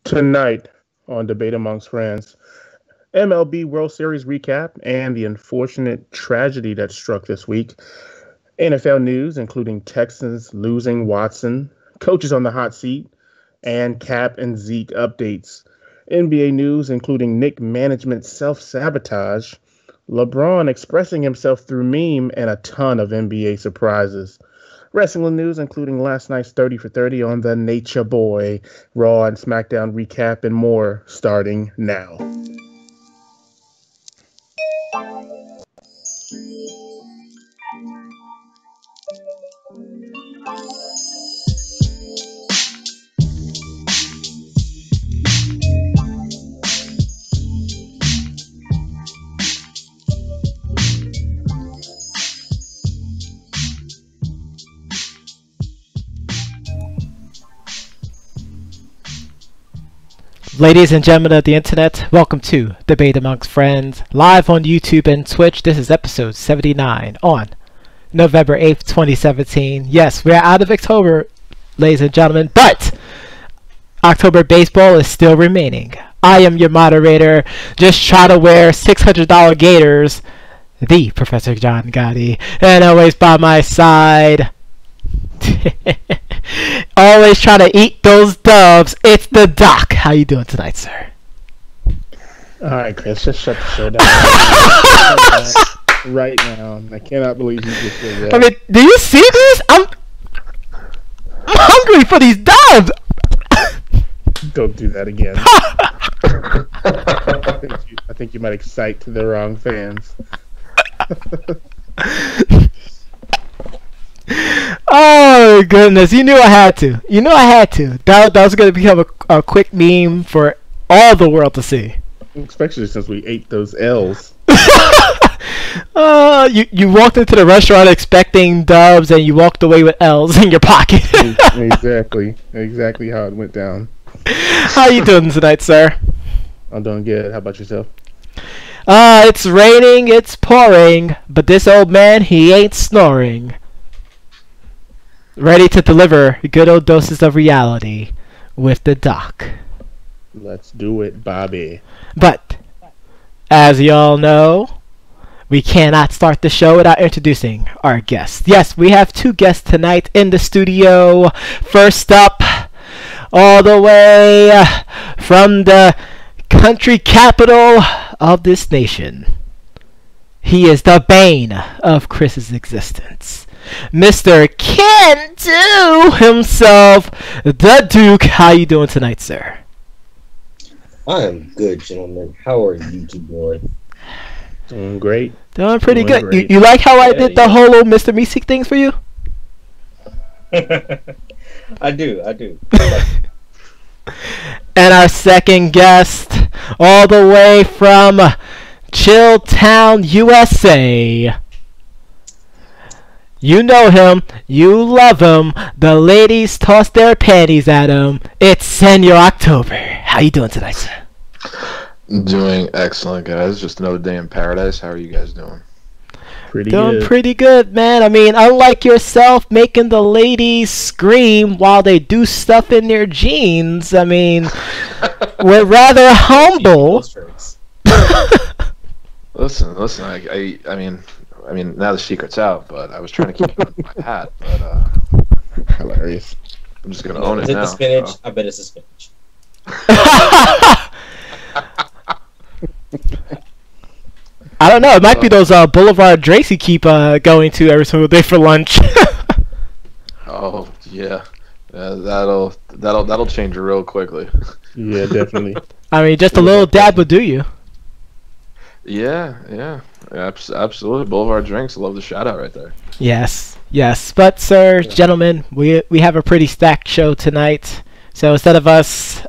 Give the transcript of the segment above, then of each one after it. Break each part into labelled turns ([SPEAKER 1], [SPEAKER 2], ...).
[SPEAKER 1] Tonight on Debate Amongst Friends, MLB World Series recap and the unfortunate tragedy that struck this week. NFL news, including Texans losing Watson, coaches on the hot seat, and Cap and Zeke updates. NBA news, including Nick management self sabotage, LeBron expressing himself through meme, and a ton of NBA surprises. Wrestling news, including last night's 30 for 30 on the Nature Boy, Raw and SmackDown recap, and more, starting now.
[SPEAKER 2] Ladies and gentlemen of the internet, welcome to Debate Amongst Friends, live on YouTube and Twitch. This is episode 79 on November 8th, 2017. Yes, we're out of October, ladies and gentlemen, but October baseball is still remaining. I am your moderator, just try to wear $600 gaiters, the Professor John Gotti, and always by my side, always trying to eat those doves, it's the Doc. How you doing tonight, sir?
[SPEAKER 1] Alright, Chris, just shut the show down. Right now. I cannot believe you just did that.
[SPEAKER 2] I mean, do you see this? I'm hungry for these doves.
[SPEAKER 1] Don't do that again. I think you might excite the wrong fans.
[SPEAKER 2] Oh goodness, you knew I had to. You knew I had to. That was going to become a quick meme for all the world to see.
[SPEAKER 1] Especially since we ate those L's.
[SPEAKER 2] You walked into the restaurant expecting doves and you walked away with L's in your pocket.
[SPEAKER 1] Exactly how it went down.
[SPEAKER 2] How you doing tonight, sir?
[SPEAKER 1] I'm doing good. How about yourself?
[SPEAKER 2] It's raining, it's pouring, but this old man, he ain't snoring. Ready to deliver good old doses of reality with the Doc.
[SPEAKER 1] Let's do it, Bobby.
[SPEAKER 2] But, as y'all know, we cannot start the show without introducing our guests. Yes, we have two guests tonight in the studio. First up, all the way from the country capital of this nation. He is the bane of Chris's existence. Mr. Can Do himself, the Duke. How you doing tonight, sir?
[SPEAKER 3] I am good, gentlemen. How are you two doing?
[SPEAKER 1] Doing great.
[SPEAKER 2] Doing pretty good. You like how I did the whole Mr. Meeseek things for you?
[SPEAKER 3] I do.
[SPEAKER 2] And our second guest, all the way from Chilltown, USA. You know him, you love him, the ladies toss their panties at him. It's Senor October. How you doing tonight, sir?
[SPEAKER 4] Doing excellent, guys. Just another day in paradise. How are you guys doing?
[SPEAKER 2] Doing pretty good, man. I mean, unlike yourself making the ladies scream while they do stuff in their jeans, I mean, we're rather humble.
[SPEAKER 4] Listen. I mean, now the secret's out, but I was trying to keep it in my hat. But
[SPEAKER 1] hilarious.
[SPEAKER 4] I'm just gonna own it
[SPEAKER 3] now. Is it
[SPEAKER 4] now.
[SPEAKER 3] the spinach? I bet it's the spinach.
[SPEAKER 2] I don't know. It might be those Boulevard drinks you keep going to every single day for lunch.
[SPEAKER 4] Oh yeah, that'll change it real quickly.
[SPEAKER 1] Yeah, definitely.
[SPEAKER 2] I mean, just a little dab would do you.
[SPEAKER 4] Yeah, absolutely. Boulevard drinks. Love the shout out right there.
[SPEAKER 2] Yes. But sir, gentlemen, we have a pretty stacked show tonight. So instead of us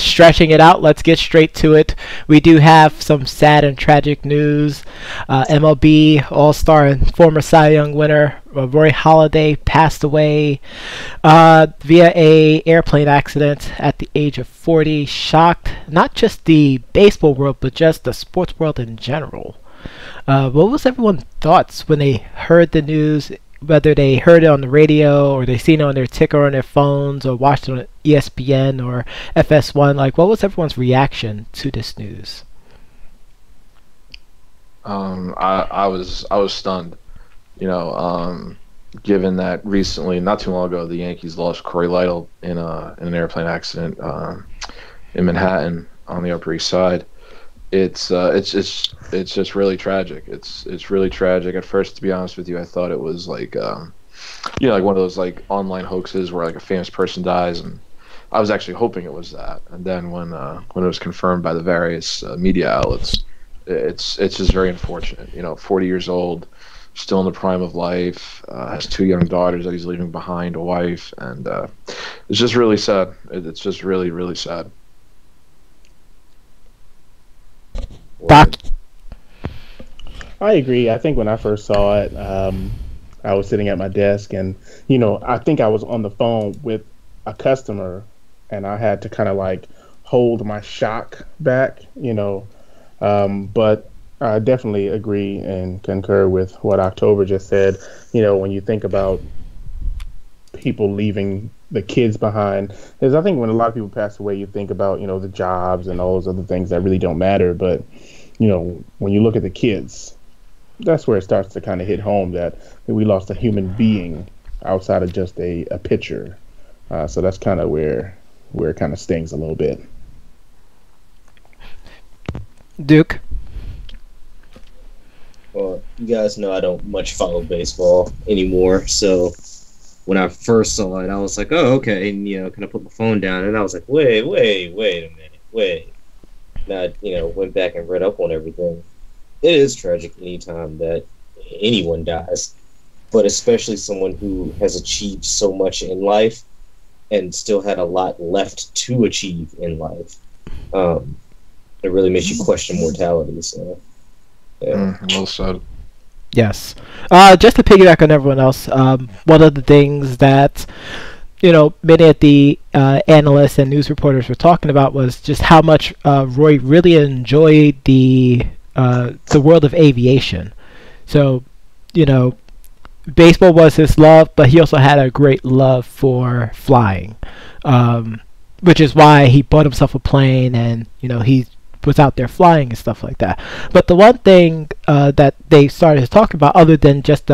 [SPEAKER 2] stretching it out, let's get straight to it. We do have some sad and tragic news. MLB All-Star and former Cy Young winner Roy Halladay passed away via a airplane accident at the age of 40. Shocked not just the baseball world, but just the sports world in general. What was everyone's thoughts when they heard the news? whether they heard it on the radio or they seen it on their ticker on their phones or watched it on ESPN or FS1, like what was everyone's reaction to this news?
[SPEAKER 4] I was stunned, given that recently, not too long ago, the Yankees lost Corey Lytle in an airplane accident in Manhattan on the Upper East Side. It's just really tragic. It's really tragic. At first, to be honest with you, I thought it was like like one of those like online hoaxes where like a famous person dies, and I was actually hoping it was that. And then when it was confirmed by the various media outlets, it's just very unfortunate. 40 years old, still in the prime of life, has 2 young daughters that he's leaving behind, a wife, and it's just really sad. It's just really, really sad.
[SPEAKER 2] Doc?
[SPEAKER 1] I agree. I think when I first saw it, I was sitting at my desk, and I think I was on the phone with a customer, and I had to kind of like hold my shock back, but I definitely agree and concur with what October just said. When you think about people leaving the kids behind, because I think when a lot of people pass away, you think about the jobs and all those other things that really don't matter. But when you look at the kids, that's where it starts to kind of hit home that we lost a human being outside of just a pitcher. So that's kind of where it kind of stings a little bit.
[SPEAKER 2] Duke?
[SPEAKER 3] Well, you guys know I don't much follow baseball anymore, so when I first saw it, I was like, oh, okay, and, kind of put my phone down, and I was like, wait a minute. And I, went back and read up on everything. It is tragic anytime that anyone dies, but especially someone who has achieved so much in life and still had a lot left to achieve in life. It really makes you question mortality, so... Yeah.
[SPEAKER 4] Well said.
[SPEAKER 2] Yes. Just to piggyback on everyone else, one of the things that many of the analysts and news reporters were talking about was just how much Roy really enjoyed the world of aviation. So, baseball was his love, but he also had a great love for flying, which is why he bought himself a plane, and he was out there flying and stuff like that. But the one thing that they started to talk about, other than just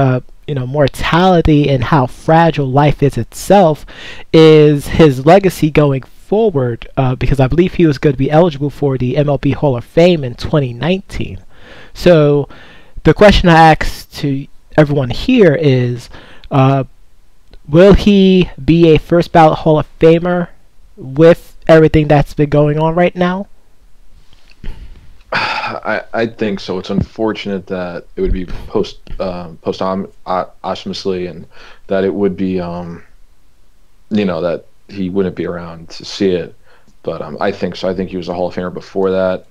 [SPEAKER 2] mortality and how fragile life is itself, is his legacy going forward, because I believe he was going to be eligible for the MLB Hall of Fame in 2019. So the question I ask to everyone here is, will he be a first ballot Hall of Famer with everything that's been going on right now?
[SPEAKER 4] I think so. It's unfortunate that it would be posthumously, and that it would be that he wouldn't be around to see it. But I think so. I think he was a Hall of Famer before that,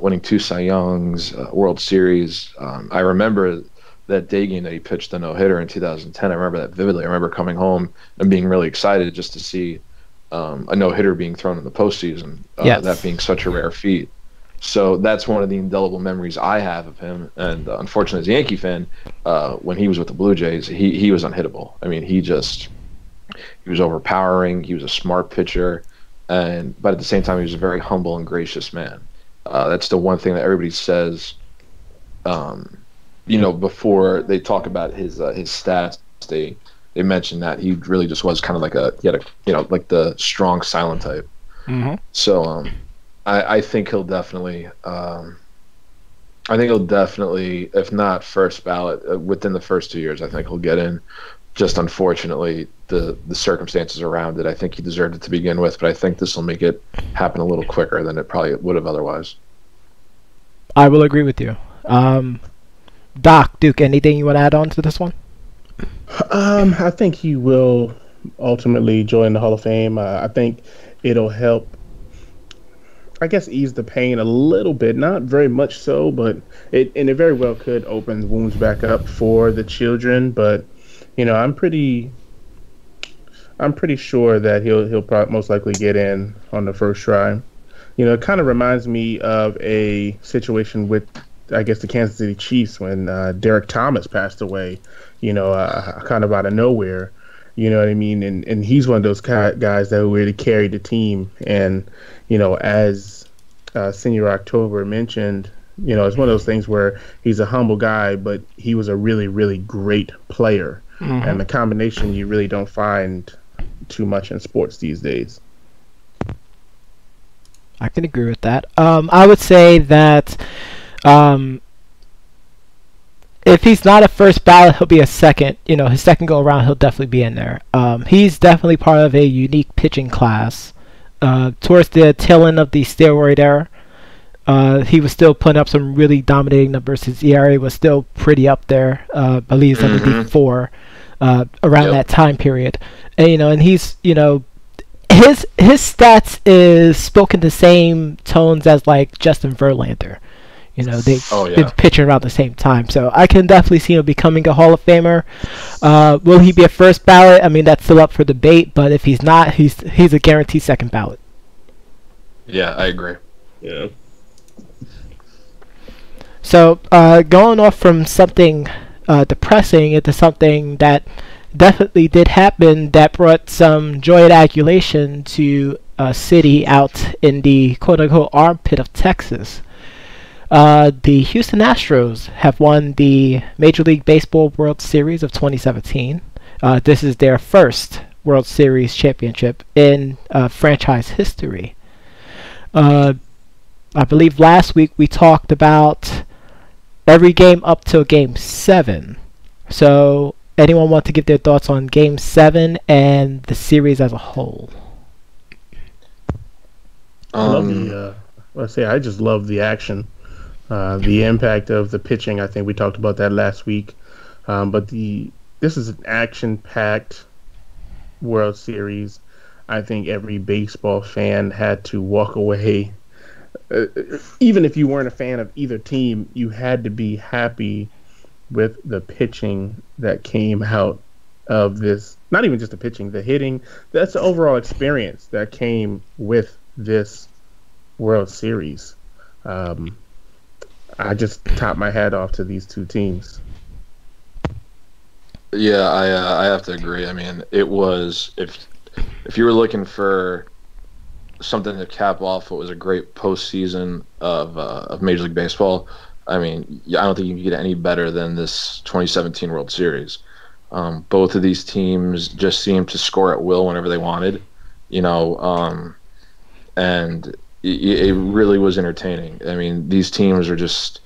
[SPEAKER 4] winning 2 Cy Youngs, World Series. I remember that day game that he pitched the no-hitter in 2010. I remember that vividly. I remember coming home and being really excited just to see a no-hitter being thrown in the postseason.
[SPEAKER 2] Yes.
[SPEAKER 4] That being such a rare feat. So that's one of the indelible memories I have of him. And unfortunately, as a Yankee fan, when he was with the Blue Jays, he was unhittable. I mean, he was overpowering. He was a smart pitcher, but at the same time, he was a very humble and gracious man. That's the one thing that everybody says. Before they talk about his stats, they mention that he really just was kind of like like the strong silent type.
[SPEAKER 2] Mm-hmm.
[SPEAKER 4] So I think he'll definitely. If not first ballot, within the first 2 years, I think he'll get in. Just unfortunately, the circumstances around it, I think he deserved it to begin with, but I think this will make it happen a little quicker than it probably would have otherwise.
[SPEAKER 2] I will agree with you. Duke, anything you want to add on to this one?
[SPEAKER 1] I think he will ultimately join the Hall of Fame. I think it'll help, I guess, ease the pain a little bit, not very much so, but it very well could open wounds back up for the children. But I'm pretty sure that he'll probably most likely get in on the first try. It kind of reminds me of a situation with I guess, the Kansas City Chiefs when Derek Thomas passed away, kind of out of nowhere. You know what I mean? And he's one of those guys that really carried the team. And, as Senior October mentioned, it's one of those things where he's a humble guy, but he was a really, really great player. Mm-hmm. And the combination you really don't find too much in sports these days.
[SPEAKER 2] I can agree with that. I would say that if he's not a first ballot, he'll be a second. His second go around, he'll definitely be in there. He's definitely part of a unique pitching class. Towards the tail end of the steroid era, he was still putting up some really dominating numbers. His ERA was still pretty up there. I believe it's underneath 4 around that time period. And, and he's, his stats is spoken the same tones as like Justin Verlander. They've been pitching around the same time. So I can definitely see him becoming a Hall of Famer. Will he be a first ballot? I mean, that's still up for debate. But if he's not, he's a guaranteed second ballot.
[SPEAKER 4] Yeah, I agree.
[SPEAKER 3] Yeah.
[SPEAKER 2] So going off from something depressing into something that definitely did happen that brought some joy and adulation to a city out in the quote-unquote armpit of Texas. The Houston Astros have won the Major League Baseball World Series of 2017. This is their first World Series championship in franchise history. I believe last week we talked about every game up till Game 7. So, anyone want to give their thoughts on Game 7 and the series as a whole?
[SPEAKER 1] I just love the action. The impact of the pitching, I think we talked about that last week. But this is an action-packed World Series. I think every baseball fan had to walk away. Even if you weren't a fan of either team, you had to be happy with the pitching that came out of this. Not even just the pitching, the hitting. That's the overall experience that came with this World Series. I just top my hat off to these two teams.
[SPEAKER 4] Yeah, I have to agree. I mean, it was if you were looking for something to cap off what was a great postseason of Major League Baseball, I mean, I don't think you can get any better than this 2017 World Series. Both of these teams just seemed to score at will whenever they wanted, and it really was entertaining. I mean, these teams are just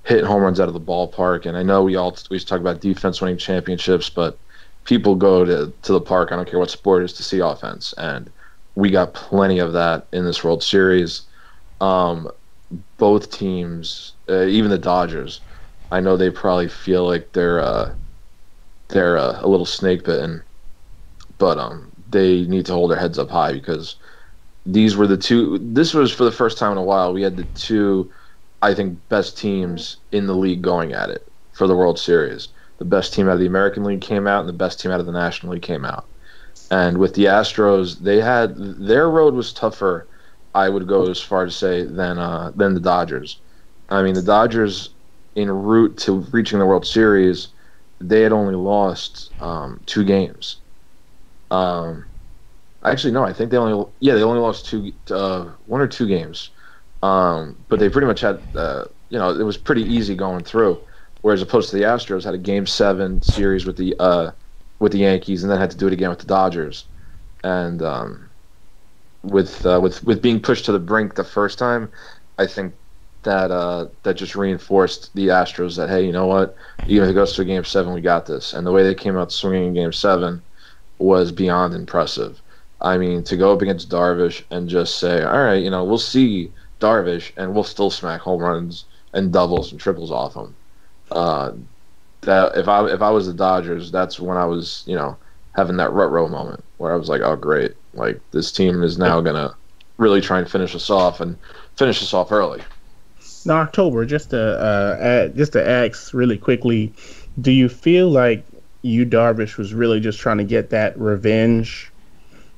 [SPEAKER 4] hitting home runs out of the ballpark, and I know we talk about defense winning championships, but people go to the park, I don't care what sport it is, to see offense, and we got plenty of that in this World Series. Both teams, even the Dodgers, I know they probably feel like they're a little snake bitten, but they need to hold their heads up high because these were the two. This was for the first time in a while. We had the two, I think, best teams in the league going at it for the World Series. The best team out of the American League came out, and the best team out of the National League came out. And with the Astros, their road was tougher, I would go as far to say, than the Dodgers. I mean, the Dodgers, en route to reaching the World Series, they had only lost 2 games. Actually, no, I think they only lost 1 or 2 games. But they pretty much had, it was pretty easy going through. Whereas opposed to the Astros, had a Game 7 series with the Yankees, and then had to do it again with the Dodgers. And with being pushed to the brink the first time, I think that just reinforced the Astros that, hey, you know what? Even if it goes to a Game 7, we got this. And the way they came out swinging in Game 7 was beyond impressive. I mean, to go up against Darvish and just say, all right, we'll see Darvish, and we'll still smack home runs and doubles and triples off him. That if I was the Dodgers, that's when I was, having that rut row moment where I was like, oh great, like this team is now gonna really try and finish us off early.
[SPEAKER 1] Now, October, just to ask really quickly, do you feel like Darvish was really just trying to get that revenge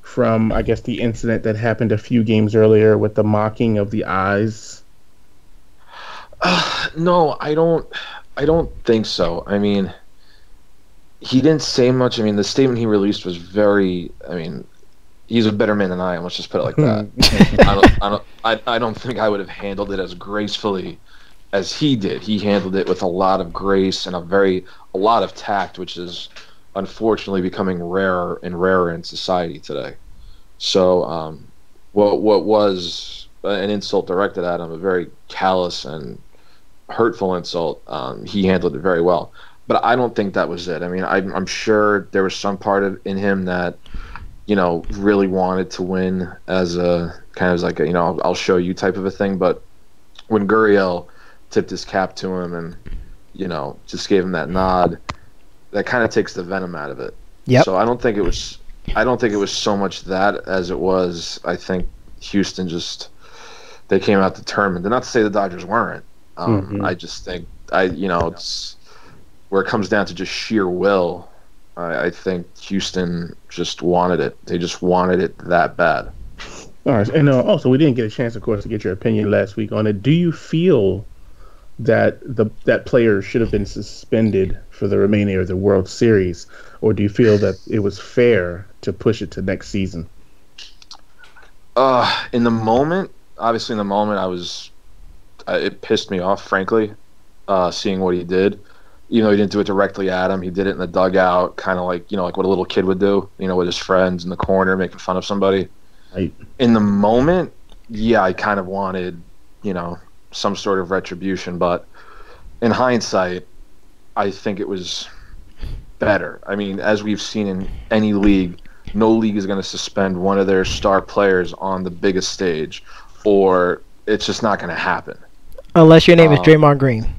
[SPEAKER 1] from, I guess, the incident that happened a few games earlier with the mocking of the eyes?
[SPEAKER 4] No, I don't. I don't think so. I mean, he didn't say much. I mean, the statement he released was very. I mean, he's a better man than I am. Let's just put it like that. I don't think I would have handled it as gracefully as he did. He handled it with a lot of grace and a lot of tact, which is unfortunately becoming rarer and rarer in society today. So, what was an insult directed at him, a very callous and hurtful insult, he handled it very well. But I don't think that was it. I mean, I'm sure there was some part in him that, really wanted to win as a kind of like a, I'll show you type of a thing. But when Gurriel tipped his cap to him and, just gave him that nod, that kind of takes the venom out of it.
[SPEAKER 2] Yep.
[SPEAKER 4] So I don't think it was so much that as it was, I think Houston they came out determined. And not to say the Dodgers weren't. I just think it's where it comes down to just sheer will. I think Houston just wanted it. They just wanted it that bad.
[SPEAKER 1] All right, and also we didn't get a chance, of course, to get your opinion last week on it. Do you feel that that player should have been suspended for the remainder of the World Series, or do you feel that it was fair to push it to next season?
[SPEAKER 4] In the moment, it pissed me off, frankly, seeing what he did. He didn't do it directly at him. He did it in the dugout, kind of like, like what a little kid would do, with his friends in the corner making fun of somebody.
[SPEAKER 1] Right.
[SPEAKER 4] In the moment, yeah, I kind of wanted, some sort of retribution. But in hindsight, I think it was better. I mean, as we've seen in any league, no league is going to suspend one of their star players on the biggest stage, or it's just not going to happen.
[SPEAKER 2] Unless your name is Draymond Green.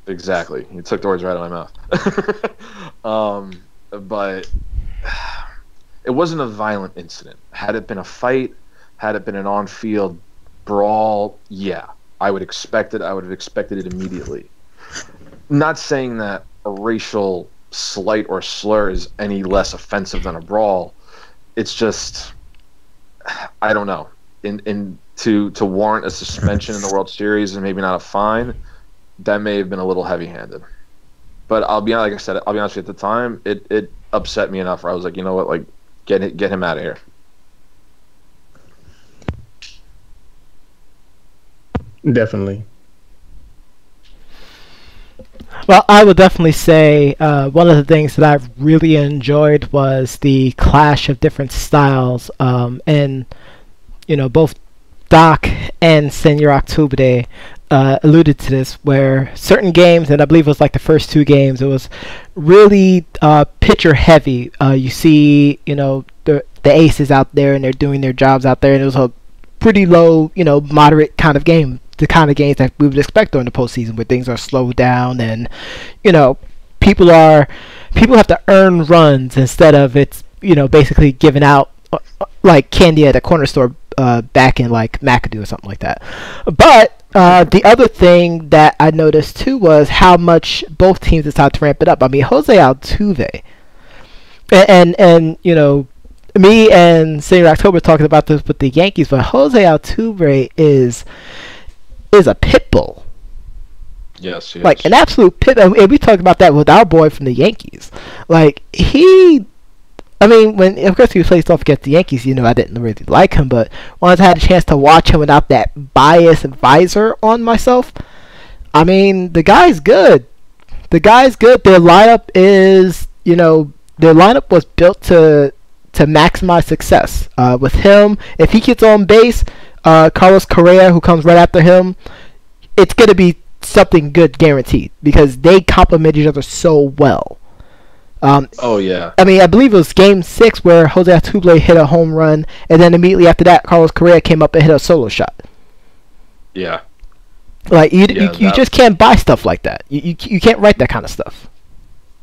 [SPEAKER 4] Exactly. You took the words right out of my mouth. But it wasn't a violent incident. Had it been a fight, had it been an on-field brawl, yeah, I would expect it. I would have expected it immediately. Not saying that a racial slight or slur is any less offensive than a brawl. It's just, I don't know. To warrant a suspension in the World Series and maybe not a fine, that may have been a little heavy-handed. But I'll be honest with you, at the time, it upset me enough where I was like, you know what, like, get him out of here.
[SPEAKER 1] Definitely.
[SPEAKER 2] Well, I would definitely say one of the things that I really enjoyed was the clash of different styles, and both Doc and Senor Octubre alluded to this, where certain games, and I believe it was like the first two games, it was really pitcher heavy. You see, the aces out there and they're doing their jobs out there, and it was a pretty low, moderate kind of game, the kind of games that we would expect during the postseason, where things are slowed down and people have to earn runs instead of it's basically given out like candy at a corner store back in like McAdoo or something like that. But the other thing that I noticed too was how much both teams decided to ramp it up. I mean, Jose Altuve and me and Senor October talking about this with the Yankees, but Jose Altuve is a pit bull.
[SPEAKER 4] Yes, he
[SPEAKER 2] like
[SPEAKER 4] is.
[SPEAKER 2] An absolute pit. And we talked about that with our boy from the Yankees. Like when of course he plays off against the Yankees, I didn't really like him, but once I had a chance to watch him without that bias visor on myself, I mean, the guy's good. Their lineup is, their lineup was built to maximize success. With him, if he gets on base, Carlos Correa, who comes right after him, it's going to be something good guaranteed, because they complement each other so well.
[SPEAKER 4] Oh, yeah.
[SPEAKER 2] I mean, I believe it was Game 6 where Jose Altuve hit a home run, and then immediately after that, Carlos Correa came up and hit a solo shot.
[SPEAKER 4] Yeah.
[SPEAKER 2] Like, you just can't buy stuff like that. You can't write that kind of stuff.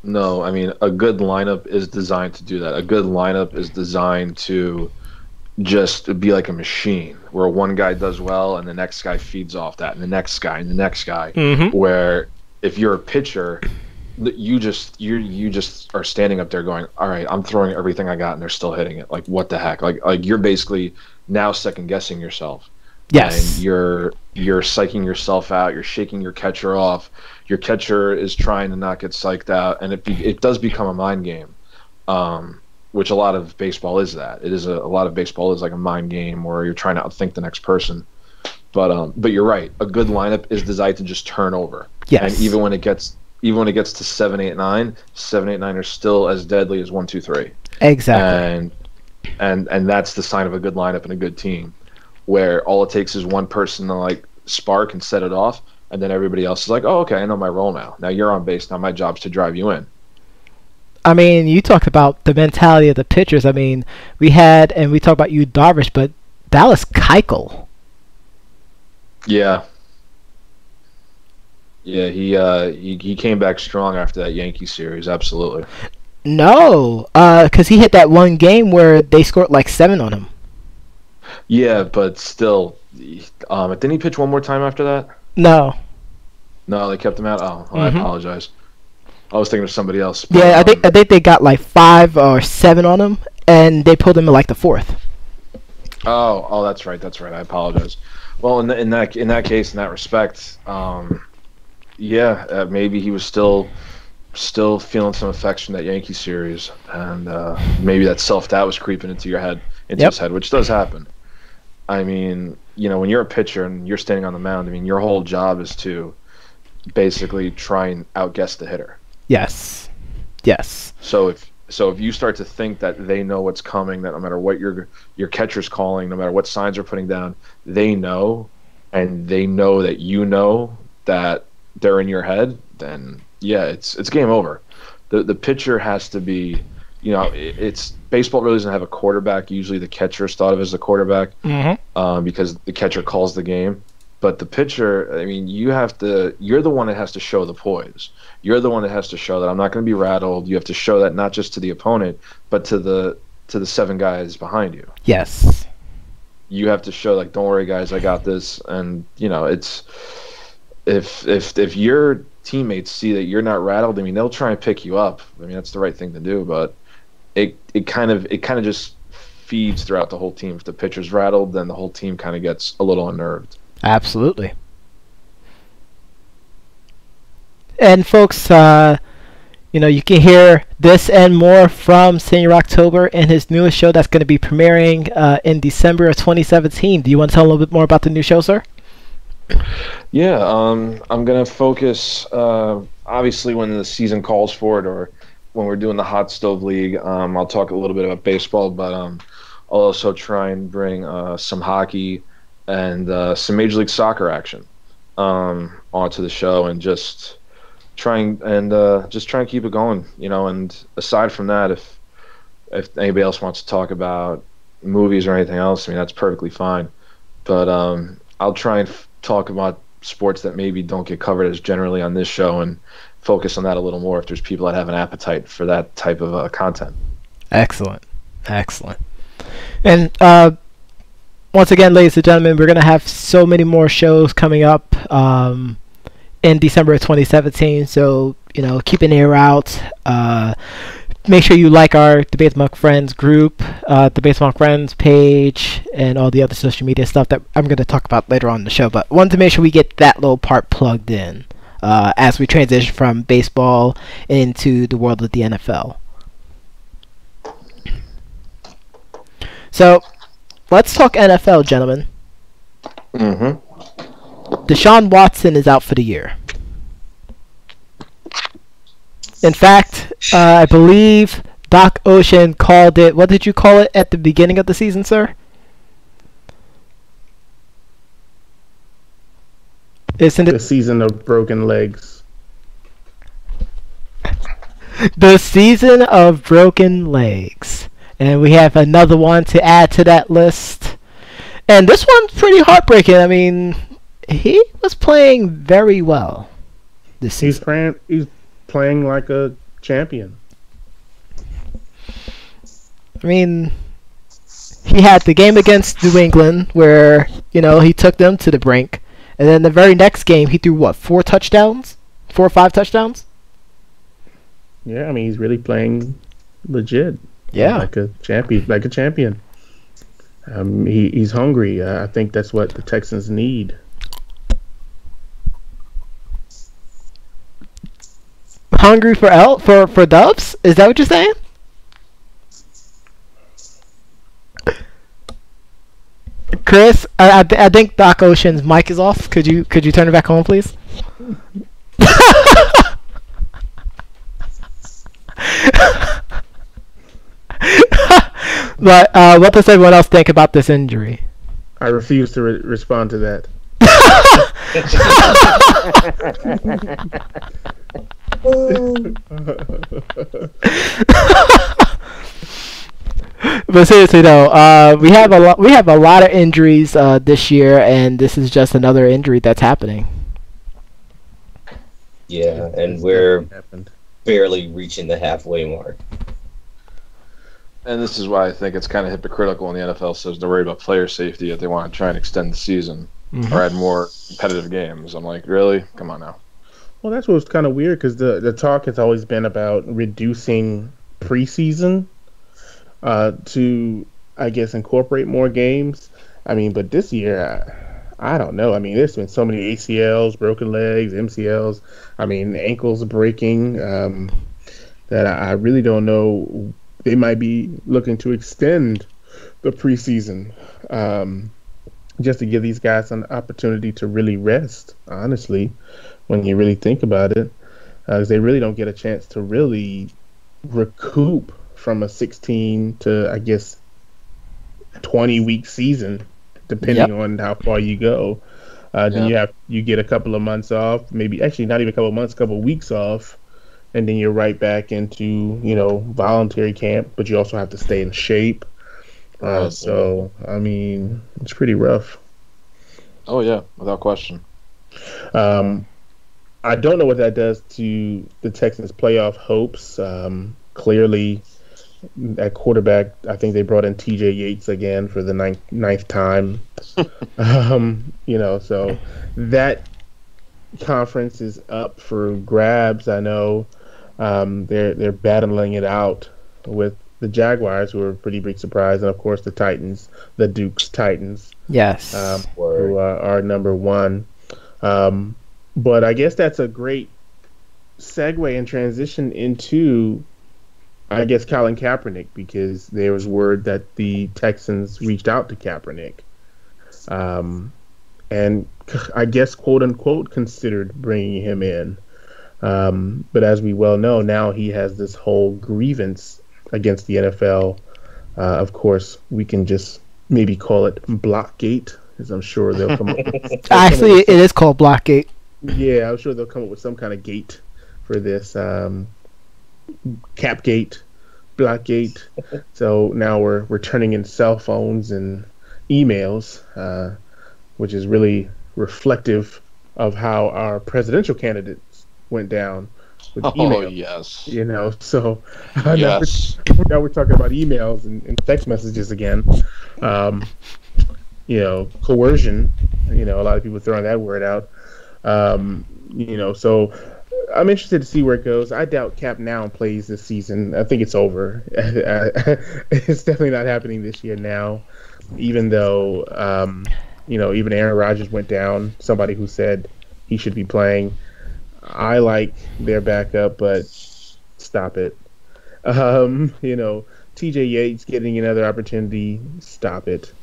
[SPEAKER 4] No, I mean, a good lineup is designed to do that. A good lineup is designed to just be like a machine, where one guy does well and the next guy feeds off that, and the next guy and the next guy.
[SPEAKER 2] Mm-hmm.
[SPEAKER 4] Where if you're a pitcher, you just are standing up there going, all right, I'm throwing everything I got and they're still hitting it. Like, what the heck? Like you're basically now second guessing yourself.
[SPEAKER 2] Yes.
[SPEAKER 4] And you're psyching yourself out. You're shaking your catcher off. Your catcher is trying to not get psyched out, and it does become a mind game, which a lot of baseball is that. It is a lot of baseball is like a mind game where you're trying to outthink the next person. But you're right. A good lineup is designed to just turn over.
[SPEAKER 2] Yes.
[SPEAKER 4] And even when it gets to 7, 8, 9, 7, 8, 9 are still as deadly as 1, 2, 3.
[SPEAKER 2] Exactly.
[SPEAKER 4] And that's the sign of a good lineup and a good team, where all it takes is one person to like spark and set it off, and then everybody else is like, oh, okay, I know my role now. Now you're on base. Now my job's to drive you in.
[SPEAKER 2] I mean, you talked about the mentality of the pitchers. I mean, we talked about Yu Darvish, but Dallas Keuchel.
[SPEAKER 4] Yeah. Yeah, he came back strong after that Yankee series, absolutely.
[SPEAKER 2] No, because he hit that one game where they scored like 7 on him.
[SPEAKER 4] Yeah, but still, didn't he pitch one more time after that?
[SPEAKER 2] No,
[SPEAKER 4] they kept him out. I apologize. I was thinking of somebody else.
[SPEAKER 2] Yeah, I think they got like 5 or 7 on him, and they pulled him in like the 4th.
[SPEAKER 4] Oh, that's right. I apologize. Well, in that case, in that respect, maybe he was still feeling some affection that Yankee series, and maybe that self-doubt was creeping into his head, which does happen. I mean, when you're a pitcher and you're standing on the mound, I mean, your whole job is to basically try and outguess the hitter.
[SPEAKER 2] Yes.
[SPEAKER 4] So if you start to think that they know what's coming, that no matter what your catcher's calling, no matter what signs they're putting down, they know, and they know that you know that they're in your head, then yeah, it's game over. The pitcher has to be, it's baseball really doesn't have a quarterback. Usually the catcher is thought of as the quarterback, because the catcher calls the game. But the pitcher, I mean, you're the one that has to show the poise. You're the one that has to show that I'm not going to be rattled. You have to show that not just to the opponent, but to the 7 guys behind you.
[SPEAKER 2] Yes.
[SPEAKER 4] You have to show, like, don't worry, guys, I got this. And it's if your teammates see that you're not rattled, I mean, they'll try and pick you up. I mean, that's the right thing to do. But it kind of just feeds throughout the whole team. If the pitcher's rattled, then the whole team kind of gets a little unnerved.
[SPEAKER 2] Absolutely. And folks, you can hear this and more from Senior October in his newest show that's going to be premiering in December of 2017. Do you want to tell a little bit more about the new show, sir?
[SPEAKER 4] Yeah, I'm going to focus, obviously, when the season calls for it, or when we're doing the Hot Stove League. I'll talk a little bit about baseball, but I'll also try and bring some hockey and some Major League Soccer action onto the show, and just try and keep it going, and aside from that, if anybody else wants to talk about movies or anything else, I mean, that's perfectly fine. But I'll try and talk about sports that maybe don't get covered as generally on this show, and focus on that a little more if there's people that have an appetite for that type of content.
[SPEAKER 2] Excellent. And once again, ladies and gentlemen, we're going to have so many more shows coming up in December of 2017. So, keep an ear out. Make sure you like our Debates Among Friends group, Debates Among Friends page, and all the other social media stuff that I'm going to talk about later on in the show. But wanted to make sure we get that little part plugged in as we transition from baseball into the world of the NFL. So, let's talk NFL, gentlemen. Deshaun Watson is out for the year. In fact, I believe Doc Ocean called it, what did you call it at the beginning of the season, sir? Isn't it
[SPEAKER 1] the season of broken legs?
[SPEAKER 2] The season of broken legs. And we have another one to add to that list. And this one's pretty heartbreaking. I mean, he was playing very well this season.
[SPEAKER 1] He's playing like a champion.
[SPEAKER 2] I mean, he had the game against New England where, he took them to the brink. And then the very next game, he threw, 4 touchdowns? 4 or 5 touchdowns?
[SPEAKER 1] Yeah, I mean, he's really playing legit.
[SPEAKER 2] Yeah.
[SPEAKER 1] Like a champion. He's hungry. I think that's what the Texans need.
[SPEAKER 2] Hungry for Dubs? Is that what you're saying? Chris, I think Doc Ocean's mic is off. Could you turn it back on, please? But what does everyone else think about this injury?
[SPEAKER 1] I refuse to respond to that.
[SPEAKER 2] But seriously though, we have a lot of injuries this year, and this is just another injury that's happening.
[SPEAKER 3] Yeah, and we're barely reaching the halfway mark.
[SPEAKER 4] And this is why I think it's kind of hypocritical when the NFL says they're worried about player safety, yet they want to try and extend the season or add more competitive games. I'm like, really? Come on now.
[SPEAKER 1] Well, that's what's kind of weird, because the talk has always been about reducing preseason to, I guess, incorporate more games. I mean, but this year, I don't know. I mean, there's been so many ACLs, broken legs, MCLs. I mean, ankles breaking that I really don't know. They might be looking to extend the preseason just to give these guys an opportunity to really rest, honestly, when you really think about it. Because they really don't get a chance to really recoup from a 16 to, I guess, 20-week season, depending on how far you go. Then you get a couple of months off, maybe actually not even a couple of months, a couple of weeks off, and then you're right back into, voluntary camp, but you also have to stay in shape. So, I mean, it's pretty rough.
[SPEAKER 4] Oh, yeah, without question.
[SPEAKER 1] I don't know what that does to the Texans' playoff hopes. Clearly, at quarterback, I think they brought in TJ Yates again for the ninth time. So that conference is up for grabs. I know they're battling it out with the Jaguars, who are a pretty big surprise, and of course the Titans, the Duke's Titans.
[SPEAKER 2] Yes,
[SPEAKER 1] who are number one. But I guess that's a great segue and transition into, I guess, Colin Kaepernick, because there was word that the Texans reached out to Kaepernick, and I guess, quote unquote, considered bringing him in. But as we well know, now he has this whole grievance against the NFL. Of course, we can just maybe call it Blockgate, because I'm sure they'll come up with...
[SPEAKER 2] Actually, it is called Blockgate.
[SPEAKER 1] Yeah, I'm sure they'll come up with some kind of gate for this. Capgate, Blockgate. So now we're turning in cell phones and emails, which is really reflective of how our presidential candidates went down with email.
[SPEAKER 4] Oh, yes.
[SPEAKER 1] So
[SPEAKER 4] yes.
[SPEAKER 1] now we're talking about emails and text messages again. Coercion. A lot of people throwing that word out. So I'm interested to see where it goes. I doubt Cap now plays this season. I think it's over. It's definitely not happening this year now, even though, even Aaron Rodgers went down, somebody who said he should be playing. I like their backup, but stop it. TJ Yates getting another opportunity, stop it.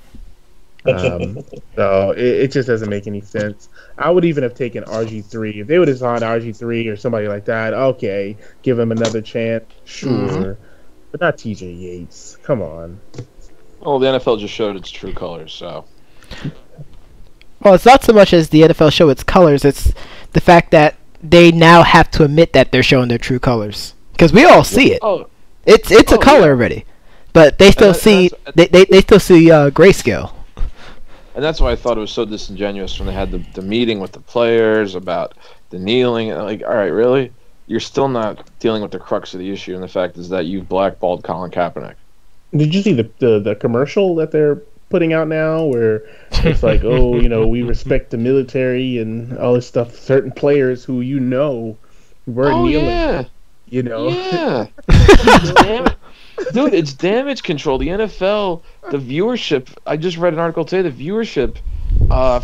[SPEAKER 1] So it just doesn't make any sense. I would even have taken RG3 if they would have signed RG3 or somebody like that. Okay, give him another chance, sure, but not TJ Yates. Come on.
[SPEAKER 4] Well, the NFL just showed its true colors, so.
[SPEAKER 2] Well, it's not so much as the NFL show its colors; it's the fact that they now have to admit that they're showing their true colors, because we all see it.
[SPEAKER 4] Oh,
[SPEAKER 2] it's a color already, but they still see they still see grayscale.
[SPEAKER 4] And that's why I thought it was so disingenuous when they had the meeting with the players about the kneeling. Like, all right, really? You're still not dealing with the crux of the issue, and the fact is that you've blackballed Colin Kaepernick.
[SPEAKER 1] Did you see the commercial that they're putting out now, where it's like, oh, we respect the military and all this stuff. Certain players who weren't kneeling.
[SPEAKER 4] Yeah. Yeah. Dude, it's damage control. The NFL, the viewership. I just read an article today. The viewership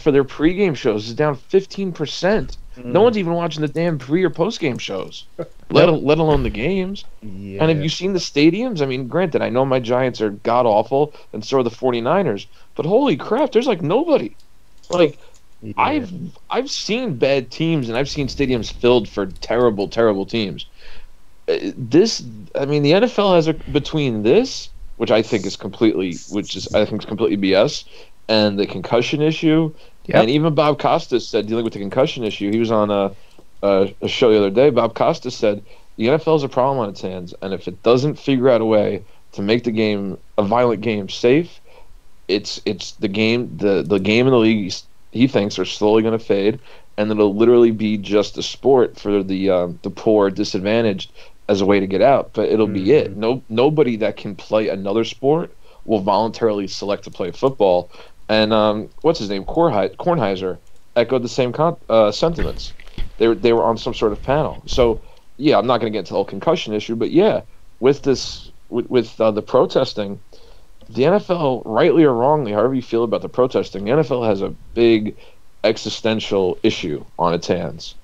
[SPEAKER 4] for their pregame shows is down 15%. No one's even watching the damn pre or postgame shows, let alone the games.
[SPEAKER 1] Yeah.
[SPEAKER 4] And have you seen the stadiums? I mean, granted, I know my Giants are god awful, and so are the 49ers. But holy crap, there's like nobody. Like
[SPEAKER 1] Yeah.
[SPEAKER 4] I've seen bad teams, and I've seen stadiums filled for terrible, terrible teams. The NFL has between this, which I think is completely BS, and the concussion issue.
[SPEAKER 2] Yep.
[SPEAKER 4] And even Bob Costas said, dealing with the concussion issue, he was on a show the other day. Bob Costas said the NFL is a problem on its hands, and if it doesn't figure out a way to make the game, a violent game, safe, it's the game, the game in the league. He thinks are slowly going to fade, and it'll literally be just a sport for the poor, disadvantaged, as a way to get out. But it'll be it. Nobody that can play another sport will voluntarily select to play football. And what's his name? Kornheiser echoed the same sentiments. They were on some sort of panel. So yeah, I'm not going to get into the whole concussion issue, but yeah, with this with the protesting, the NFL, rightly or wrongly, however you feel about the protesting, the NFL has a big existential issue on its hands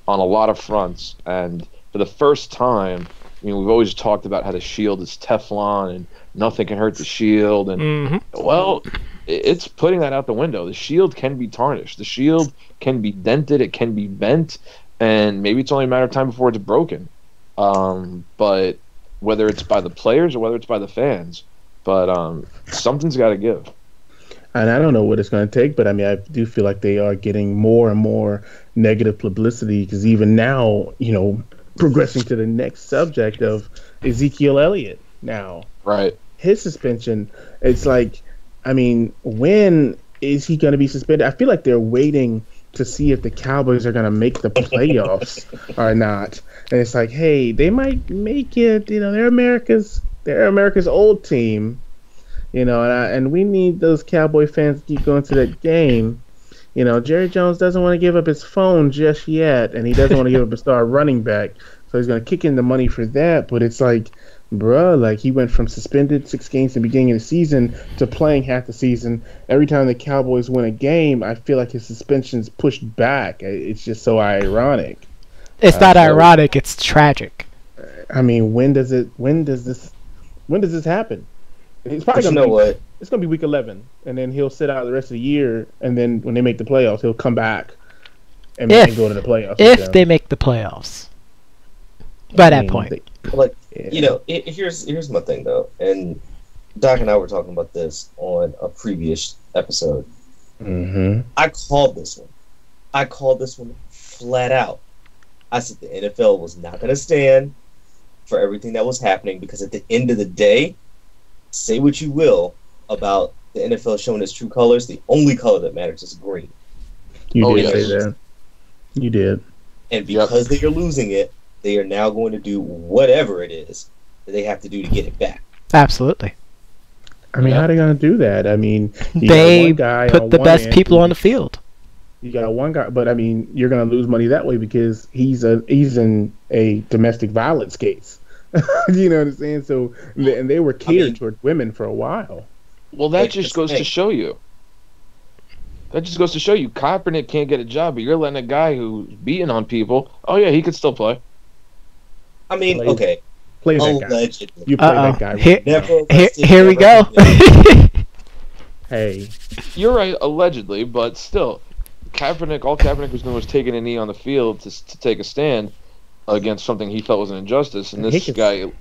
[SPEAKER 4] on a lot of fronts. And for the first time, we've always talked about how the shield is Teflon and nothing can hurt the shield. And well, it's putting that out the window. The shield can be tarnished. The shield can be dented. It can be bent. And maybe it's only a matter of time before it's broken. But whether it's by the players or whether it's by the fans, but something's got to give.
[SPEAKER 1] And I don't know what it's going to take, but I mean, I do feel like they are getting more and more negative publicity because even now, progressing to the next subject of Ezekiel Elliott now.
[SPEAKER 4] Right.
[SPEAKER 1] His suspension, it's like, I mean, when is he going to be suspended? I feel like they're waiting to see if the Cowboys are going to make the playoffs or not. And it's like, hey, they might make it. They're America's old team. And we need those Cowboy fans to keep going to that game. Jerry Jones doesn't want to give up his phone just yet, and he doesn't want to give up a star running back, so he's going to kick in the money for that. But it's like, bruh, like he went from suspended 6 games in the beginning of the season to playing half the season. Every time the Cowboys win a game, I feel like his suspension's pushed back. It's just so ironic.
[SPEAKER 2] It's not ironic, it's tragic.
[SPEAKER 1] I mean, when does this happen? It's probably it's gonna be week 11, and then he'll sit out the rest of the year, and then when they make the playoffs, he'll come back and go to the playoffs.
[SPEAKER 2] If they make the playoffs, by that point,
[SPEAKER 3] here's my thing though, and Doc and I were talking about this on a previous episode. I called this one flat out. I said the NFL was not going to stand for everything that was happening because at the end of the day, say what you will about the NFL showing its true colors, the only color that matters is green.
[SPEAKER 1] You did say that. You did.
[SPEAKER 3] And because they are losing it, they are now going to do whatever it is that they have to do to get it back.
[SPEAKER 2] Absolutely.
[SPEAKER 1] I mean, how are they going to do that? I mean,
[SPEAKER 2] they put the best people on the field.
[SPEAKER 1] You got one guy, but I mean, you're going to lose money that way because he's in a domestic violence case. You know what I'm saying? So, and they were catered toward women for a while.
[SPEAKER 4] Well, that just goes to show you. Kaepernick can't get a job, but you're letting a guy who's beating on people. Oh yeah, he could still play.
[SPEAKER 3] I mean, okay.
[SPEAKER 1] Play that guy. You play that
[SPEAKER 2] guy. Here we go.
[SPEAKER 1] Hey,
[SPEAKER 4] you're right, allegedly, but still, all Kaepernick was doing was taking a knee on the field to take a stand against something he felt was an injustice, and this guy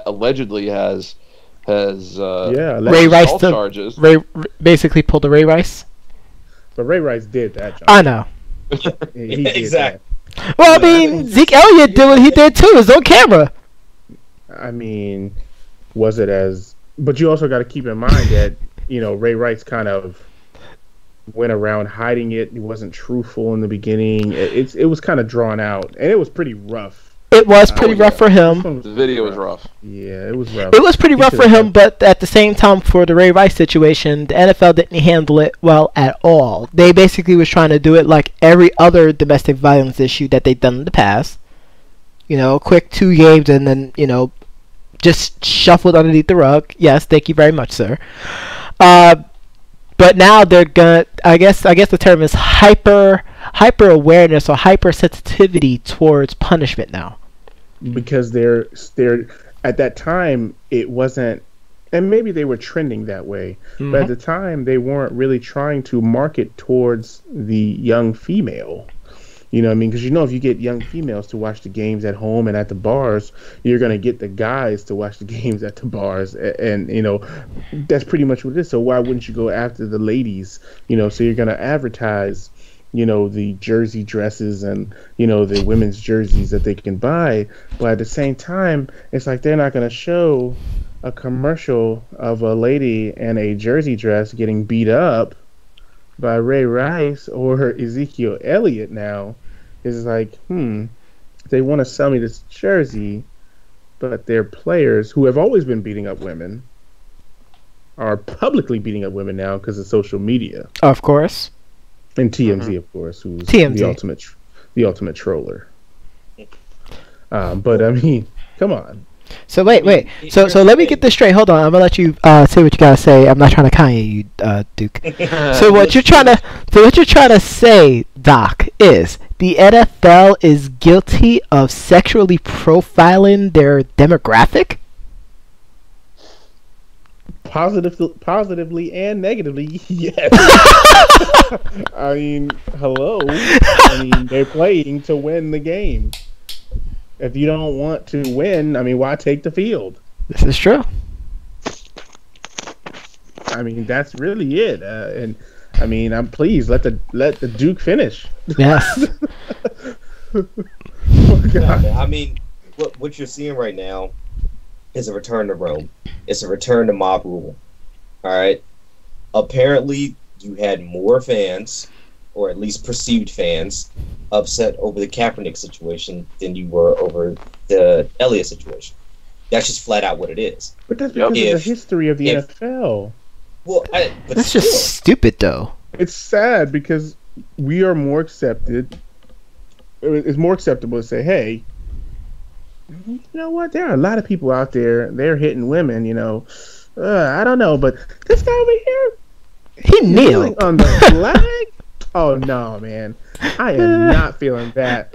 [SPEAKER 4] allegedly has
[SPEAKER 2] Ray Rice
[SPEAKER 4] charges.
[SPEAKER 2] Ray basically pulled a Ray Rice.
[SPEAKER 1] But Ray Rice did that job.
[SPEAKER 2] I know.
[SPEAKER 1] He did
[SPEAKER 3] exactly.
[SPEAKER 1] That.
[SPEAKER 2] Well, I mean, Zeke Elliott did what he did too. It's on camera.
[SPEAKER 1] I mean, was it as? But you also got to keep in mind that Ray Rice kind of went around hiding it. He wasn't truthful in the beginning. It was kind of drawn out, and it was pretty rough.
[SPEAKER 2] It was pretty rough for him.
[SPEAKER 4] The video was rough.
[SPEAKER 1] Yeah, it was rough.
[SPEAKER 2] It was pretty rough for him, but at the same time, for the Ray Rice situation, the NFL didn't handle it well at all. They basically was trying to do it like every other domestic violence issue that they've done in the past. Quick 2 games and then, just shuffled underneath the rug. Yes, thank you very much, sir. But now they're gonna. I guess the term is hyper awareness or hypersensitivity towards punishment now.
[SPEAKER 1] Because they're at that time it wasn't, and maybe they were trending that way, but at the time they weren't really trying to market towards the young female. You know what I mean? Because if you get young females to watch the games at home and at the bars, you're going to get the guys to watch the games at the bars. And that's pretty much what it is. So why wouldn't you go after the ladies? So you're going to advertise, the jersey dresses and, the women's jerseys that they can buy. But at the same time, it's like they're not going to show a commercial of a lady in a jersey dress getting beat up by Ray Rice or Ezekiel Elliott. Now is like, they want to sell me this jersey, but their players who have always been beating up women are publicly beating up women now because of social media.
[SPEAKER 2] Of course.
[SPEAKER 1] And TMZ, of course, who's
[SPEAKER 2] TMZ.
[SPEAKER 1] the ultimate troller. But I mean, come on.
[SPEAKER 2] So wait. So let me get this straight. Hold on. I'm gonna let you say what you gotta say. I'm not trying to Kanye you, Duke. So what you're trying to say, Doc, is the NFL is guilty of sexually profiling their demographic?
[SPEAKER 1] Positively and negatively, yes. I mean, hello. I mean, they're playing to win the game. If you don't want to win, I mean, why take the field?
[SPEAKER 2] This is true.
[SPEAKER 1] I mean, that's really it. And I mean, I'm pleased. Let the Duke finish.
[SPEAKER 2] Yes.
[SPEAKER 1] Oh, God.
[SPEAKER 3] I mean, what you're seeing right now is a return to Rome. It's a return to mob rule. All right. Apparently, you had more fans, or at least perceived fans, upset over the Kaepernick situation than you were over the Elliott situation. That's just flat out what it is.
[SPEAKER 1] But that's because of the history of the NFL.
[SPEAKER 3] Well, but
[SPEAKER 2] that's just stupid, though.
[SPEAKER 1] It's sad because we are more accepted. It's more acceptable to say, hey, you know what? There are a lot of people out there. They're hitting women. I don't know, but this guy over here,
[SPEAKER 2] he kneeled
[SPEAKER 1] on the flag. Oh no, man! I am not feeling that.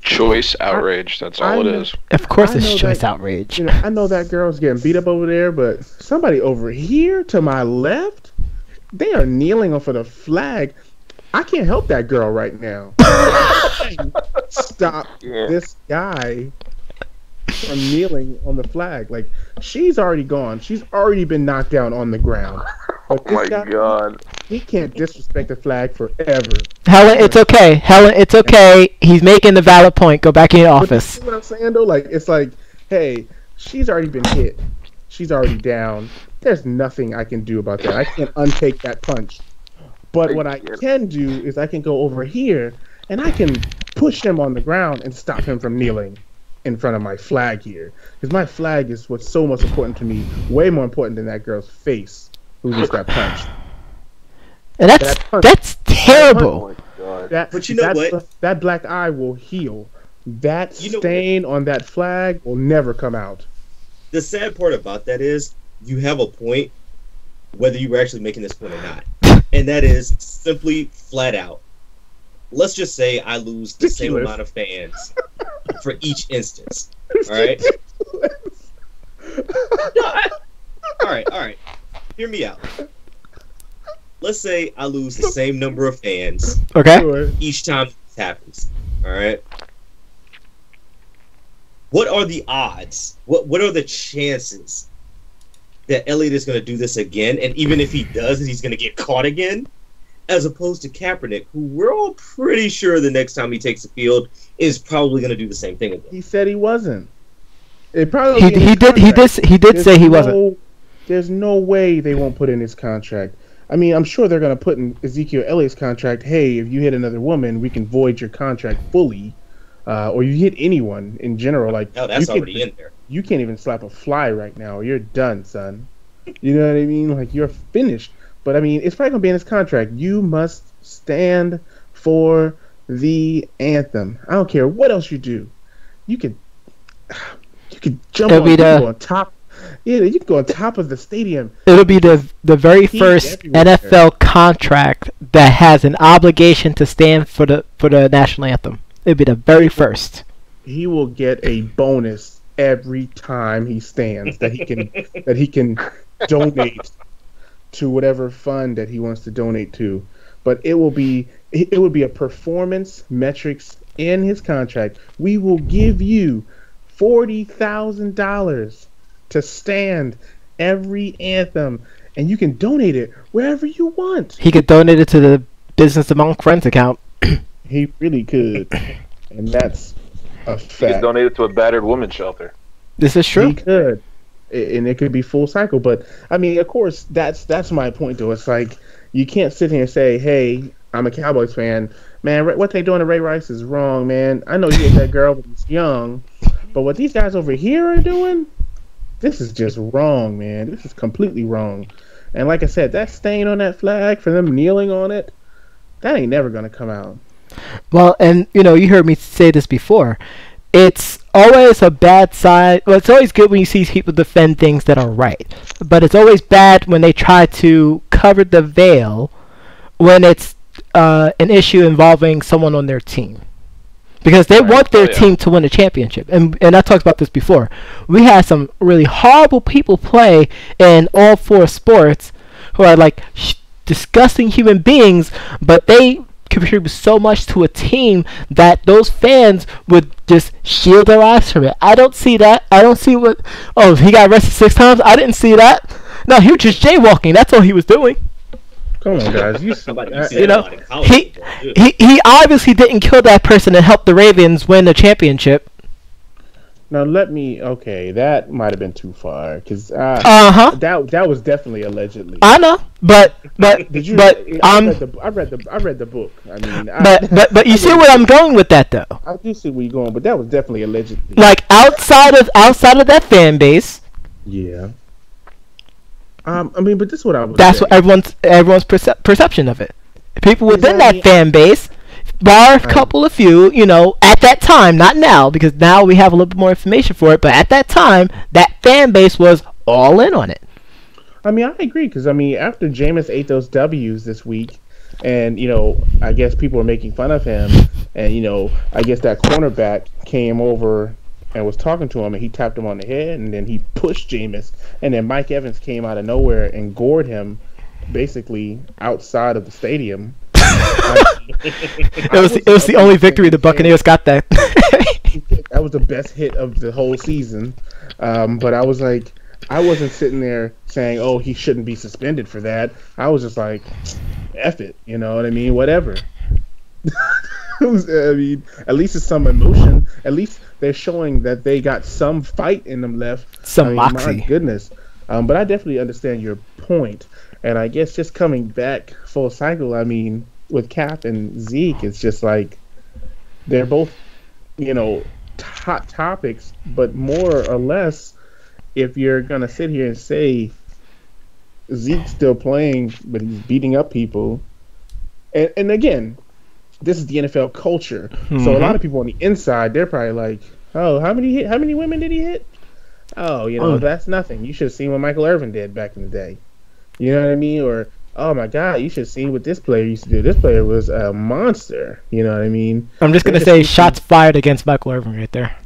[SPEAKER 4] Choice outrage. That's all it is.
[SPEAKER 2] Of course, it's choice outrage.
[SPEAKER 1] I know that girl's getting beat up over there, but somebody over here to my left, they are kneeling for the flag. I can't help that girl right now. Stop this guy from kneeling on the flag. Like, she's already gone. She's already been knocked down on the ground.
[SPEAKER 4] Oh my God.
[SPEAKER 1] He can't disrespect the flag forever.
[SPEAKER 2] Helen, it's okay. It's okay. He's making the valid point. Go back in your office.
[SPEAKER 1] You know what I'm saying, though? Like, it's like, hey, she's already been hit. She's already down. There's nothing I can do about that. I can't untake that punch. But what I can do is I can go over here and I can push him on the ground and stop him from kneeling in front of my flag here. Because my flag is what's so much important to me, way more important than that girl's face who just got punched.
[SPEAKER 2] And that's terrible.
[SPEAKER 3] But you know what?
[SPEAKER 1] That black eye will heal. That stain on that flag will never come out.
[SPEAKER 3] The sad part about that is you have a point, whether you were actually making this point or not. And that is simply flat out. Let's just say I lose the same amount of fans for each instance. All right? All right. Hear me out. Let's say I lose the same number of fans each time this happens. All right? What are the odds? What are the chances that Elliott is going to do this again? And even if he does, he's going to get caught again? As opposed to Kaepernick, who we're all pretty sure the next time he takes the field is probably going to do the same thing again.
[SPEAKER 1] He said he wasn't. It probably
[SPEAKER 2] he did say he wasn't.
[SPEAKER 1] There's no way they won't put in his contract. I mean, I'm sure they're going to put in Ezekiel Elliott's contract, hey, if you hit another woman, we can void your contract fully. Or you hit anyone in general. Like,
[SPEAKER 3] no, that's already in there.
[SPEAKER 1] You can't even slap a fly right now. You're done, son. You know what I mean? Like, you're finished. But, I mean, it's probably going to be in his contract. You must stand for the anthem. I don't care what else you do. You can could jump on, you can go on top. Yeah, you can go on top of the stadium.
[SPEAKER 2] It'll be the very first NFL contract that has an obligation to stand for the national anthem. It'll be the very first.
[SPEAKER 1] He will get a bonus every time he stands that he can donate to whatever fund that he wants to donate to. But it would be a performance metrics in his contract. We will give you $40,000 to stand every anthem, and you can donate it wherever you want.
[SPEAKER 2] He could donate it to the Business Among Friends account.
[SPEAKER 1] He really could, and that's a fact.
[SPEAKER 4] He could donate it to a battered women's shelter.
[SPEAKER 2] This is true.
[SPEAKER 1] He could, and it could be full cycle. But I mean, of course, that's my point. Though it's like you can't sit here and say, "Hey, I'm a Cowboys fan, man. What they doing to Ray Rice is wrong, man. I know you hit that girl, but he's young. But what these guys over here are doing, this is just wrong, man. This is completely wrong." And like I said, that stain on that flag for them kneeling on it, that ain't never gonna come out.
[SPEAKER 2] Well, and you heard me say this before. It's always a bad side. Well, it's always good when you see people defend things that are right, but it's always bad when they try to cover the veil when it's an issue involving someone on their team. Because they want their team to win a championship. And I talked about this before. We had some really horrible people play in all four sports who are like disgusting human beings, but they contribute so much to a team that those fans would just shield their eyes from it. I don't see that. I don't see he got arrested 6 times? I didn't see that. No, he was just jaywalking. That's all he was doing.
[SPEAKER 1] Come on, guys. He
[SPEAKER 2] obviously didn't kill that person and help the Ravens win the championship.
[SPEAKER 1] Now okay, that might have been too far because that was definitely allegedly.
[SPEAKER 2] I know, but I
[SPEAKER 1] read the book. I mean,
[SPEAKER 2] but you see where I'm going with that though.
[SPEAKER 1] I do see where you're going, but that was definitely allegedly.
[SPEAKER 2] Like outside of that fan base.
[SPEAKER 1] Yeah. I mean, but this is what I was.
[SPEAKER 2] That's what everyone's perception of it. People within that fan base, bar a couple of few, at that time, not now, because now we have a little bit more information for it. But at that time, that fan base was all in on it.
[SPEAKER 1] I mean, I agree because after Jameis ate those W's this week, and I guess people were making fun of him, and I guess that cornerback came over and was talking to him, and he tapped him on the head, and then he pushed Jameis, and then Mike Evans came out of nowhere and gored him, basically outside of the stadium.
[SPEAKER 2] It was the only victory the Buccaneers got that.
[SPEAKER 1] That was the best hit of the whole season, but I was like, I wasn't sitting there saying, "Oh, he shouldn't be suspended for that." I was just like, "F it," you know what I mean? Whatever. At least it's some emotion. At least they're showing that they got some fight in them left.
[SPEAKER 2] Some moxie.
[SPEAKER 1] My goodness. But I definitely understand your point. And I guess just coming back full cycle, with Cap and Zeke, it's just like they're both, hot topics. But more or less, if you're going to sit here and say Zeke's still playing, but he's beating up people. And again, this is the NFL culture. Mm-hmm. So a lot of people on the inside, they're probably like, "Oh, how many women did he hit? Oh, that's nothing. You should have seen what Michael Irvin did back in the day. You know what I mean? Or, oh my God, you should have seen what this player used to do. This player was a monster. You know what I mean?"
[SPEAKER 2] I'm just gonna say shots fired against Michael Irvin right there.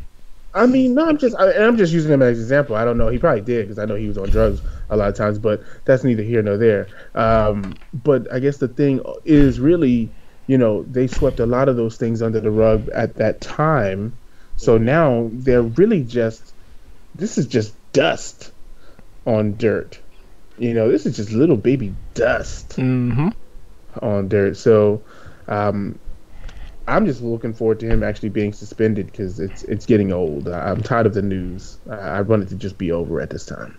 [SPEAKER 1] No, I'm just using him as an example. I don't know. He probably did because I know he was on drugs a lot of times, but that's neither here nor there. But I guess the thing is really, they swept a lot of those things under the rug at that time. So now they're really this is just dust on dirt. This is just little baby dust on dirt. So I'm just looking forward to him actually being suspended because it's getting old. I'm tired of the news. I want it to just be over at this time.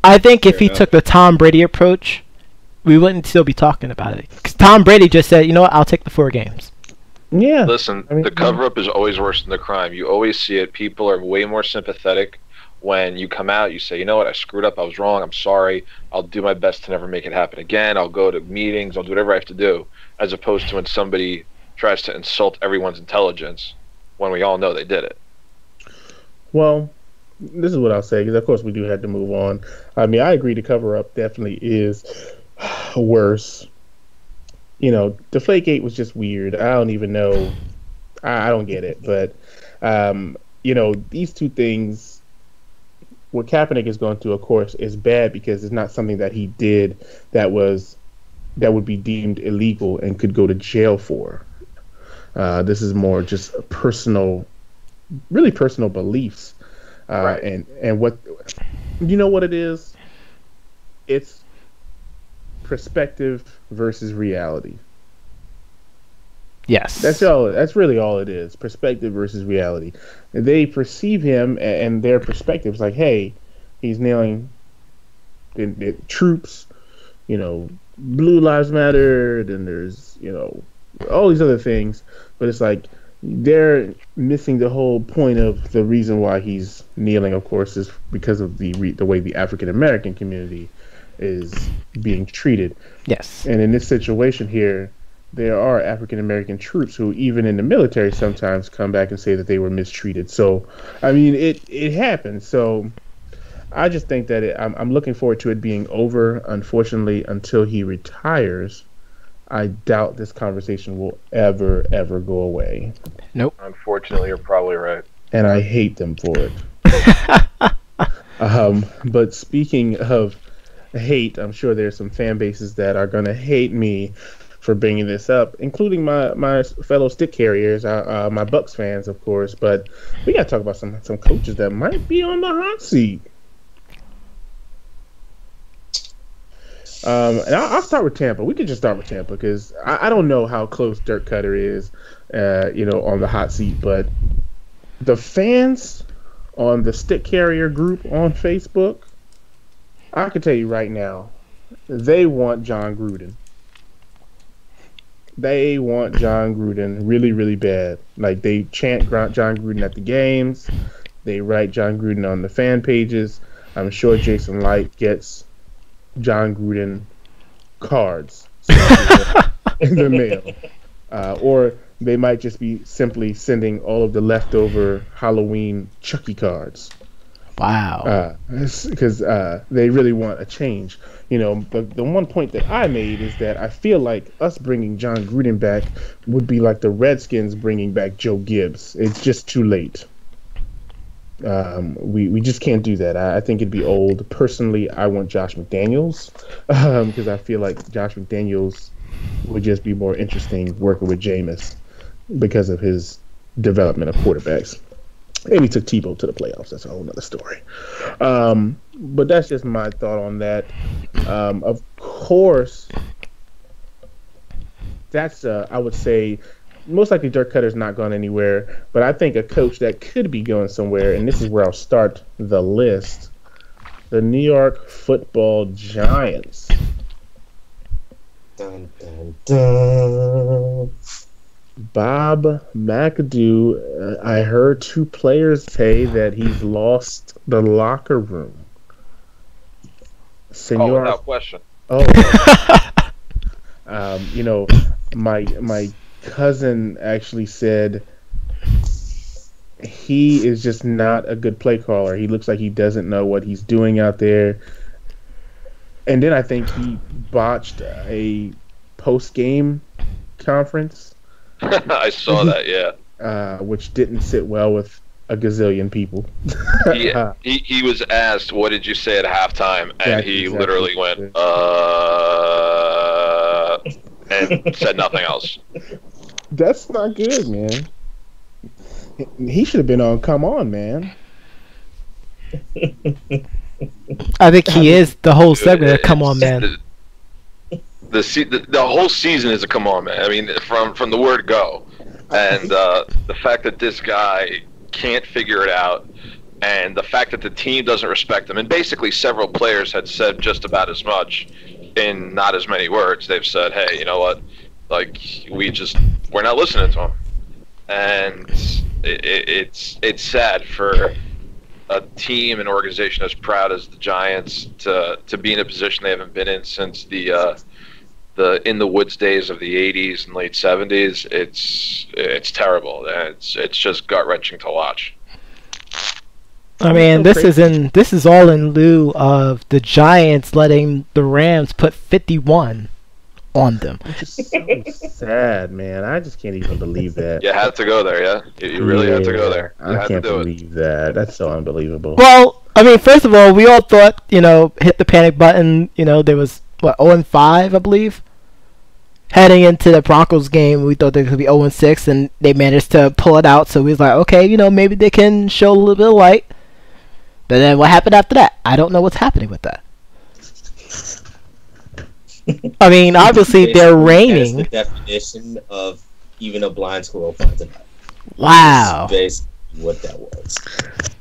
[SPEAKER 2] I think if he took the Tom Brady approach, we wouldn't still be talking about it. Because Tom Brady just said, "You know what? I'll take the 4 games."
[SPEAKER 1] Yeah.
[SPEAKER 4] Listen, the cover-up is always worse than the crime. You always see it. People are way more sympathetic when you come out. You say, "You know what? I screwed up. I was wrong. I'm sorry. I'll do my best to never make it happen again. I'll go to meetings. I'll do whatever I have to do," as opposed to when somebody tries to insult everyone's intelligence when we all know they did it.
[SPEAKER 1] Well, this is what I'll say because of course we do have to move on. I mean, I agree. The cover up definitely is worse. Deflategate was just weird. I don't even know. I don't get it. But these two things, what Kaepernick is going through, of course, is bad because it's not something that he did that would be deemed illegal and could go to jail for. This is more just really personal beliefs,
[SPEAKER 4] Right.
[SPEAKER 1] and what what it is. It's perspective versus reality.
[SPEAKER 2] Yes.
[SPEAKER 1] That's really all it is. Perspective versus reality. They perceive him and their perspectives like, hey, he's nailing the troops. Blue Lives Matter. Then there's all these other things, but it's like they're missing the whole point of the reason why he's kneeling. Of course, is because of the way the African American community is being treated.
[SPEAKER 2] Yes.
[SPEAKER 1] And in this situation here, there are African American troops who, even in the military, sometimes come back and say that they were mistreated. So, I mean, it happens. So, I just think that I'm looking forward to it being over. Unfortunately, until he retires, I doubt this conversation will ever go away.
[SPEAKER 2] Nope.
[SPEAKER 4] Unfortunately, you're probably right.
[SPEAKER 1] And I hate them for it. But speaking of hate, I'm sure there's some fan bases that are going to hate me for bringing this up, including my fellow stick carriers, my Bucks fans, of course. But we got to talk about some coaches that might be on the hot seat. And I'll start with Tampa. We could just start with Tampa because I don't know how close Dirk Cutter is, on the hot seat. But the fans on the stick carrier group on Facebook, I can tell you right now, they want John Gruden. They want John Gruden really, really bad. Like, they chant John Gruden at the games. They write John Gruden on the fan pages. I'm sure Jason Light gets John Gruden cards in the mail. Or they might just be simply sending all of the leftover Halloween Chucky cards.
[SPEAKER 2] Wow.
[SPEAKER 1] Because they really want a change. But the one point that I made is that I feel like us bringing John Gruden back would be like the Redskins bringing back Joe Gibbs. It's just too late. We just can't do that. I think it'd be old. Personally, I want Josh McDaniels because I feel like Josh McDaniels would just be more interesting working with Jameis because of his development of quarterbacks. Maybe took Tebow to the playoffs. That's a whole other story. But that's just my thought on that. Of course, that's I would say most likely Dirk Cutter's not going anywhere. But I think a coach that could be going somewhere, and this is where I'll start the list, the New York Football Giants.
[SPEAKER 3] Dun, dun, dun.
[SPEAKER 1] Bob McAdoo, I heard two players say that he's lost the locker room. Senor,
[SPEAKER 4] without question.
[SPEAKER 1] My cousin actually said he is just not a good play caller. He looks like he doesn't know what he's doing out there. And then I think he botched a post-game conference.
[SPEAKER 4] I saw that, yeah.
[SPEAKER 1] Which didn't sit well with a gazillion people.
[SPEAKER 4] He was asked, what did you say at halftime? And he literally went, and said nothing else.
[SPEAKER 1] That's not good, man. He should have been on Come On, Man.
[SPEAKER 2] I think he is the whole segment of Come On, Man.
[SPEAKER 4] The whole season is a come on, man. I mean, from the word go, and the fact that this guy can't figure it out, and the fact that the team doesn't respect him, and basically several players had said just about as much in not as many words. They've said, "Hey, you know what? Like we're not listening to him," and it's sad for a team and organization as proud as the Giants to be in a position they haven't been in since the in the woods days of the 80s and late 70s. It's terrible. It's just gut-wrenching to watch.
[SPEAKER 2] I mean, this is all in lieu of the Giants letting the Rams put 51 on them.
[SPEAKER 1] Which is so sad, man. I just can't even believe that.
[SPEAKER 4] You had to go there, yeah. You really had to go there. You
[SPEAKER 1] I
[SPEAKER 4] had
[SPEAKER 1] can't
[SPEAKER 4] to do it.
[SPEAKER 1] believe that. That's so unbelievable.
[SPEAKER 2] Well, I mean, first of all, we all thought, hit the panic button. There was, 0-5, I believe? Heading into the Broncos game, we thought they could be 0-6, and they managed to pull it out. So we was like, okay, maybe they can show a little bit of light. But then what happened after that? I don't know what's happening with that. I mean, obviously they're reigning.
[SPEAKER 3] That's the definition of even a blind squirrel finds a nut.
[SPEAKER 2] Wow.
[SPEAKER 3] That's basically what that was.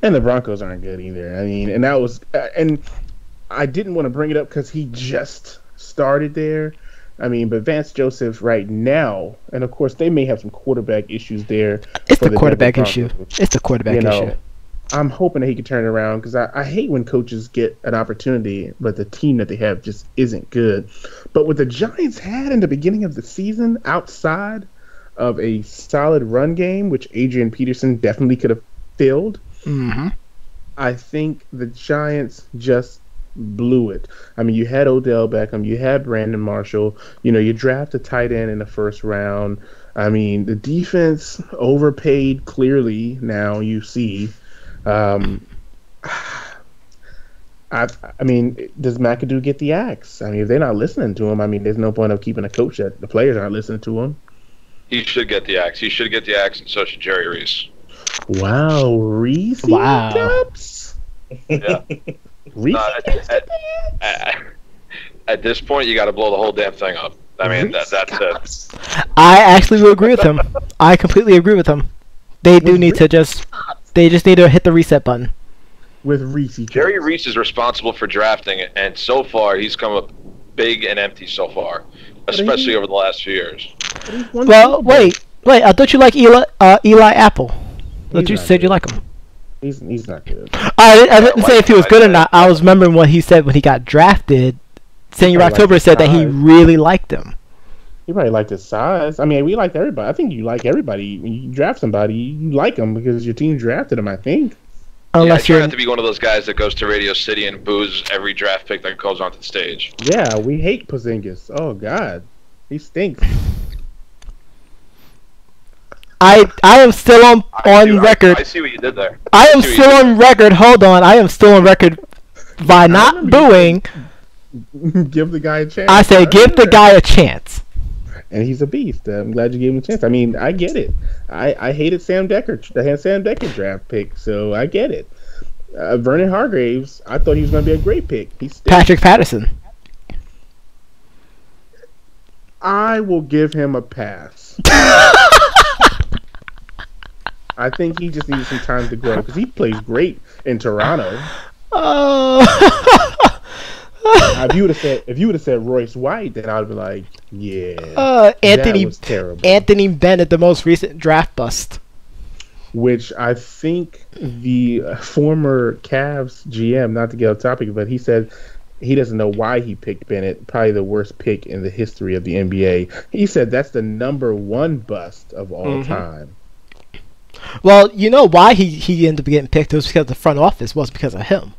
[SPEAKER 1] And the Broncos aren't good either. I mean, and that was, and I didn't want to bring it up because he just started there. I mean, but Vance Joseph right now, and of course they may have some quarterback issues there.
[SPEAKER 2] It's the quarterback issue. It's the quarterback issue.
[SPEAKER 1] I'm hoping that he can turn it around because I hate when coaches get an opportunity, but the team that they have just isn't good. But what the Giants had in the beginning of the season, outside of a solid run game, which Adrian Peterson definitely could have filled, I think the Giants just blew it. I mean, you had Odell Beckham, you had Brandon Marshall, you draft a tight end in the first round. I mean, the defense overpaid clearly now, you see. I mean, does McAdoo get the axe? I mean, if they're not listening to him, I mean, there's no point of keeping a coach that the players aren't listening to him.
[SPEAKER 4] He should get the axe. He should get the axe, and so should Jerry Reese.
[SPEAKER 1] Wow, Reese?
[SPEAKER 2] Wow.
[SPEAKER 1] Cups?
[SPEAKER 4] Yeah.
[SPEAKER 1] Reese?
[SPEAKER 4] At this point, you got to blow the whole damn thing up. I mean, that's it.
[SPEAKER 2] I actually will agree with him. I completely agree with him. They do need to They just need to hit the reset button.
[SPEAKER 1] With Reese.
[SPEAKER 4] Jerry Reese is responsible for drafting it, and so far he's come up big and empty so far, especially over the last few years.
[SPEAKER 2] Well, wait. I thought you like Eli Apple. I thought you said you like him.
[SPEAKER 1] He's not good.
[SPEAKER 2] I didn't say if he was good or not. I was remembering what he said when he got drafted. Senior October said that he really liked him.
[SPEAKER 1] He probably liked his size. I mean, we liked everybody. I think you like everybody. When you draft somebody, you like them because your team drafted them, I think.
[SPEAKER 2] Unless
[SPEAKER 4] you're not to be one of those guys that goes to Radio City and boos every draft pick that goes onto the stage.
[SPEAKER 1] Yeah, we hate Porzingis. Oh, God. He stinks.
[SPEAKER 2] I am still on record.
[SPEAKER 4] I see what you did there.
[SPEAKER 2] I am still on record. Hold on. I am still on record by not booing.
[SPEAKER 1] Give the guy a chance.
[SPEAKER 2] I say give the guy a chance.
[SPEAKER 1] And he's a beast. I'm glad you gave him a chance. I mean, I get it. I hated Sam Decker draft pick, so I get it. Vernon Hargraves, I thought he was going to be a great pick.
[SPEAKER 2] Patrick Patterson.
[SPEAKER 1] I will give him a pass. I think he just needs some time to grow because he plays great in Toronto. If you would have said Royce White, then I would be like, yeah.
[SPEAKER 2] Anthony
[SPEAKER 1] that was terrible.
[SPEAKER 2] Anthony Bennett, the most recent draft bust.
[SPEAKER 1] Which I think the former Cavs GM, not to get off topic, but he said he doesn't know why he picked Bennett, probably the worst pick in the history of the NBA. He said that's the number one bust of all time.
[SPEAKER 2] Well, you know why he ended up getting picked? It was because the front office wasn't because of him.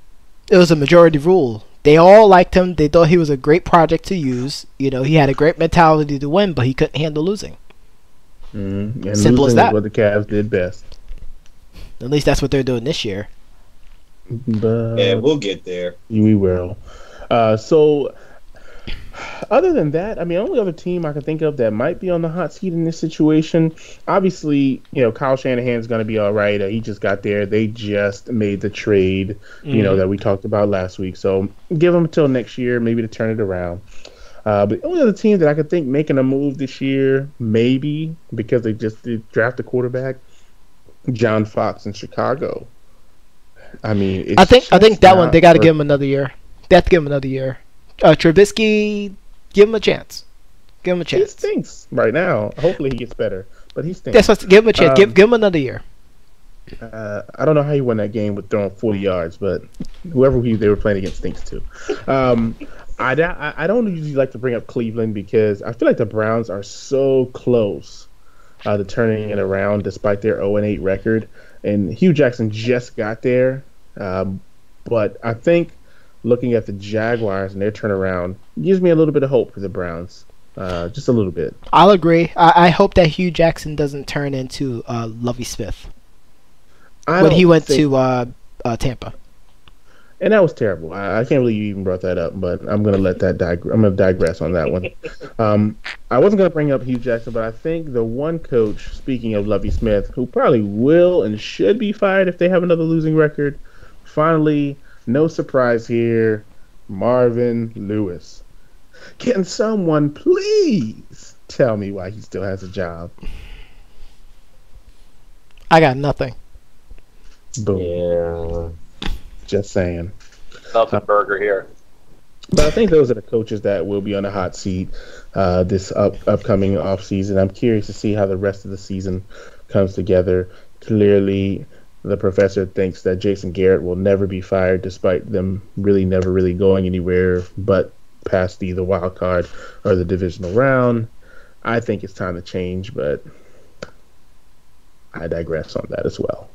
[SPEAKER 2] It was a majority rule. They all liked him. They thought he was a great project to use. He had a great mentality to win, but he couldn't handle losing.
[SPEAKER 1] And
[SPEAKER 2] Simple as that.
[SPEAKER 1] Is what the Cavs did best.
[SPEAKER 2] At least that's what they're doing this year.
[SPEAKER 1] But
[SPEAKER 3] yeah, we'll get there.
[SPEAKER 1] We will. So, other than that, I mean, only other team I can think of that might be on the hot seat in this situation, obviously, Kyle Shanahan's going to be all right. He just got there. They just made the trade, that we talked about last week. So, give him until next year, maybe to turn it around. But the only other team that I could think making a move this year, maybe, because they just did draft a quarterback, John Fox in Chicago. I mean,
[SPEAKER 2] I think that one, they got to give him another year. They have to give him another year. Trubisky, give him a chance. Give him a chance.
[SPEAKER 1] He stinks right now. Hopefully he gets better, but he stinks.
[SPEAKER 2] That's what, give him a chance. Give him another year.
[SPEAKER 1] I don't know how he won that game with throwing 40 yards, but whoever they were playing against stinks too. I don't usually like to bring up Cleveland because I feel like the Browns are so close to turning it around despite their 0-8 record. And Hugh Jackson just got there, But I think looking at the Jaguars and their turnaround gives me a little bit of hope for the Browns. Just a little bit.
[SPEAKER 2] I'll agree. I hope that Hugh Jackson doesn't turn into Lovie Smith when he went to Tampa.
[SPEAKER 1] And that was terrible. I can't believe you even brought that up, but I'm gonna let that I'm gonna digress on that one. I wasn't gonna bring up Hugh Jackson, but I think the one coach, speaking of Lovie Smith, who probably will and should be fired if they have another losing record. Finally, no surprise here, Marvin Lewis. Can someone please tell me why he still has a job?
[SPEAKER 2] I got nothing.
[SPEAKER 1] Boom.
[SPEAKER 3] Yeah.
[SPEAKER 1] Just saying.
[SPEAKER 4] Nothing burger here.
[SPEAKER 1] But I think those are the coaches that will be on the hot seat this upcoming offseason. I'm curious to see how the rest of the season comes together. Clearly, the professor thinks that Jason Garrett will never be fired, despite them never really going anywhere but past either wild card or the divisional round. I think it's time to change, but I digress on that as well.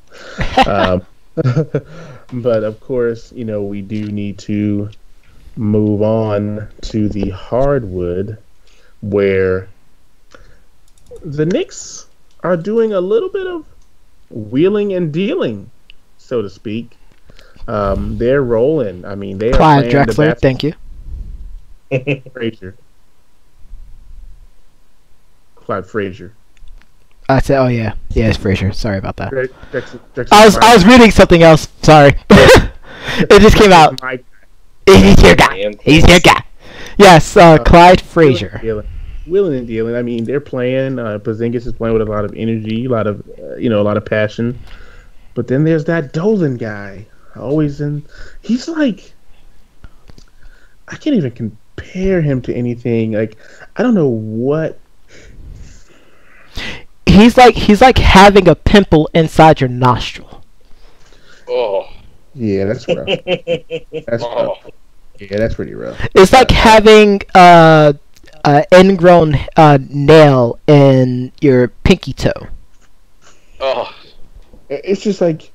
[SPEAKER 1] But of course, we do need to move on to the hardwood, where the Knicks are doing a little bit of wheeling and dealing, so to speak. They're rolling. I mean, they
[SPEAKER 2] Clyde
[SPEAKER 1] are
[SPEAKER 2] Drexler, thank you.
[SPEAKER 1] Frazier. Clyde Frazier.
[SPEAKER 2] I said, oh yeah, it's Frazier. Sorry about that.
[SPEAKER 1] Drexler
[SPEAKER 2] I was reading something else. Sorry, it just came out. He's your guy. He's your guy. Yes, Clyde Frazier.
[SPEAKER 1] Wheeling and dealing. I mean, they're playing. Porzingis is playing with a lot of energy, a lot of passion. But then there's that Dolan guy, always in. He's like, I can't even compare him to anything. Like, I don't know what.
[SPEAKER 2] He's like having a pimple inside your nostril.
[SPEAKER 4] Oh.
[SPEAKER 1] Yeah, that's rough. That's rough. Yeah, that's pretty rough.
[SPEAKER 2] It's like having an ingrown nail in your pinky toe.
[SPEAKER 4] Oh.
[SPEAKER 1] It's just like,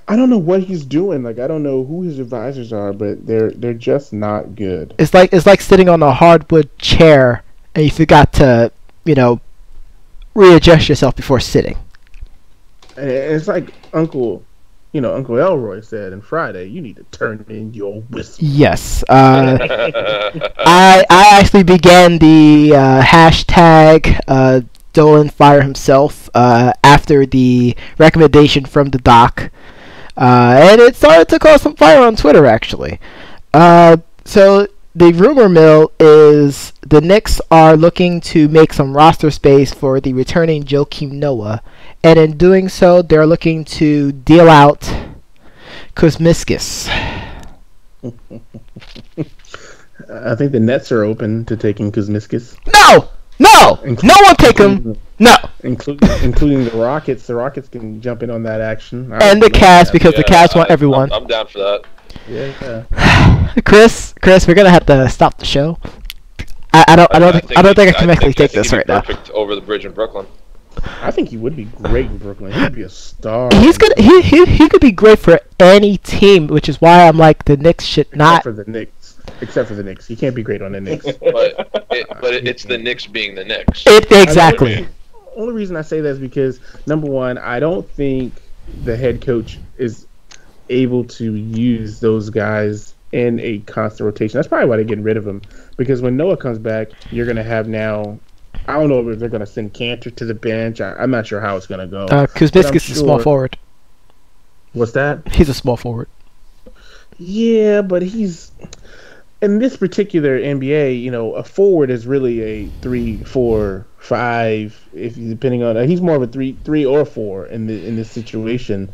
[SPEAKER 1] I don't know what he's doing. Like, I don't know who his advisors are, but they're just not good.
[SPEAKER 2] It's like sitting on a hardwood chair and you forgot to, readjust yourself before sitting.
[SPEAKER 1] And it's like Uncle Elroy said on Friday, you need to turn in your whistle.
[SPEAKER 2] Yes. I actually began the hashtag Dolan fire himself after the recommendation from the doc. And it started to cause some fire on Twitter, actually. So the rumor mill is the Knicks are looking to make some roster space for the returning Joakim Noah, and in doing so, they're looking to deal out Kuzmiskis.
[SPEAKER 1] I think the Nets are open to taking Kuzmiskis.
[SPEAKER 2] No, no one take him. No,
[SPEAKER 1] including the Rockets. The Rockets can jump in on that action.
[SPEAKER 2] And the Cavs, because the Cavs want everyone.
[SPEAKER 4] I'm down for that.
[SPEAKER 1] Yeah.
[SPEAKER 2] Chris, we're gonna have to stop the show. I don't think I can actually take this right now.
[SPEAKER 4] Perfect over the bridge in Brooklyn.
[SPEAKER 1] I think he would be great in Brooklyn. He'd be a star.
[SPEAKER 2] He could be great for any team, which is why I'm like the Knicks should not.
[SPEAKER 1] Except for the Knicks, he can't be great on the Knicks.
[SPEAKER 4] but it's the Knicks being the Knicks.
[SPEAKER 2] Exactly.
[SPEAKER 1] The only reason I say that is because, number one, I don't think the head coach is able to use those guys in a constant rotation. That's probably why they're getting rid of him. Because when Noah comes back, you're going to have now, I don't know if they're going to send Cantor to the bench. I'm not sure how it's going to go.
[SPEAKER 2] Kuzmiskis is a small forward.
[SPEAKER 1] What's that?
[SPEAKER 2] He's a small forward.
[SPEAKER 1] Yeah, but he's... In this particular NBA, a forward is really a 3, 4, 5. Depending on, he's more of a 3 or 4 in this situation,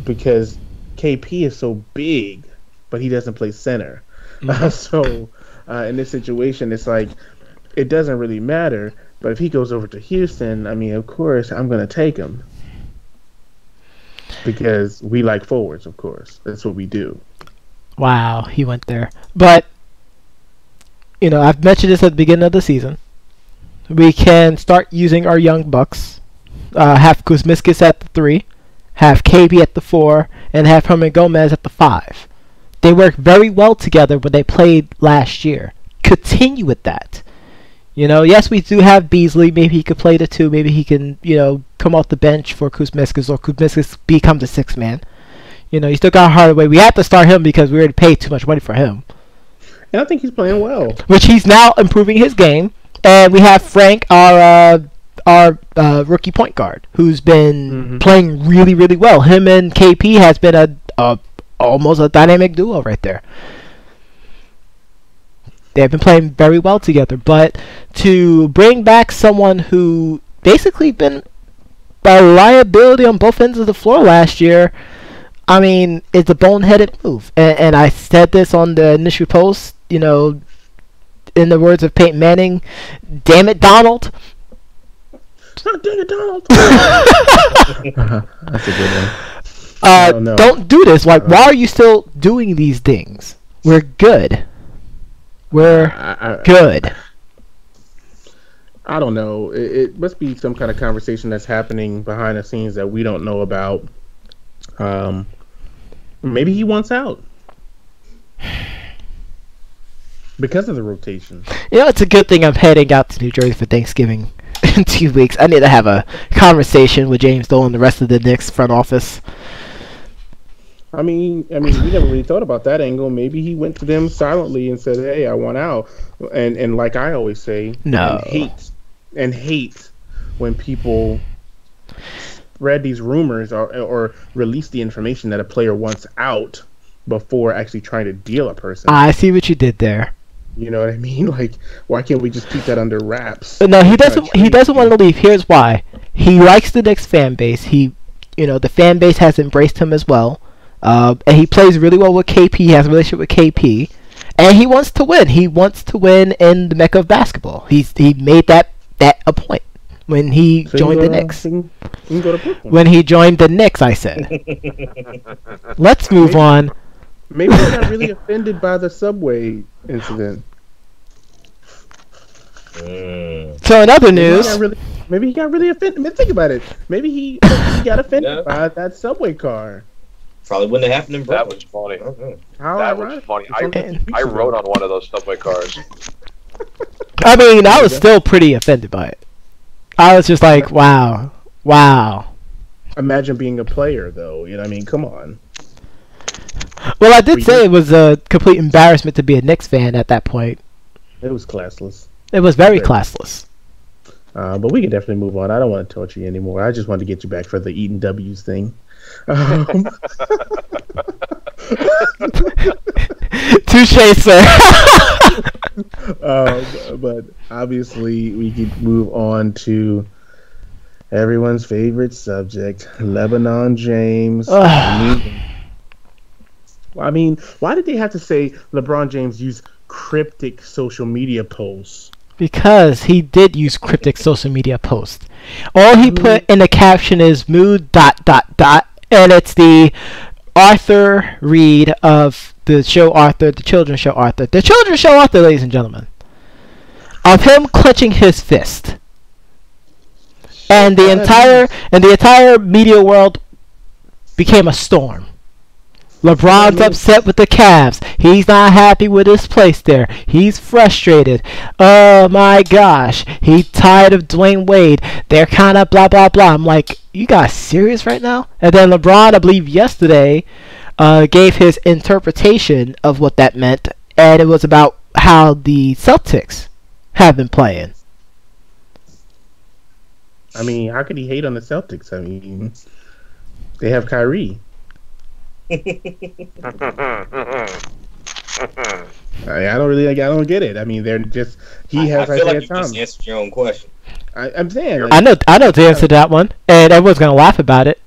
[SPEAKER 1] because KP is so big, but he doesn't play center. Mm-hmm. So in this situation, it's like it doesn't really matter. But if he goes over to Houston, I mean, of course, I'm going to take him because we like forwards. Of course, that's what we do.
[SPEAKER 2] Wow, he went there. But, I've mentioned this at the beginning of the season. We can start using our young bucks. Have Kuzmiskis at the 3 have KB at the 4, and have Herman Gomez at the 5. They worked very well together when they played last year. Continue with that. Yes, we do have Beasley. Maybe he could play the 2. Maybe he can, come off the bench for Kuzminskas, or Kuzminskas become the 6th man. You still got Hardaway. We have to start him because we already paid too much money for him.
[SPEAKER 1] And I think he's playing well.
[SPEAKER 2] Which he's now improving his game. And we have Frank, our rookie point guard, who's been playing really, really well. Him and KP has been almost a dynamic duo right there. They've been playing very well together. But to bring back someone who basically been a liability on both ends of the floor last year, I mean, it's a boneheaded move. And I said this on the initial post, in the words of Peyton Manning, damn it, Donald.
[SPEAKER 1] Dang it, Donald. That's a good one.
[SPEAKER 2] Don't do this. Like, why are you still doing these things? We're good. We're good.
[SPEAKER 1] I don't know. It must be some kind of conversation that's happening behind the scenes that we don't know about. Maybe he wants out because of the rotation.
[SPEAKER 2] It's a good thing I'm heading out to New Jersey for Thanksgiving in 2 weeks. I need to have a conversation with James Dolan and the rest of the Knicks front office.
[SPEAKER 1] I mean, we never really thought about that angle. Maybe he went to them silently and said, "Hey, I want out." And like I always say,
[SPEAKER 2] no,
[SPEAKER 1] and hate when people spread these rumors or release the information that a player wants out before actually trying to deal a person.
[SPEAKER 2] I see what you did there.
[SPEAKER 1] You know what I mean? Like, why can't we just keep that under wraps?
[SPEAKER 2] No, he doesn't. He doesn't want to leave. Here's why. He likes the Knicks fan base. The fan base has embraced him as well. And he plays really well with KP. He has a relationship with KP, and he wants to win. He wants to win in the mecca of basketball. He made that a point when he joined the Knicks. When he joined the Knicks, I said. Let's move on.
[SPEAKER 1] Maybe he got really offended by the subway incident.
[SPEAKER 2] So in other news,
[SPEAKER 1] maybe he got really offended. I mean, think about it. Maybe he got offended by that subway car.
[SPEAKER 3] Probably wouldn't have happened in Brooklyn.
[SPEAKER 4] That was funny.
[SPEAKER 1] That
[SPEAKER 4] was funny. I rode on one of those subway cars.
[SPEAKER 2] I mean, I was still pretty offended by it. I was just like, wow.
[SPEAKER 1] Imagine being a player, though. You know what I mean? Come on.
[SPEAKER 2] Well, I did say it was a complete embarrassment to be a Knicks fan at that point.
[SPEAKER 1] It was classless.
[SPEAKER 2] It was very classless.
[SPEAKER 1] But we can definitely move on. I don't want to torture you anymore. I just wanted to get you back for the Eaton W's thing.
[SPEAKER 2] Touche, sir.
[SPEAKER 1] But obviously, we could move on to everyone's favorite subject, Lebanon James. I mean, why did they have to say LeBron James used cryptic social media posts?
[SPEAKER 2] Because he did use cryptic social media posts. All he put in the caption is mood ... and it's the Arthur Reed of the show Arthur, the children's show Arthur. The children's show Arthur, ladies and gentlemen. Of him clenching his fist. And the entire media world became a storm. LeBron's upset with the Cavs. He's not happy with his place there. He's frustrated. Oh my gosh. He's tired of Dwayne Wade. They're kind of blah, blah, blah. I'm like, you guys serious right now? And then LeBron, I believe yesterday, gave his interpretation of what that meant. And it was about how the Celtics have been playing.
[SPEAKER 1] I mean, how could he hate on the Celtics? I mean, they have Kyrie. I don't get it. I mean, they're just
[SPEAKER 3] I feel like you just answered your own question.
[SPEAKER 1] I'm saying. Like,
[SPEAKER 2] I know the answer to that one, and everyone's gonna laugh about it.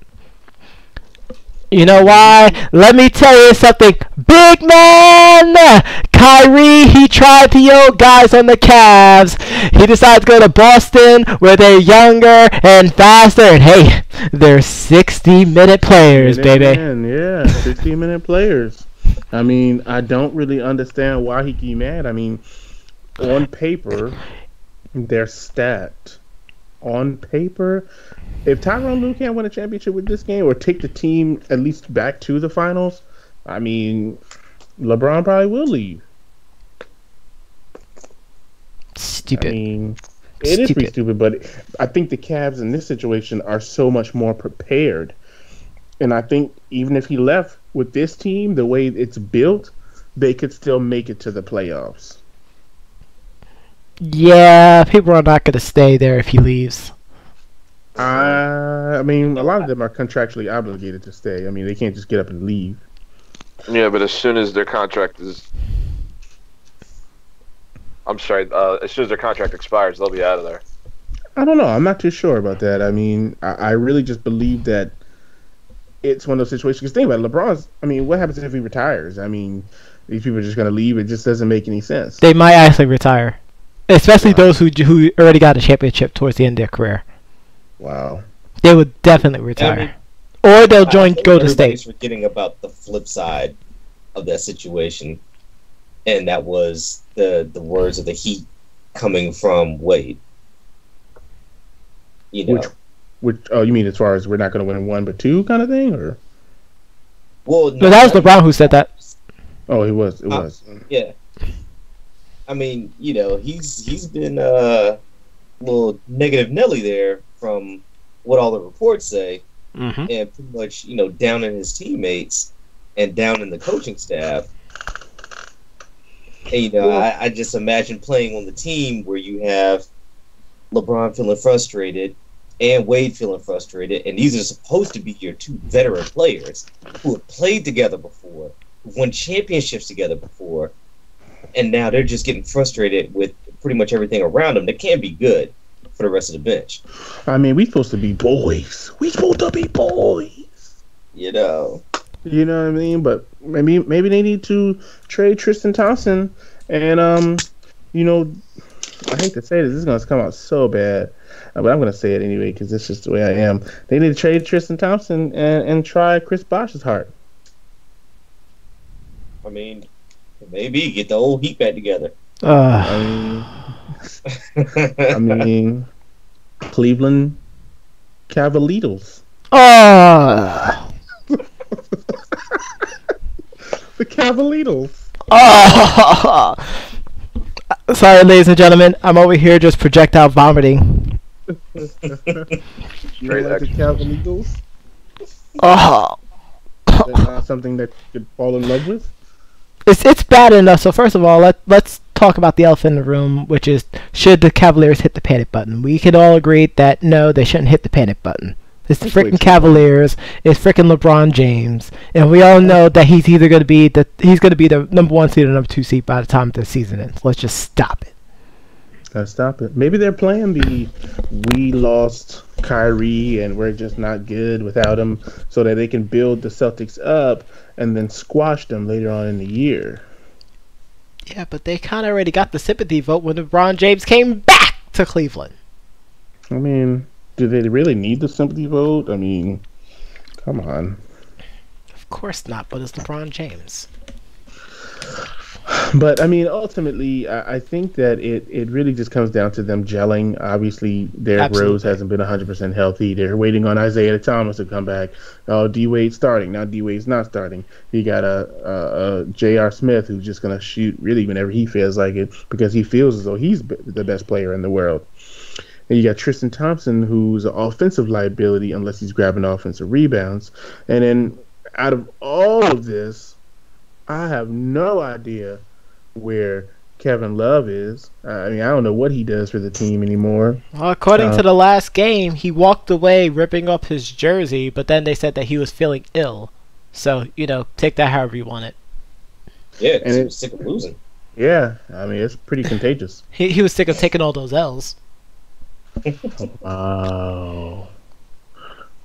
[SPEAKER 2] You know why? Let me tell you something, big man. Kyrie, he tried the old guys on the Cavs. He decided to go to Boston, where they're younger and faster, and hey, they're 60-minute players, baby.
[SPEAKER 1] Man, yeah, 60-minute players. I mean, I don't really understand why he get mad. I mean, on paper, they're stacked. on paper, if Tyronn Lue can't win a championship with this game or take the team at least back to the finals, I mean, LeBron probably will leave.
[SPEAKER 2] Stupid.
[SPEAKER 1] I mean, it is pretty stupid, but I think the Cavs in this situation are so much more prepared. And I think even if he left with this team, the way it's built, they could still make it to the playoffs.
[SPEAKER 2] Yeah, people are not going to stay there if he leaves.
[SPEAKER 1] I mean, a lot of them are contractually obligated to stay. I mean, they can't just get up and leave.
[SPEAKER 4] Yeah, but as soon as their contract is... as soon as their contract expires, they'll be out of there.
[SPEAKER 1] I don't know. I'm not too sure about that. I mean, I really just believe that it's one of those situations. Because think about it, LeBron's... I mean, what happens if he retires? I mean, these people are just going to leave. It just doesn't make any sense.
[SPEAKER 2] They might actually retire. Especially those who already got a championship towards the end of their career.
[SPEAKER 1] Wow.
[SPEAKER 2] They would definitely retire. Or they'll join Golden State.
[SPEAKER 3] Everybody's forgetting about the flip side of that situation. And that was the words of the Heat coming from Wade. You know.
[SPEAKER 1] Which you mean as far as we're not going to win one but two kind of thing? Or?
[SPEAKER 3] Well,
[SPEAKER 2] No, that was LeBron who said that.
[SPEAKER 1] Oh, it was.
[SPEAKER 3] Yeah. I mean, you know, he's been a little negative Nelly there from what all the reports say, and pretty much, you know, down in his teammates and down in the coaching staff. And, you know, I just imagine playing on the team where you have LeBron feeling frustrated and Wade feeling frustrated, and these are supposed to be your two veteran players who have played together before, who've won championships together before, and now they're just getting frustrated with pretty much everything around them that can be good for the rest of the bench.
[SPEAKER 1] I mean, we supposed to be boys. We supposed to be boys.
[SPEAKER 3] You know.
[SPEAKER 1] You know what I mean? But maybe they need to trade Tristan Thompson. And, you know, I hate to say this. This is going to come out so bad. But I'm going to say it anyway because this is just the way I am. They need to trade Tristan Thompson and try Chris Bosh's heart.
[SPEAKER 3] I mean, maybe get the old Heat back together.
[SPEAKER 1] I mean, Cleveland Cavaliers. The Cavaliers.
[SPEAKER 2] Sorry, ladies and gentlemen. I'm over here just projectile vomiting.
[SPEAKER 1] You don't like the Cavaliers? That's not something that you could fall in love with?
[SPEAKER 2] It's bad enough. So first of all, let's talk about the elephant in the room, which is should the Cavaliers hit the panic button? We can all agree that no, they shouldn't hit the panic button. It's the freaking Cavaliers. It's freaking LeBron James, and we all know that he's either going to be the number 1 seed or number 2 seed by the time the season ends. Let's just stop it.
[SPEAKER 1] Gotta stop it. Maybe they're playing we lost Kyrie and we're just not good without him, so that they can build the Celtics up and then squash them later on in the year.
[SPEAKER 2] Yeah, but they kind of already got the sympathy vote when LeBron James came back to Cleveland.
[SPEAKER 1] I mean, do they really need the sympathy vote? I mean, come on.
[SPEAKER 2] Of course not, but it's LeBron James.
[SPEAKER 1] But, I mean, ultimately, I think that it really just comes down to them gelling. Obviously, Derrick Rose hasn't been 100% healthy. They're waiting on Isaiah Thomas to come back. Oh, D-Wade's starting. Now D-Wade's not starting. You got a J.R. Smith who's just going to shoot really whenever he feels like it because he feels as though he's the best player in the world. And you got Tristan Thompson, who's an offensive liability unless he's grabbing offensive rebounds. And then out of all of this, I have no idea where Kevin Love is. I mean, I don't know what he does for the team anymore.
[SPEAKER 2] Well, according to the last game, he walked away ripping up his jersey, but then they said that he was feeling ill. So, you know, take that however you want it.
[SPEAKER 3] Yeah, because he was sick of losing.
[SPEAKER 1] Yeah, I mean, it's pretty contagious.
[SPEAKER 2] He was sick of taking all those L's.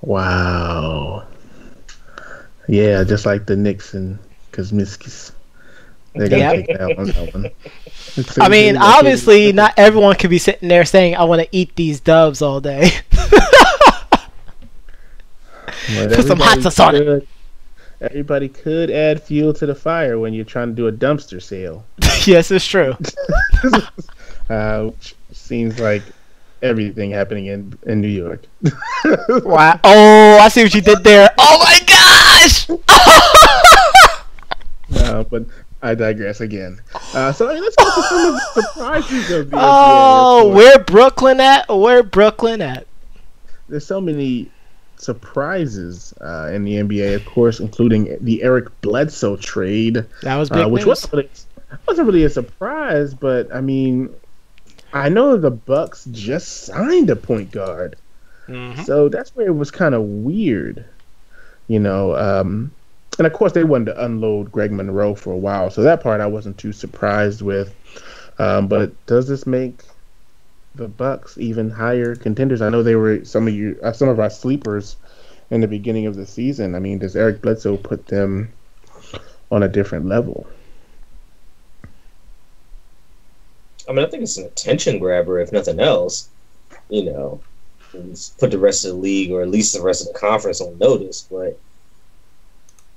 [SPEAKER 1] Wow. Yeah, just like the Knicks and Kuzmiskis. They gotta take that one.
[SPEAKER 2] I mean, obviously, not everyone could be sitting there saying, I want to eat these Dubs all day. Put some hot sauce on it.
[SPEAKER 1] Everybody could add fuel to the fire when you're trying to do a dumpster sale.
[SPEAKER 2] Yes, it's true.
[SPEAKER 1] Which seems like everything happening in New York.
[SPEAKER 2] Wow. Oh, I see what you did there. Oh my gosh!
[SPEAKER 1] But I digress again. So let's go to some of the surprises of the NBA.
[SPEAKER 2] Oh, where Brooklyn at? Where Brooklyn at?
[SPEAKER 1] There's so many surprises in the NBA, of course, including the Eric Bledsoe trade.
[SPEAKER 2] That was big
[SPEAKER 1] which
[SPEAKER 2] news.
[SPEAKER 1] wasn't really a surprise, but I mean, I know the Bucks just signed a point guard, so that's where it was kind of weird, you know. And of course, they wanted to unload Greg Monroe for a while, so that part I wasn't too surprised with. But does this make the Bucks even higher contenders? I know they were some of our sleepers in the beginning of the season. I mean, does Eric Bledsoe put them on a different level?
[SPEAKER 3] I mean, I think it's an attention grabber, if nothing else. You know, put the rest of the league, or at least the rest of the conference, on notice. But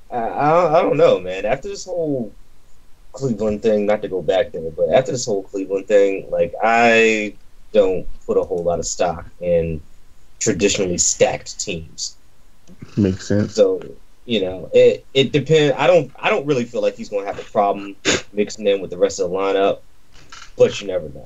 [SPEAKER 3] I don't know, man. After this whole Cleveland thing, not to go back there, but after this whole Cleveland thing, like, I don't put a whole lot of stock in traditionally stacked teams.
[SPEAKER 1] Makes sense.
[SPEAKER 3] So, you know, it depends. I don't really feel like he's going to have a problem mixing in with the rest of the lineup, but you never know.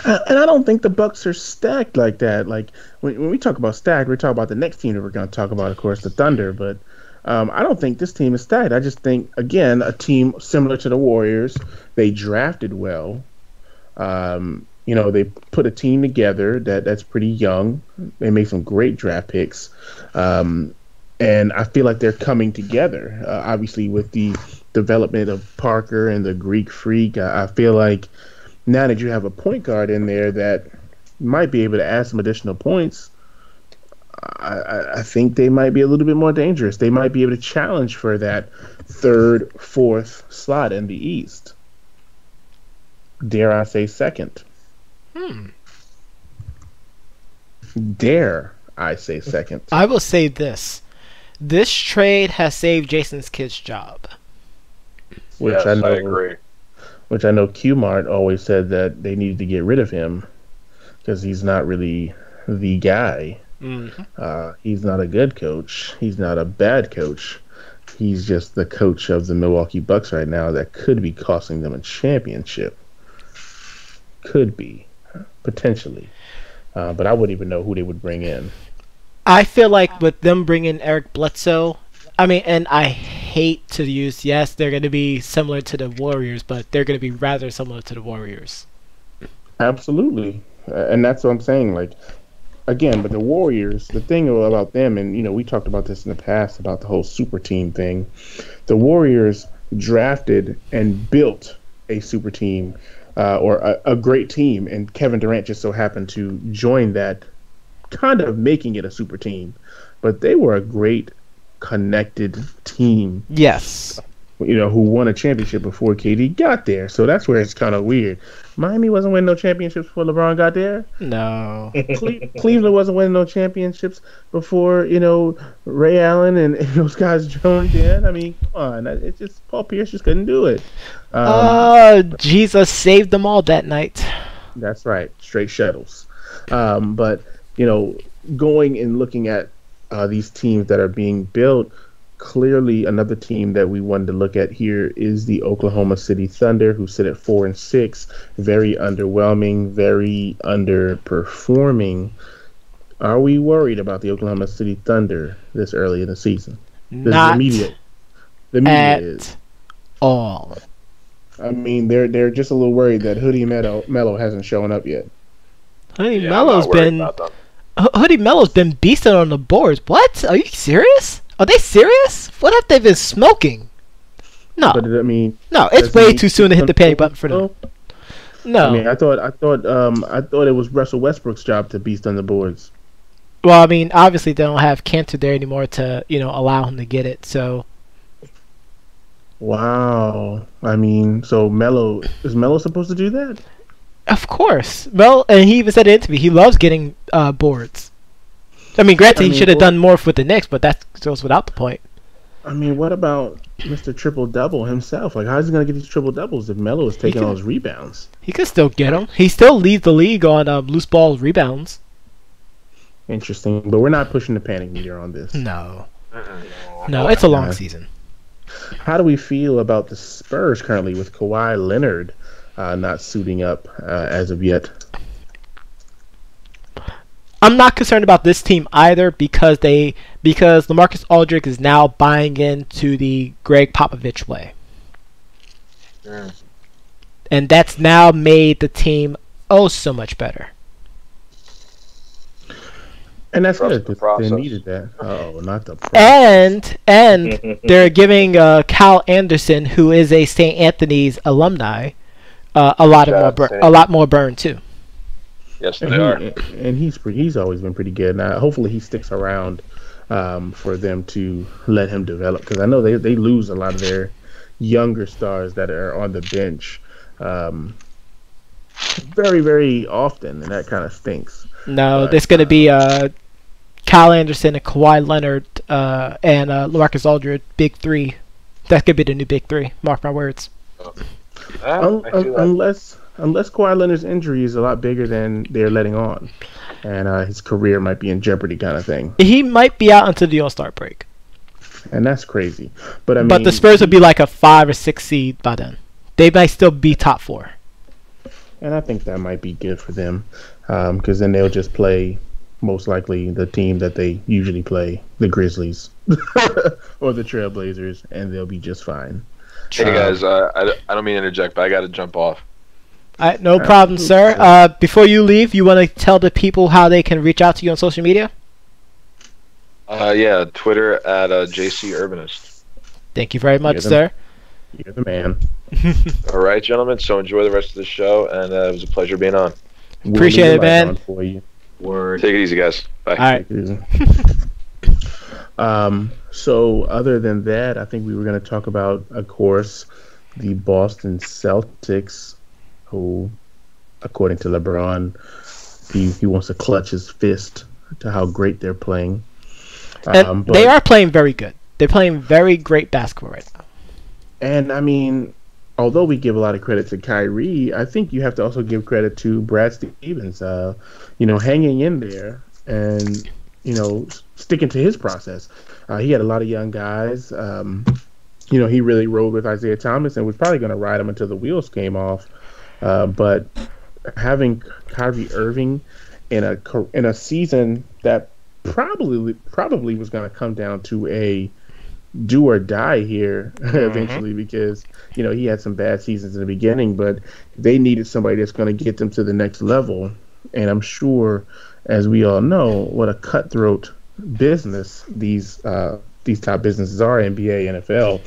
[SPEAKER 1] And I don't think the Bucks are stacked like that. Like, when we talk about stacked, we're talking about the next team that we're going to talk about, of course, the Thunder. But I don't think this team is stacked. I just think, again, a team similar to the Warriors. They drafted well. You know, they put a team together that's pretty young. They made some great draft picks. And I feel like they're coming together. Obviously, with the development of Parker and the Greek Freak, I feel like now that you have a point guard in there that might be able to add some additional points, I think they might be a little bit more dangerous. They might be able to challenge for that third, fourth slot in the East. Dare I say second? Dare I say second?
[SPEAKER 2] I will say this. This trade has saved Jason Kidd's job.
[SPEAKER 1] Which
[SPEAKER 4] Yes,
[SPEAKER 1] I know,
[SPEAKER 4] I agree.
[SPEAKER 1] Which I know Q-Mart always said that they needed to get rid of him because he's not really the guy. He's not a good coach. He's not a bad coach. He's just the coach of the Milwaukee Bucks right now that could be costing them a championship. Could be, potentially. But I wouldn't even know who they would bring in.
[SPEAKER 2] I feel like with them bringing Eric Bledsoe, I mean, and I hate to use, yes, they're going to be similar to the Warriors, but they're going to be rather similar to the Warriors.
[SPEAKER 1] Absolutely. And that's what I'm saying. Like, again, but the Warriors, the thing about them, and, you know, we talked about this in the past about the whole super team thing. The Warriors drafted and built a super team or a great team, and Kevin Durant just so happened to join that, kind of making it a super team. But they were a great connected team.
[SPEAKER 2] Yes.
[SPEAKER 1] You know, who won a championship before KD got there. So that's where it's kind of weird. Miami wasn't winning no championships before LeBron got there.
[SPEAKER 2] No.
[SPEAKER 1] Cleveland wasn't winning no championships before, you know, Ray Allen and those guys joined in. I mean, come on. It's just Paul Pierce just couldn't do it.
[SPEAKER 2] Jesus saved them all that night.
[SPEAKER 1] That's right. Straight shuttles. But, you know, going and looking at these teams that are being built, clearly another team that we wanted to look at here is the Oklahoma City Thunder, who sit at 4-6, very underwhelming, very underperforming. Are we worried about the Oklahoma City Thunder this early in the season?
[SPEAKER 2] Not
[SPEAKER 1] the media
[SPEAKER 2] at
[SPEAKER 1] is
[SPEAKER 2] all.
[SPEAKER 1] I mean, they're just a little worried that Hoodie Melo hasn't shown up yet.
[SPEAKER 2] Hoodie
[SPEAKER 4] Yeah,
[SPEAKER 2] Melo's
[SPEAKER 4] I'm not worried
[SPEAKER 2] been
[SPEAKER 4] about them.
[SPEAKER 2] Hoodie Melo's been beasting on the boards. What? Are you serious? Are they serious? What have they been smoking? No,
[SPEAKER 1] But I mean,
[SPEAKER 2] no, it's
[SPEAKER 1] does
[SPEAKER 2] way
[SPEAKER 1] he-
[SPEAKER 2] too soon to hit the panic button for them. No.
[SPEAKER 1] I mean, I thought it was Russell Westbrook's job to beast on the boards.
[SPEAKER 2] Well, I mean, obviously they don't have Cantor there anymore to, you know, allow him to get it. So
[SPEAKER 1] Wow. I mean, so is Melo supposed to do that?
[SPEAKER 2] of course, well, and he even said in an interview he loves getting boards. I mean, granted,
[SPEAKER 1] I
[SPEAKER 2] he
[SPEAKER 1] mean,
[SPEAKER 2] should have
[SPEAKER 1] well-
[SPEAKER 2] done more with the Knicks, but that goes without the point.
[SPEAKER 1] I mean, what about Mr. Triple Double himself. Like, how's he gonna get these triple doubles if Melo is taking all his rebounds?
[SPEAKER 2] He could still get them. He still leads the league on loose ball rebounds.
[SPEAKER 1] Interesting, but we're not pushing the panic meter on this.
[SPEAKER 2] No, it's a long season.
[SPEAKER 1] How do we feel about the Spurs currently with Kawhi Leonard not suiting up as of yet?
[SPEAKER 2] I'm not concerned about this team either because LaMarcus Aldridge is now buying into the Greg Popovich way. And that's now made the team so much better.
[SPEAKER 1] And that's good. They needed that. Oh, not the process.
[SPEAKER 2] And they're giving Cal Anderson, who is a St. Anthony's alumni, a lot more burn too.
[SPEAKER 4] Yes, they are.
[SPEAKER 1] And he's always been pretty good. Now, hopefully, he sticks around for them to let him develop, because I know they lose a lot of their younger stars that are on the bench very, very often, and that kind of stinks.
[SPEAKER 2] No, there's going to be Kyle Anderson and Kawhi Leonard and LaMarcus Aldridge, big three. That could be the new big three. Mark my words.
[SPEAKER 1] Unless Kawhi Leonard's injury is a lot bigger than they're letting on, and his career might be in jeopardy, kind of thing.
[SPEAKER 2] He might be out until the All-Star break,
[SPEAKER 1] and that's crazy. But
[SPEAKER 2] but the Spurs would be like a 5 or 6 seed by then. They might still be top 4,
[SPEAKER 1] and I think that might be good for them, because then they'll just play most likely the team that they usually play, the Grizzlies or the Trailblazers, and they'll be just fine.
[SPEAKER 4] Hey guys, I don't mean to interject, but I got to jump off.
[SPEAKER 2] No problem, sir. Before you leave, you want to tell the people how they can reach out to you on social media?
[SPEAKER 4] Yeah, Twitter at JC Urbanist.
[SPEAKER 2] Thank you very much, sir.
[SPEAKER 1] You're the man.
[SPEAKER 4] All right, gentlemen. So enjoy the rest of the show, and it was a pleasure being on.
[SPEAKER 2] Appreciate it, man.
[SPEAKER 1] For you.
[SPEAKER 3] Word.
[SPEAKER 4] Take it easy, guys. Bye.
[SPEAKER 2] All right.
[SPEAKER 1] So other than that, I think we were going to talk about, of course, the Boston Celtics, who, according to LeBron, he wants to clutch his fist to how great they're playing.
[SPEAKER 2] And they are playing very good. They're playing very great basketball right now.
[SPEAKER 1] And, I mean, although we give a lot of credit to Kyrie, I think you have to also give credit to Brad Stevens, hanging in there and, sticking to his process. He had a lot of young guys. He really rode with Isaiah Thomas and was probably going to ride him until the wheels came off. But having Kyrie Irving in a season that probably was going to come down to a do or die here eventually, because he had some bad seasons in the beginning, but they needed somebody that's going to get them to the next level. And I'm sure, as we all know, what a cutthroat business these top businesses are, NBA, NFL,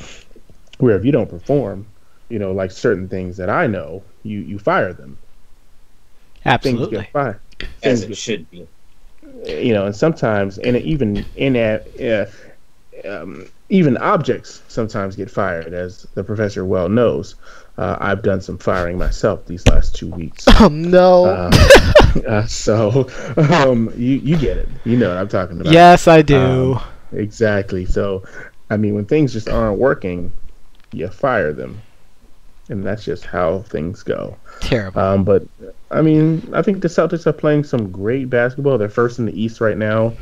[SPEAKER 1] where if you don't perform, like certain things that I know, you fire them.
[SPEAKER 2] Absolutely.
[SPEAKER 1] Things get fired.
[SPEAKER 3] As it should be.
[SPEAKER 1] And sometimes, and even objects sometimes get fired, as the professor well knows. I've done some firing myself these last 2 weeks.
[SPEAKER 2] Oh, no.
[SPEAKER 1] So you get it. You know what I'm talking about.
[SPEAKER 2] Yes, I do.
[SPEAKER 1] Exactly. So, I mean, when things just aren't working, you fire them. And that's just how things go.
[SPEAKER 2] Terrible.
[SPEAKER 1] But, I mean, I think the Celtics are playing some great basketball. They're first in the East right now,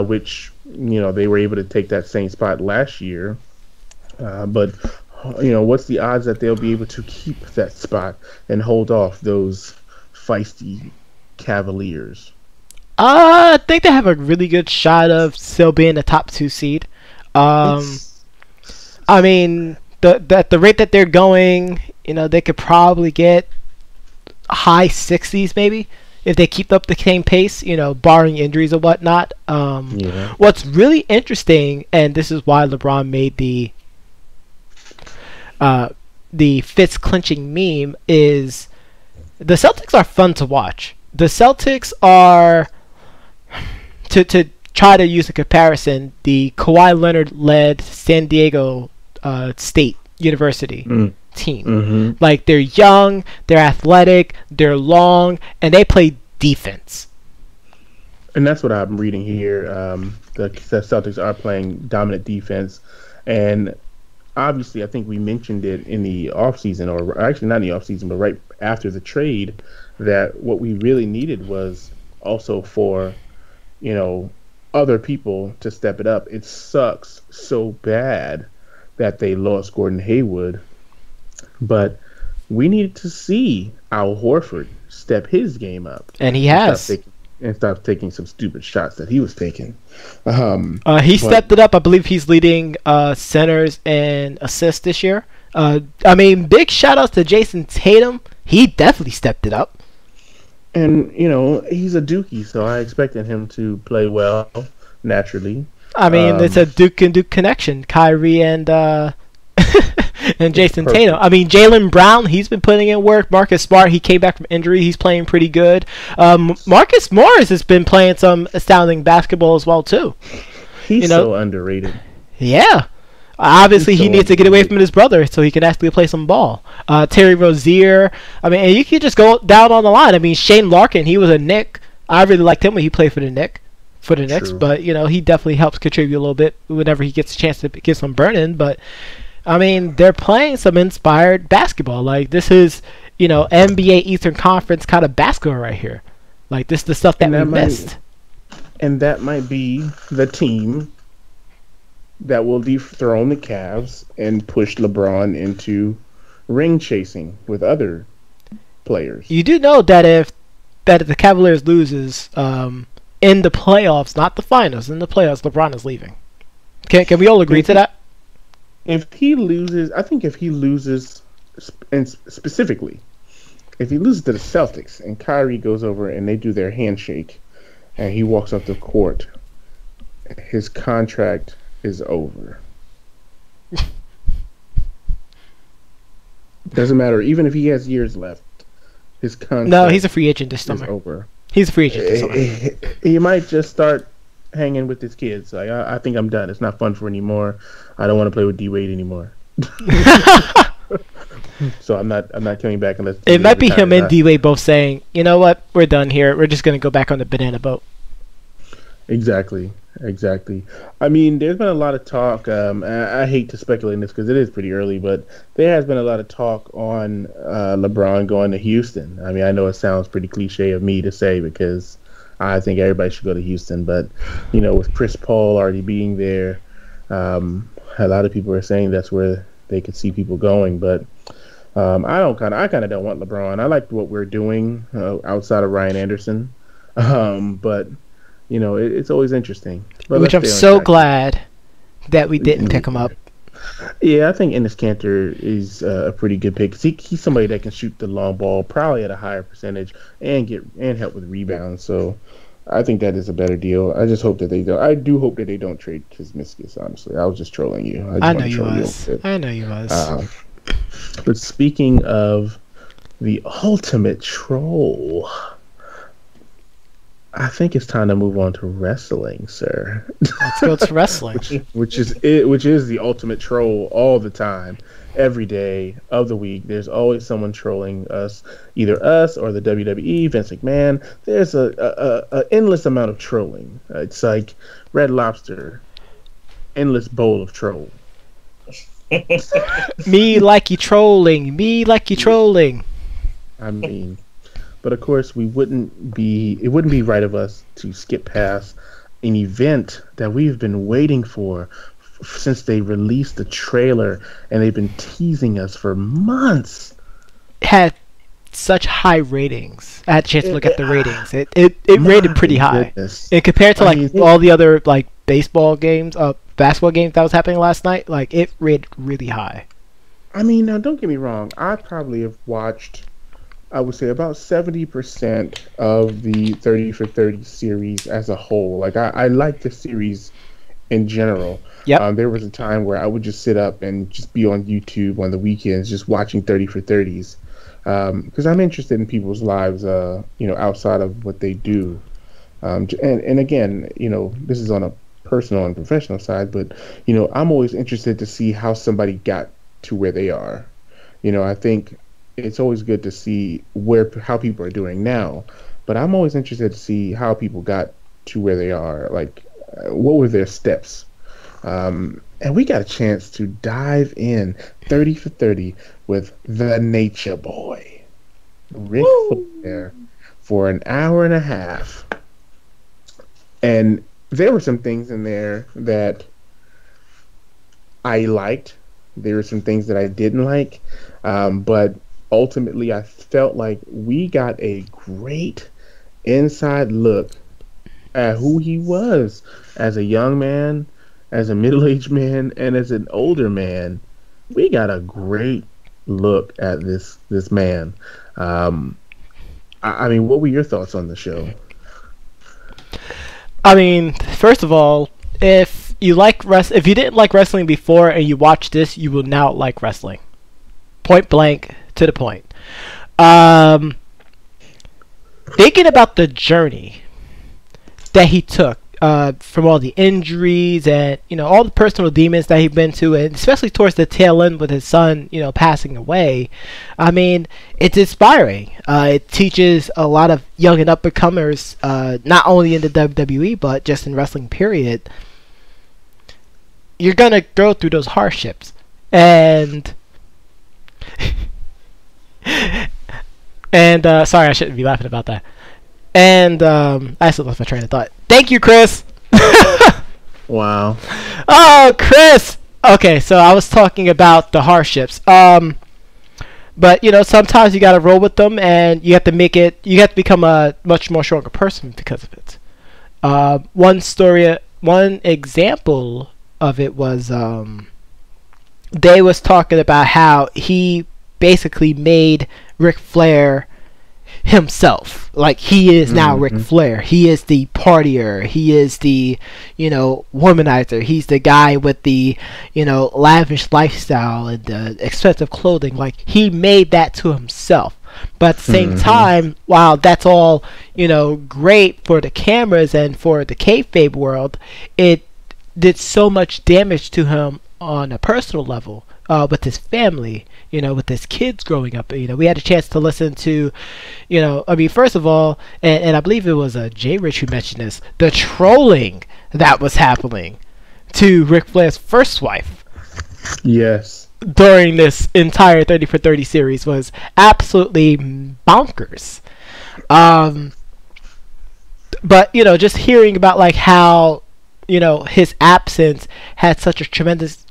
[SPEAKER 1] which, they were able to take that same spot last year. But, what's the odds that they'll be able to keep that spot and hold off those feisty Cavaliers?
[SPEAKER 2] I think they have a really good shot of still being the top 2 seed. I mean, at the rate that they're going, they could probably get high 60s maybe if they keep up the same pace, barring injuries or whatnot. What's really interesting, and this is why LeBron made the Fitz clinching meme, is the Celtics are fun to watch. The Celtics are, to try to use a comparison, the Kawhi Leonard-led San Diego State University team.
[SPEAKER 1] Mm-hmm.
[SPEAKER 2] Like, they're young, they're athletic, they're long, and they play defense.
[SPEAKER 1] And that's what I'm reading here. The Celtics are playing dominant defense, and obviously, I think we mentioned it in the offseason, or actually not in the offseason, but right after the trade, that what we really needed was also for, you know, other people to step it up. It sucks so bad that they lost Gordon Hayward, but we needed to see Al Horford step his game up.
[SPEAKER 2] And he has.
[SPEAKER 1] And stop taking some stupid shots that he was taking.
[SPEAKER 2] He stepped it up. I believe he's leading centers and assists this year. I mean, big shout outs to Jason Tatum. He definitely stepped it up.
[SPEAKER 1] And, you know, he's a Dookie, so I expected him to play well, naturally.
[SPEAKER 2] I mean, it's a Duke and Duke connection. Kyrie and and Jason Tatum. I mean, Jaylen Brown, he's been putting in work. Marcus Smart, he came back from injury. He's playing pretty good. Marcus Morris has been playing some astounding basketball as well, too.
[SPEAKER 1] He's so underrated.
[SPEAKER 2] Yeah. Obviously, he needs to get away from his brother so he can actually play some ball. Terry Rozier. I mean, and you can just go down on the line. I mean, Shane Larkin, he was a Knick. I really liked him when he played for the Knicks. But, you know, he definitely helps contribute a little bit whenever he gets a chance to get some burn-in. But, I mean, they're playing some inspired basketball. Like, this is, you know, NBA Eastern Conference kind of basketball right here. Like, this is the stuff that we missed.
[SPEAKER 1] And that might be the team that will dethrone the Cavs and push LeBron into ring chasing with other players.
[SPEAKER 2] You do know that if the Cavaliers loses in the playoffs, not the finals, in the playoffs, LeBron is leaving. Can we all agree to that?
[SPEAKER 1] If he loses, I think if he loses, and specifically, if he loses to the Celtics and Kyrie goes over and they do their handshake and he walks up the court, his contract is over. Doesn't matter. Even if he has years left, his contract.
[SPEAKER 2] No, he's a free agent this summer.
[SPEAKER 1] Is over.
[SPEAKER 2] He's a free agent this summer.
[SPEAKER 1] He might just start hanging with his kids. Like, I think I'm done. It's not fun for anymore. I don't want to play with D Wade anymore. So I'm not coming back unless
[SPEAKER 2] it might be him and D Wade both saying, you know what, we're done here. We're just gonna go back on the banana boat.
[SPEAKER 1] Exactly. I mean, there's been a lot of talk. I hate to speculate in this because it is pretty early, but there has been a lot of talk on LeBron going to Houston. I mean, I know it sounds pretty cliche of me to say because I think everybody should go to Houston, but you know, with Chris Paul already being there, a lot of people are saying that's where they could see people going. But I kind of don't want LeBron. I like what we're doing outside of Ryan Anderson, but. You know, it's always interesting. But
[SPEAKER 2] which I'm so glad that we didn't pick him up.
[SPEAKER 1] Yeah, I think Enes Kanter is a pretty good pick. He's somebody that can shoot the long ball, probably at a higher percentage, and help with rebounds. So I think that is a better deal. I just hope that they don't. I do hope that they don't trade Kuzmiskis. Honestly, I was just trolling you.
[SPEAKER 2] I know you was.
[SPEAKER 1] But speaking of the ultimate troll. I think it's time to move on to wrestling, sir.
[SPEAKER 2] Let's go to wrestling.
[SPEAKER 1] which is the ultimate troll all the time, every day of the week. There's always someone trolling us, either us or the WWE, Vince McMahon. There's a endless amount of trolling. It's like Red Lobster, endless bowl of troll.
[SPEAKER 2] Me like you trolling.
[SPEAKER 1] I mean. But of course, it wouldn't be right of us to skip past an event that we've been waiting for since they released the trailer, and they've been teasing us for months.
[SPEAKER 2] Had such high ratings. I had a chance to look at the ratings. It rated pretty high. And compared to all the other basketball games that was happening last night, it rated really high.
[SPEAKER 1] I mean, now don't get me wrong. I probably have watched, I would say, about 70% of the 30 for 30 series as a whole. I like the series in general.
[SPEAKER 2] Yep.
[SPEAKER 1] There was a time where I would just sit up and just be on YouTube on the weekends just watching 30 for 30s. Because I'm interested in people's lives, outside of what they do. And again, this is on a personal and professional side, but, I'm always interested to see how somebody got to where they are. I think it's always good to see how people are doing now, but I'm always interested to see how people got to where they are. What were their steps? And and we got a chance to dive in 30 for 30 with the Nature Boy, Ric Flair, for an hour and a half. And there were some things in there that I liked. There were some things that I didn't like. But ultimately, I felt like we got a great inside look at who he was as a young man, as a middle-aged man, and as an older man. We got a great look at this man. I mean, what were your thoughts on the show?
[SPEAKER 2] I mean, first of all, if you didn't like wrestling before and you watch this, you will now like wrestling. Point blank, to the point. Thinking about the journey that he took from all the injuries and all the personal demons that he'd been to, and especially towards the tail end with his son passing away. I mean, it's inspiring. It teaches a lot of young and up-and-comers, not only in the WWE but just in wrestling period. You're gonna go through those hardships, and sorry, I shouldn't be laughing about that. And I still lost my train of thought. Thank you, Chris.
[SPEAKER 1] Wow.
[SPEAKER 2] Oh, Chris. Okay, so I was talking about the hardships. But sometimes you gotta roll with them, and you have to make it. You have to become a much more stronger person because of it. One example of it was they was talking about how he basically made Ric Flair himself. Like, he is now Ric Flair. He is the partier. He is the womanizer. He's the guy with the lavish lifestyle and the expensive clothing. Like, he made that to himself. But at the same time, while that's all great for the cameras and for the kayfabe world, it did so much damage to him on a personal level, with his family, with his kids growing up. We had a chance to listen to, I mean, first of all, and I believe it was Jay Rich who mentioned this, the trolling that was happening to Ric Flair's first wife.
[SPEAKER 1] Yes.
[SPEAKER 2] During this entire 30 for 30 series was absolutely bonkers. But, just hearing about like how, his absence had such a tremendous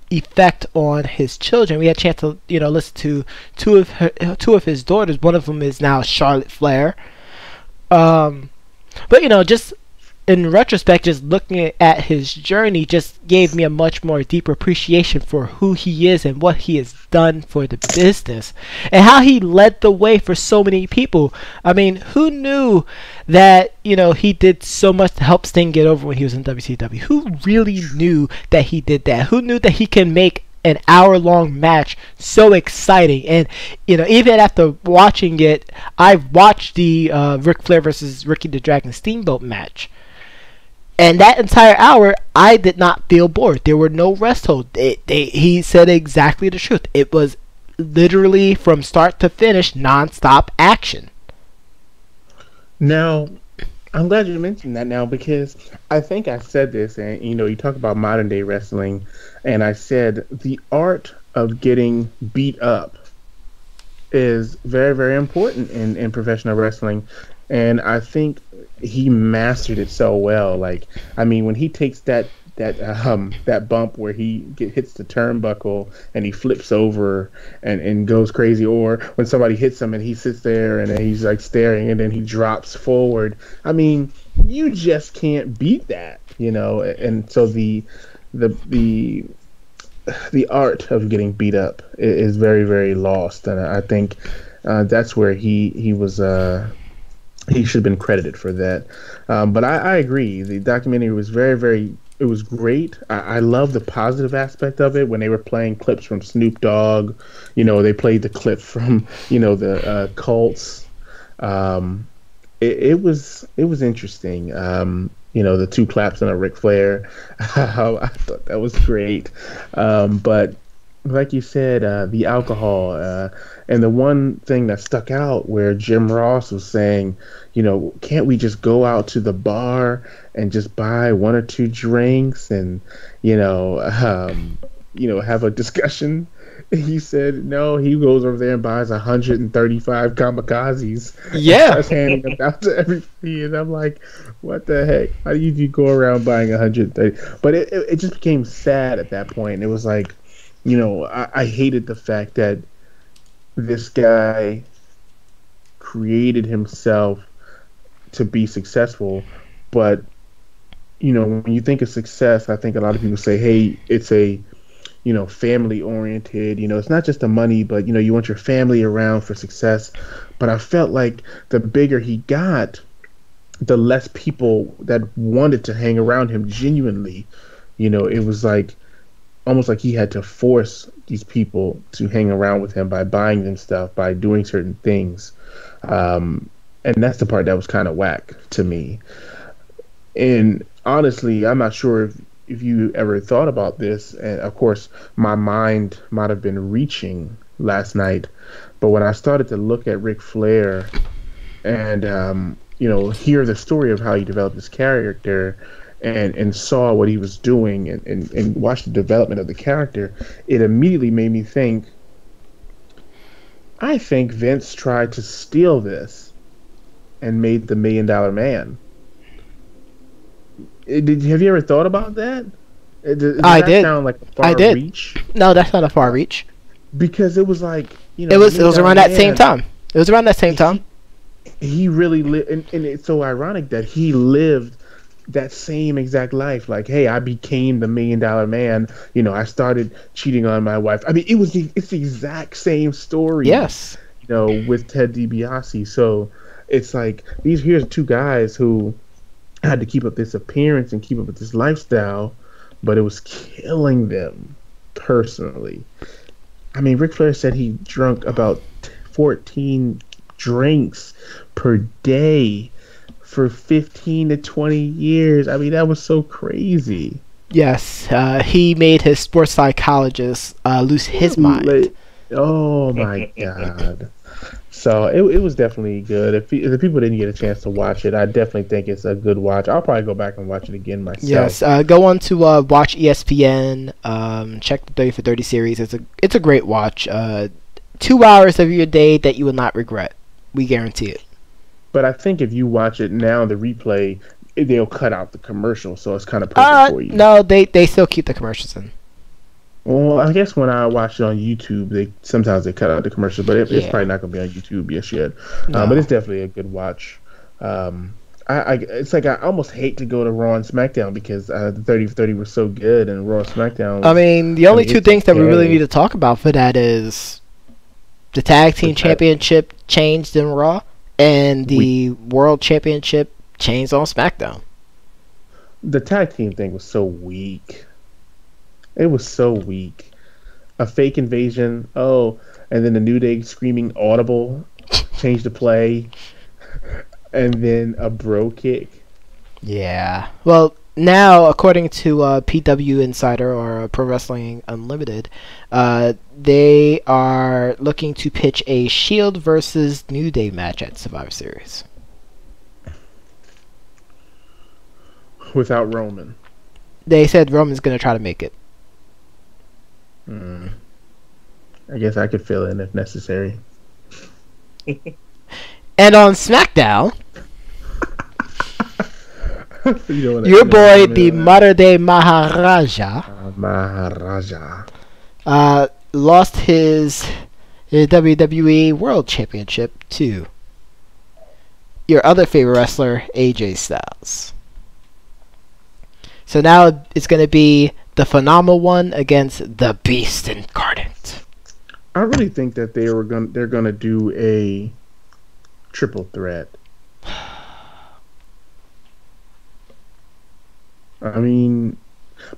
[SPEAKER 2] effect on his children. We had a chance to listen to two of his daughters. One of them is now Charlotte Flair. But just in retrospect, just looking at his journey just gave me a much more deeper appreciation for who he is and what he has done for the business and how he led the way for so many people. I mean, who knew that he did so much to help Sting get over when he was in WCW? Who really knew that he did that? Who knew that he can make an hour-long match so exciting? And even after watching it, I've watched the Ric Flair versus Ricky the Dragon Steamboat match. And that entire hour, I did not feel bored. There were no rest holds. He said exactly the truth. It was literally from start to finish, non-stop action.
[SPEAKER 1] Now, I'm glad you mentioned that now, because I think I said this, and you talk about modern day wrestling, and I said the art of getting beat up is very, very important in professional wrestling. And I think he mastered it so well. Like, I mean, when he takes that bump where he hits the turnbuckle and he flips over and goes crazy, or when somebody hits him and he sits there and he's like staring and then he drops forward. I mean, you just can't beat that, And so the art of getting beat up is very, very lost, and I think that's where he was. He should have been credited for that. But I agree. The documentary was it was great. I love the positive aspect of it when they were playing clips from Snoop Dogg. They played the clip from, the Colts. It was interesting. The two claps on a Ric Flair. I thought that was great. But like you said, the alcohol, and the one thing that stuck out where Jim Ross was saying, can't we just go out to the bar and just buy one or two drinks and, have a discussion? He said no. He goes over there and buys 135 kamikazes and
[SPEAKER 2] Yeah.
[SPEAKER 1] starts handing them out to everybody. And I'm like, what the heck? How do you go around buying 130? But it just became sad at that point. It was like, I hated the fact that this guy created himself to be successful, but when you think of success, I think a lot of people say, hey, it's a family oriented, it's not just the money, but you want your family around for success. But I felt like the bigger he got, the less people that wanted to hang around him genuinely. It was like almost like he had to force these people to hang around with him by buying them stuff, by doing certain things. And that's the part that was kind of whack to me. And honestly, I'm not sure if you ever thought about this. And of course, my mind might have been reaching last night. But when I started to look at Ric Flair and, hear the story of how he developed his character, and saw what he was doing and watched the development of the character, it immediately made me think, I think Vince tried to steal this and made the $1 Million Man. Have you ever thought about that? Does
[SPEAKER 2] I
[SPEAKER 1] that
[SPEAKER 2] did.
[SPEAKER 1] sound like a far reach?
[SPEAKER 2] No, that's not a far reach.
[SPEAKER 1] Because it was like,
[SPEAKER 2] It was around that same time. It was around that same time.
[SPEAKER 1] He really lived, and it's so ironic that he lived that same exact life. Like, hey, I became the $1 Million Man. I started cheating on my wife. I mean, it's the exact same story.
[SPEAKER 2] Yes.
[SPEAKER 1] With Ted DiBiase. So it's like here's two guys who had to keep up this appearance and keep up with this lifestyle, but it was killing them personally. I mean, Ric Flair said he drank about 14 drinks per day for 15 to 20 years. I mean, that was so crazy.
[SPEAKER 2] Yes, he made his sports psychologist lose his mind.
[SPEAKER 1] Oh my god. So it was definitely good. If the people didn't get a chance to watch it, I definitely think it's a good watch. I'll probably go back and watch it again myself.
[SPEAKER 2] Yes, go on to watch ESPN. Check the 30 for 30 series. It's a great watch. 2 hours of your day that you will not regret. We guarantee it.
[SPEAKER 1] But I think if you watch it now, the replay, they'll cut out the commercial, so it's kind of perfect for you.
[SPEAKER 2] No, they still keep the commercials in.
[SPEAKER 1] Well, I guess when I watch it on YouTube, sometimes they cut out the commercials, but it's probably not going to be on YouTube just yet. No. But it's definitely a good watch. It's like I almost hate to go to Raw and SmackDown because the 30 for 30 was so good, and Raw and SmackDown.
[SPEAKER 2] The only two things that we really need to talk about for that is the Tag Team Championship changed in Raw, and the World Championship changed on SmackDown.
[SPEAKER 1] The tag team thing was so weak. It was so weak. A fake invasion. Oh, and then the New Day screaming audible. Change the play. And then a bro kick.
[SPEAKER 2] Yeah. Well, now, according to PW Insider or Pro Wrestling Unlimited, they are looking to pitch a Shield versus New Day match at Survivor Series.
[SPEAKER 1] Without Roman.
[SPEAKER 2] They said Roman's going to try to make it.
[SPEAKER 1] I guess I could fill in if necessary.
[SPEAKER 2] And on SmackDown, your boy, the modern day Maharaja, lost his WWE World Championship to your other favorite wrestler, AJ Styles. So now it's going to be the Phenomenal One against the Beast Incarnate.
[SPEAKER 1] I really think that they're gonna do a triple threat. I mean,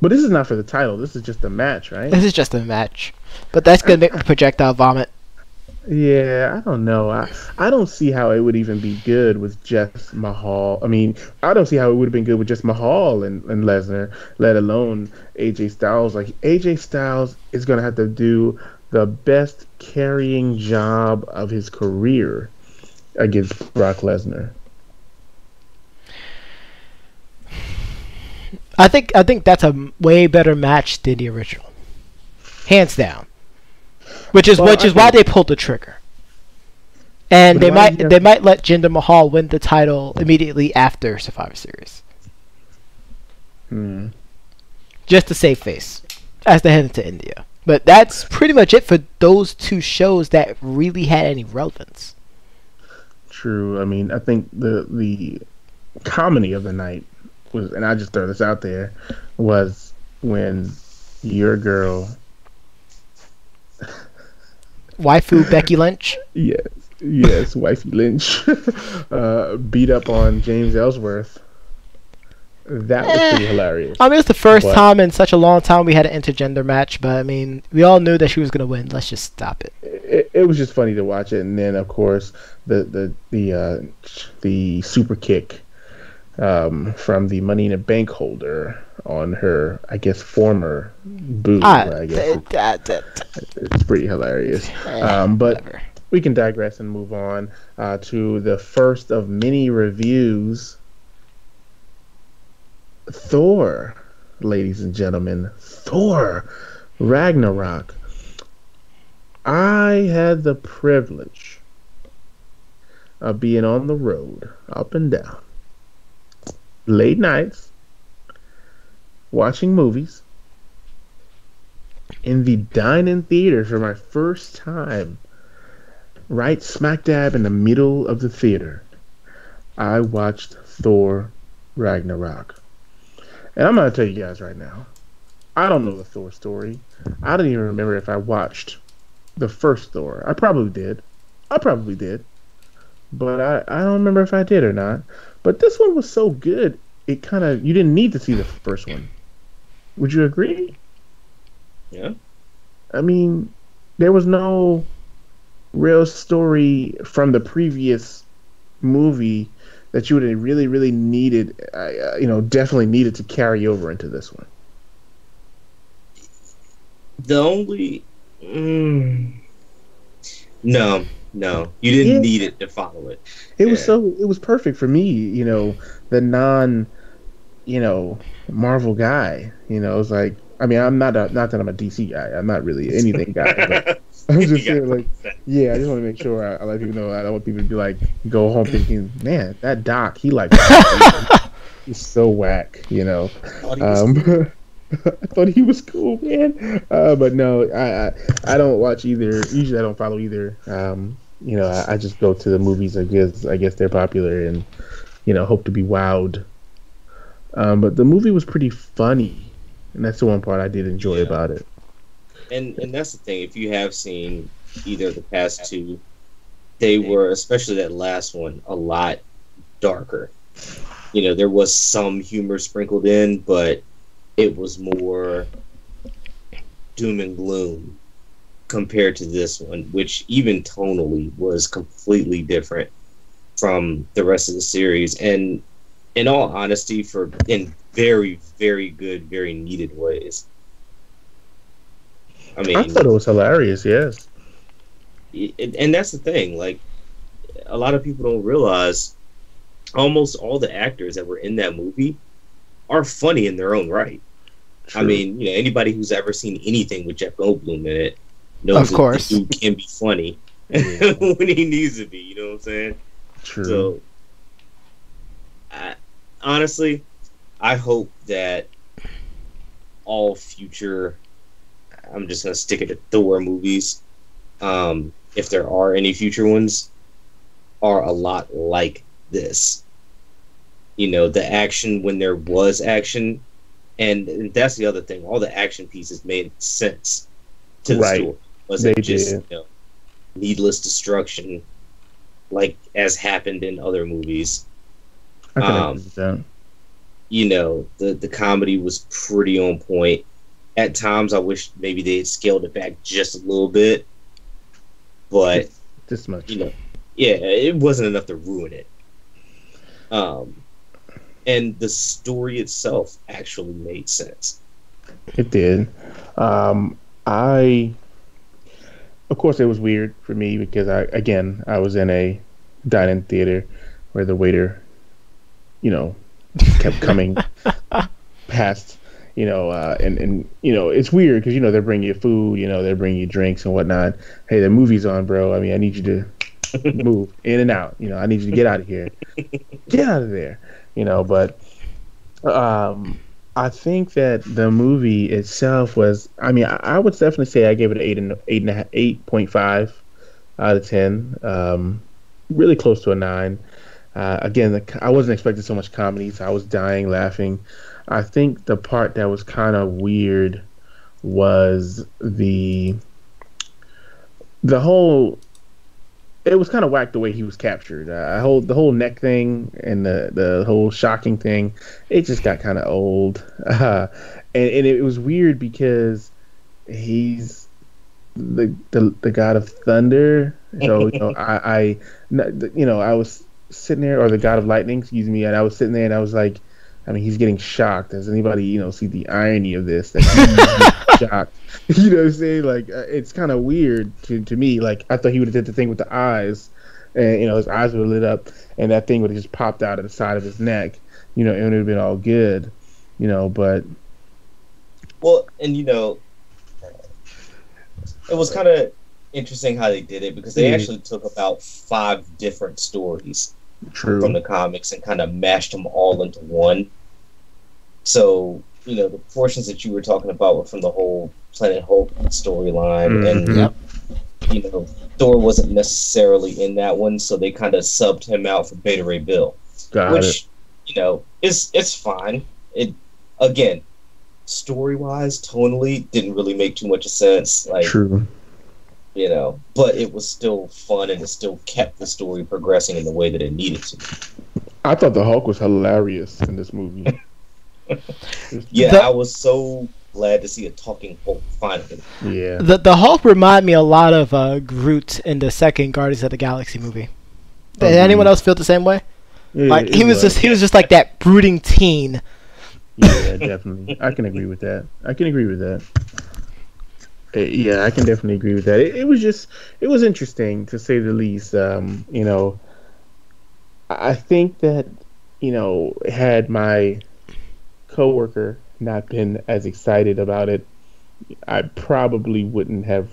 [SPEAKER 1] but this is not for the title. This is just a match, right?
[SPEAKER 2] This is just a match, but that's gonna make me projectile vomit.
[SPEAKER 1] Yeah, I don't know. I don't see how it would even be good with just Mahal. I mean, I don't see how it would have been good with just Mahal and Lesnar, let alone AJ Styles. Like AJ Styles is gonna have to do the best carrying job of his career against Brock Lesnar.
[SPEAKER 2] I think that's a way better match than the original, hands down. Which is
[SPEAKER 1] Well,
[SPEAKER 2] why they pulled the trigger. And
[SPEAKER 1] But
[SPEAKER 2] they
[SPEAKER 1] why did
[SPEAKER 2] might
[SPEAKER 1] you
[SPEAKER 2] they might let Jinder Mahal win the title immediately after Survivor Series,
[SPEAKER 1] Hmm.
[SPEAKER 2] just to save face as they head into India. But that's pretty much it for those two shows that really had any relevance.
[SPEAKER 1] True. I mean, I think the comedy of the night was, and I just throw this out there, was when your girl,
[SPEAKER 2] Waifu Becky Lynch.
[SPEAKER 1] yes, yes, wifey Lynch, beat up on James Ellsworth. That was pretty hilarious.
[SPEAKER 2] I mean, it's the first
[SPEAKER 1] But-
[SPEAKER 2] time in such a long time we had an intergender match, but I mean, we all knew that she was gonna win. Let's just stop it.
[SPEAKER 1] It was just funny to watch it, and then of course the super kick from the Money in the Bank holder on her, I guess, former boo. I guess it's pretty hilarious. But
[SPEAKER 2] whatever.
[SPEAKER 1] we can digress and move on to the first of many reviews. Thor, ladies and gentlemen, Thor Ragnarok. I had the privilege of being on the road, up and down, late nights, watching movies, in the dine-in theater for my first time, right smack dab in the middle of the theater. I watched Thor Ragnarok. And I'm going to tell you guys right now, I don't know the Thor story. I don't even remember if I watched the first Thor. I probably did. But I don't remember if I did or not. But this one was so good, it kind of, you didn't need to see the first one. Would you agree?
[SPEAKER 3] Yeah.
[SPEAKER 1] I mean, there was no real story from the previous movie that you would have really, really needed, definitely needed to carry over into this one.
[SPEAKER 3] The only no, you didn't need it to follow it.
[SPEAKER 1] It was perfect for me, the non, Marvel guy. It was like, I mean, I'm not that I'm a DC guy. I'm not really anything guy. But I'm just saying, like, yeah, I just want to make sure I let people know. I don't want people to be like, go home thinking, man, that Doc, he's so whack, I thought he was cool, man. But no, I don't watch either. Usually, I don't follow either. I just go to the movies. I guess they're popular, and hope to be wowed. But the movie was pretty funny, and that's the one part I did enjoy about it.
[SPEAKER 3] And that's the thing. If you have seen either of the past two, they were, especially that last one, a lot darker. There was some humor sprinkled in, but it was more doom and gloom compared to this one, which even tonally was completely different from the rest of the series. And in all honesty, in very, very good, very needed ways. I mean,
[SPEAKER 1] I thought it was hilarious. Yes,
[SPEAKER 3] and that's the thing. Like, a lot of people don't realize, almost all the actors that were in that movie are funny in their own right. True. I mean, anybody who's ever seen anything with Jeff Goldblum in it knows
[SPEAKER 2] of course
[SPEAKER 3] the dude can be funny when he needs to be. You know what I'm saying?
[SPEAKER 1] True.
[SPEAKER 3] So, honestly, I hope that all future, I'm just gonna stick it to Thor movies, if there are any future ones, are a lot like this. The action, when there was action, and that's the other thing. All the action pieces made sense to the story. Wasn't just needless destruction, like as happened in other movies.
[SPEAKER 1] I can agree with that.
[SPEAKER 3] The comedy was pretty on point. At times, I wish maybe they had scaled it back just a little bit, but
[SPEAKER 1] This much.
[SPEAKER 3] Yeah, it wasn't enough to ruin it. And the story itself actually made sense.
[SPEAKER 1] It did. Of course, it was weird for me because I was in a dining theater where the waiter, kept coming past, and it's weird because they bring you food, they bring you drinks and whatnot. Hey, the movie's on, bro. I mean, I need you to move in and out. I need you to get out of here, get out of there. But I think that the movie itself was. I mean, I would definitely say I gave it an 8.5 out of 10. Really close to a 9. Again, I wasn't expecting so much comedy, so I was dying laughing. I think the part that was kind of weird was the whole. It was kind of whack the way he was captured. The whole neck thing and the whole shocking thing, it just got kind of old. And it was weird because he's the god of thunder. So I was sitting there, or the god of lightning, excuse me, and I was sitting there and I was like, I mean, he's getting shocked. Does anybody see the irony of this? That he's shocked. You know what I'm saying? Like, it's kind of weird to me. Like, I thought he would have did the thing with the eyes, and his eyes would have lit up, and that thing would have just popped out of the side of his neck. And it would have been all good. But
[SPEAKER 3] and it was kind of interesting how they did it because they actually took about 5 different stories from the comics and kind of mashed them all into one. So the portions that you were talking about were from the whole Planet Hulk storyline, and Thor wasn't necessarily in that one, so they kind of subbed him out for Beta Ray Bill, which it's fine. It, again, story wise, tonally, didn't really make too much sense. Like, but it was still fun, and it still kept the story progressing in the way that it needed to.
[SPEAKER 1] I thought the Hulk was hilarious in this movie.
[SPEAKER 3] I was so glad to see a talking Hulk finally.
[SPEAKER 1] Yeah.
[SPEAKER 2] The Hulk reminded me a lot of Groot in the second Guardians of the Galaxy movie. Did anyone else feel the same way?
[SPEAKER 1] Yeah,
[SPEAKER 2] he was just like that brooding teen.
[SPEAKER 1] Yeah, definitely. I can agree with that. Yeah, I can definitely agree with that. It was interesting to say the least. I think that had my coworker not been as excited about it, I probably wouldn't have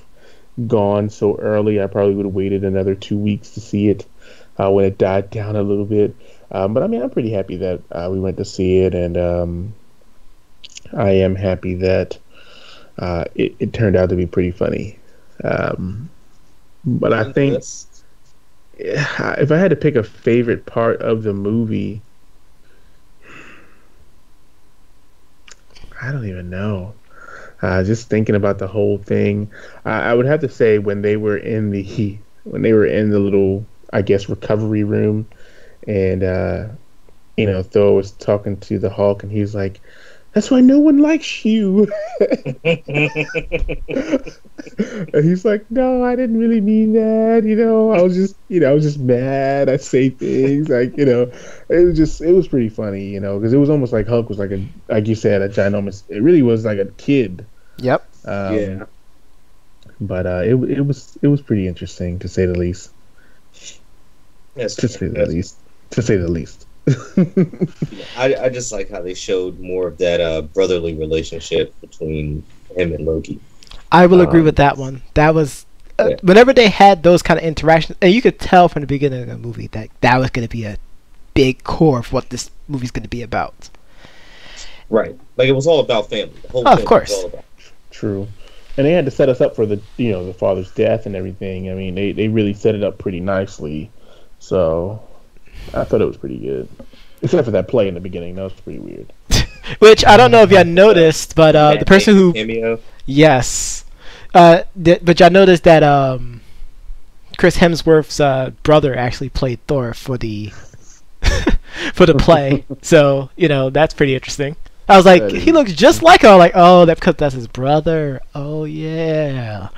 [SPEAKER 1] gone so early. I probably would have waited another 2 weeks to see it when it died down a little bit. But I mean, I'm pretty happy that we went to see it, and I am happy that it turned out to be pretty funny. But I think if I had to pick a favorite part of the movie, I don't even know. Just thinking about the whole thing, I would have to say when they were in the little, I guess, recovery room, and Thor was talking to the Hulk, and he's like, "That's why no one likes you." And he's like, "No, I didn't really mean that. I was just mad. I say things like, it was pretty funny, because it was almost like Hulk was like you said, a ginormous. It really was like a kid.
[SPEAKER 2] Yep.
[SPEAKER 1] Yeah. But it was pretty interesting, to say the least.
[SPEAKER 3] Yes.
[SPEAKER 1] To say the least.
[SPEAKER 3] I just like how they showed more of that brotherly relationship between him and Loki.
[SPEAKER 2] I will agree with that one. That was whenever they had those kind of interactions, and you could tell from the beginning of the movie that was going to be a big core of what this movie's going to be about.
[SPEAKER 3] Right, like it was all about family. The whole
[SPEAKER 2] of course.
[SPEAKER 3] Was all about.
[SPEAKER 1] True, and they had to set us up for the the father's death and everything. I mean, they really set it up pretty nicely. So I thought it was pretty good, except for that play in the beginning. That was pretty weird.
[SPEAKER 2] Which I don't know if y'all noticed, but the person who
[SPEAKER 3] cameo.
[SPEAKER 2] Yes, but y'all noticed that Chris Hemsworth's brother actually played Thor for the for the play. So that's pretty interesting. I was like, he looks just like her. I'm like, oh, that's because that's his brother. Oh yeah.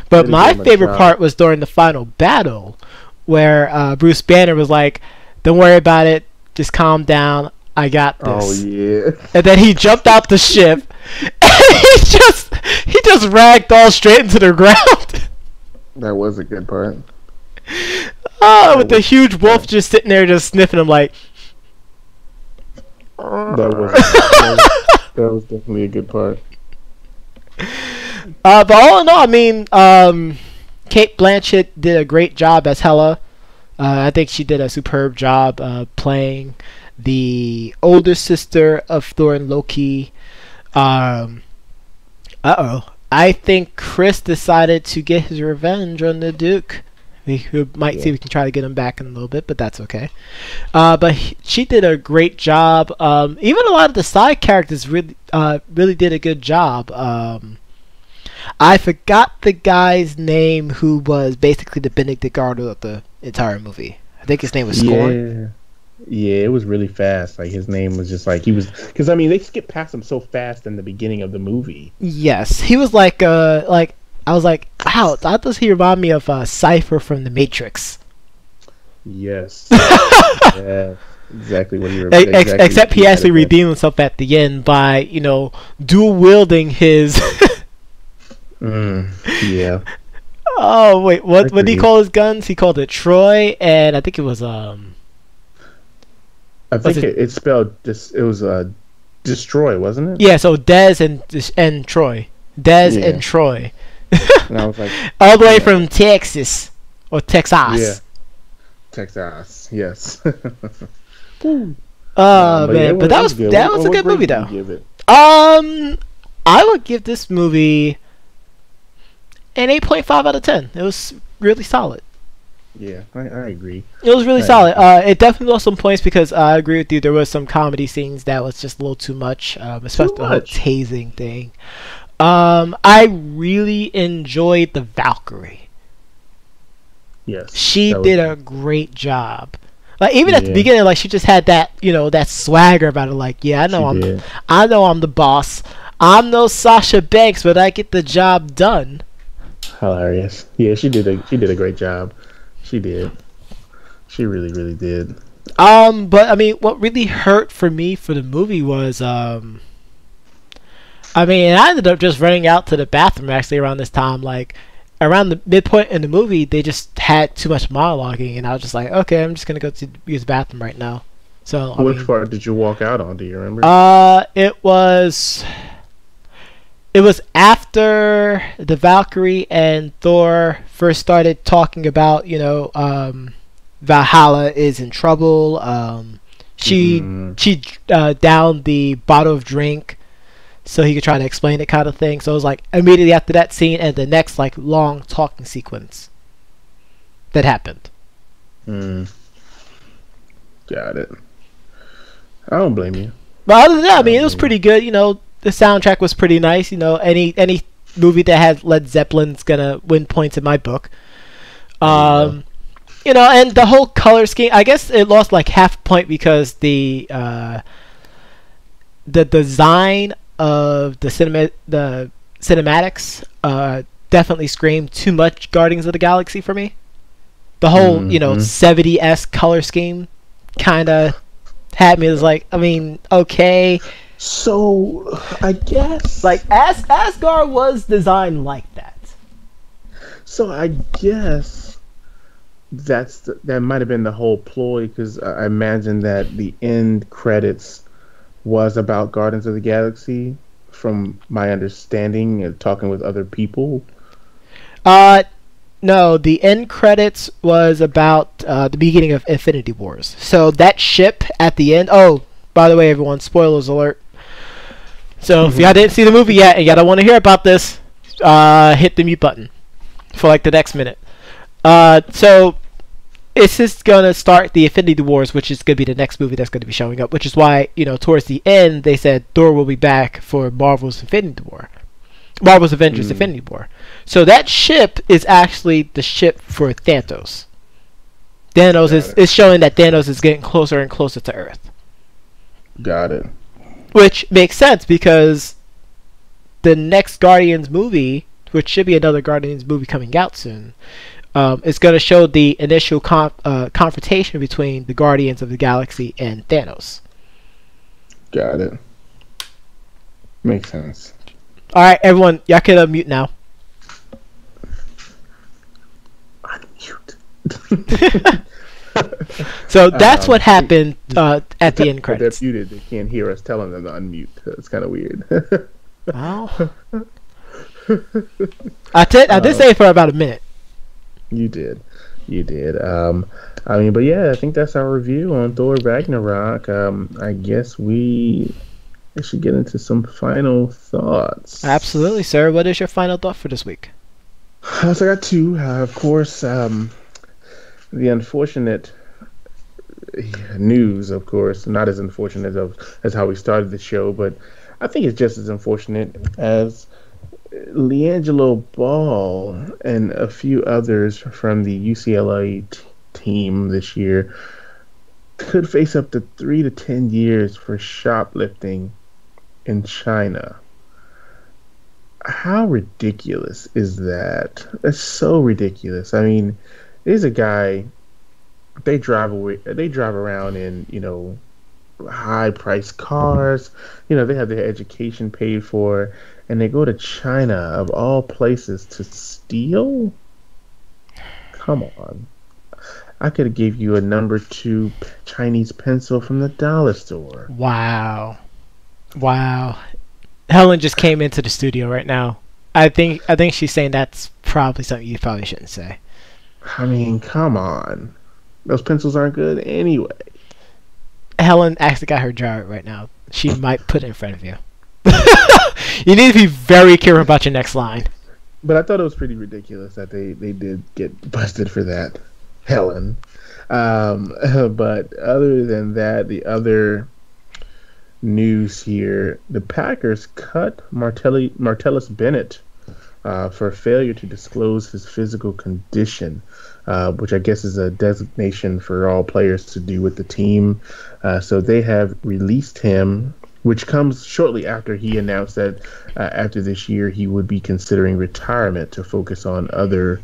[SPEAKER 2] But
[SPEAKER 1] Did a
[SPEAKER 2] my
[SPEAKER 1] damn
[SPEAKER 2] favorite
[SPEAKER 1] job.
[SPEAKER 2] part was during the final battle, where Bruce Banner was like, "Don't worry about it. Just calm down. I got this."
[SPEAKER 1] Oh yeah.
[SPEAKER 2] And then he jumped out the ship, and he just ragdolled straight into the ground.
[SPEAKER 1] That was a good part.
[SPEAKER 2] Oh, with the huge wolf just sitting there, just sniffing him like.
[SPEAKER 1] That was definitely a good part.
[SPEAKER 2] But all in all, I mean, Kate Blanchett did a great job as Hela. I think she did a superb job playing the older sister of Thor and Loki. I think Chris decided to get his revenge on the Duke. We might see if we can try to get him back in a little bit, but that's okay. But she did a great job. Even a lot of the side characters really did a good job. I forgot the guy's name who was basically the Benedict Arnold of the entire movie. I think his name was Scorn.
[SPEAKER 1] Yeah, it was really fast. Like his name was just like he was, because I mean they skipped past him so fast in the beginning of the movie.
[SPEAKER 2] Yes, he was like I was like, wow, that does he remind me of Cypher from The Matrix.
[SPEAKER 1] Yes. Yeah, exactly what you were.
[SPEAKER 2] Except he actually redeemed himself at the end by dual wielding his.
[SPEAKER 1] Yeah.
[SPEAKER 2] Oh wait, what did he call his guns? He called it Troy, and I think it was
[SPEAKER 1] I think it's spelled it was destroy, wasn't it?
[SPEAKER 2] Yeah, so Dez and Troy, and Troy.
[SPEAKER 1] And I was like,
[SPEAKER 2] all the way from Texas or Texas.
[SPEAKER 1] Yeah. Texas, yes.
[SPEAKER 2] Man, but that was
[SPEAKER 1] good.
[SPEAKER 2] That was a good movie though.
[SPEAKER 1] Give it?
[SPEAKER 2] I would give this movie an 8.5 out of 10. It was really solid.
[SPEAKER 1] Yeah, I agree.
[SPEAKER 2] It was really solid. It definitely lost some points because I agree with you. There was some comedy scenes that was just a little too much, especially the whole tasing thing. I really enjoyed the Valkyrie.
[SPEAKER 1] Yes,
[SPEAKER 2] she did a great job. Like even at the beginning, like she just had that, that swagger about it. Like, yeah, I know I'm the boss. I'm no Sasha Banks, but I get the job done.
[SPEAKER 1] Hilarious. Yeah, she did a great job. She did. She really, really did.
[SPEAKER 2] But I mean, what really hurt for me for the movie was, I ended up just running out to the bathroom actually around this time. Like, around the midpoint in the movie, they just had too much monologuing, and I was just like, okay, I'm just gonna go to use the bathroom right now. So,
[SPEAKER 1] which part did you walk out on? Do you remember?
[SPEAKER 2] It was after the Valkyrie and Thor first started talking about, Valhalla is in trouble. She downed the bottle of drink so he could try to explain it, kind of thing. So it was like immediately after that scene and the next like long talking sequence that happened.
[SPEAKER 1] Got it. I don't blame you.
[SPEAKER 2] But other than that, I mean, it was pretty good. The soundtrack was pretty nice. Any movie that has Led Zeppelin's gonna win points in my book. And the whole color scheme, I guess it lost like half a point because the design of the cinematics definitely screamed too much Guardians of the Galaxy for me. The whole 70s color scheme kind of had me as like, I mean, okay.
[SPEAKER 1] So I guess
[SPEAKER 2] like Asgard was designed like that.
[SPEAKER 1] So I guess that might have been the whole ploy, because I imagine that the end credits was about Guardians of the Galaxy, from my understanding and talking with other people.
[SPEAKER 2] No, the end credits was about the beginning of Infinity Wars. So that ship at the end. Oh, by the way, everyone, spoilers alert. So if y'all didn't see the movie yet and y'all don't want to hear about this, hit the mute button for like the next minute. So it's just gonna start the Infinity Wars, which is gonna be the next movie that's gonna be showing up. Which is why towards the end they said Thor will be back for Marvel's Avengers Infinity War. So that ship is actually the ship for Thanos. Thanos is showing that Thanos is getting closer and closer to Earth.
[SPEAKER 1] Got it.
[SPEAKER 2] Which makes sense because the next Guardians movie, which should be another Guardians movie coming out soon. It's going to show the initial confrontation between the Guardians of the Galaxy and Thanos.
[SPEAKER 1] Got it. Makes sense.
[SPEAKER 2] All right, everyone, y'all can unmute now.
[SPEAKER 1] Unmute.
[SPEAKER 2] So that's what happened at the end credits.
[SPEAKER 1] They're muted. They can't hear us telling them to unmute. It's kind of weird.
[SPEAKER 2] Oh. I did say it for about a minute.
[SPEAKER 1] You did. But yeah, I think that's our review on Thor Ragnarok. I guess we should get into some final thoughts.
[SPEAKER 2] Absolutely, sir. What is your final thought for this week?
[SPEAKER 1] So I got two. Of course, the unfortunate news, of course, not as unfortunate as how we started the show, but I think it's just as unfortunate as LiAngelo Ball and a few others from the UCLA team this year could face up to 3 to 10 years for shoplifting in China. How ridiculous is that? That's so ridiculous. I mean, there's a guy, they drive around in, high-priced cars. They have their education paid for, and they go to China, of all places, to steal? Come on. I could have gave you a number 2 Chinese pencil from the dollar store.
[SPEAKER 2] Wow. Helen just came into the studio right now. I think she's saying that's probably something you probably shouldn't say.
[SPEAKER 1] I mean, come on. Those pencils aren't good anyway.
[SPEAKER 2] Helen actually got her jar right now. She might put it in front of you. You need to be very careful about your next line.
[SPEAKER 1] But I thought it was pretty ridiculous that they did get busted for that, Helen. But other than that, the other news here, the Packers cut Martellus Bennett for failure to disclose his physical condition, which I guess is a designation for all players to do with the team. So they have released him, which comes shortly after he announced that after this year he would be considering retirement to focus on other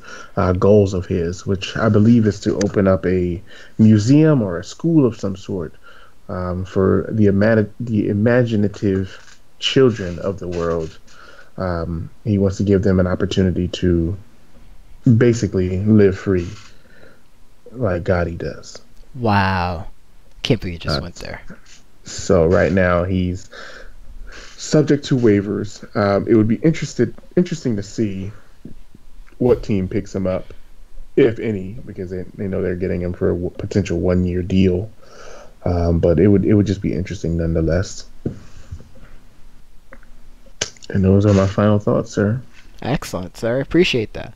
[SPEAKER 1] goals of his, which I believe is to open up a museum or a school of some sort for the imaginative children of the world. He wants to give them an opportunity to basically live free like Gotti does.
[SPEAKER 2] Wow. Can't believe you just went there.
[SPEAKER 1] So right now he's subject to waivers. It would be interesting to see what team picks him up, if any, because they know they're getting him for a potential 1-year deal. But it would just be interesting nonetheless. And those are my final thoughts, sir.
[SPEAKER 2] Excellent, sir. Appreciate that.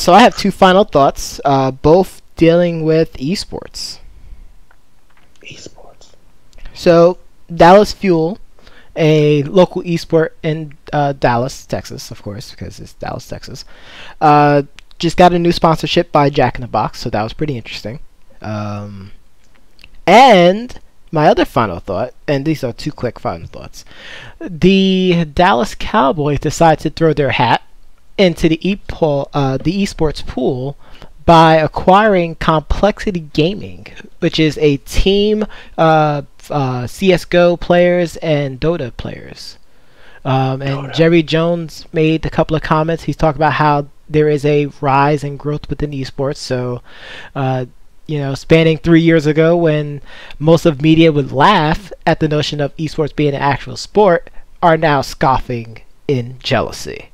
[SPEAKER 2] So I have two final thoughts, both dealing with esports. So Dallas Fuel, a local esport in Dallas, Texas, of course, because it's Dallas, Texas, just got a new sponsorship by Jack in the Box, so that was pretty interesting. And my other final thought, and these are two quick final thoughts, the Dallas Cowboys decided to throw their hat into the esports pool by acquiring Complexity Gaming, which is a team of CSGO players and Dota players. And Jerry Jones made a couple of comments. He's talked about how there is a rise in growth within esports. So, spanning 3 years ago when most of media would laugh at the notion of esports being an actual sport, are now scoffing in jealousy.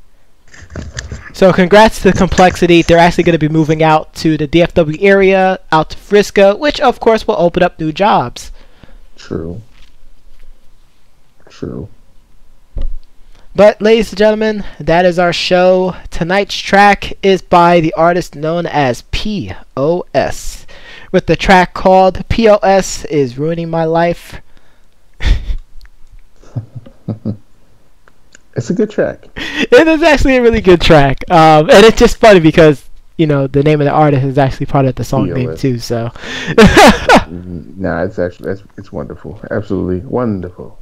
[SPEAKER 2] So congrats to Complexity. They're actually going to be moving out to the DFW area, out to Frisco, which of course will open up new jobs.
[SPEAKER 1] True.
[SPEAKER 2] But ladies and gentlemen, that is our show. Tonight's track is by the artist known as POS, with the track called POS is Ruining My Life.
[SPEAKER 1] It's a good track.
[SPEAKER 2] It is actually a really good track. And it's just funny because, the name of the artist is actually part of the song name too, so.
[SPEAKER 1] Nah, it's wonderful. Absolutely wonderful.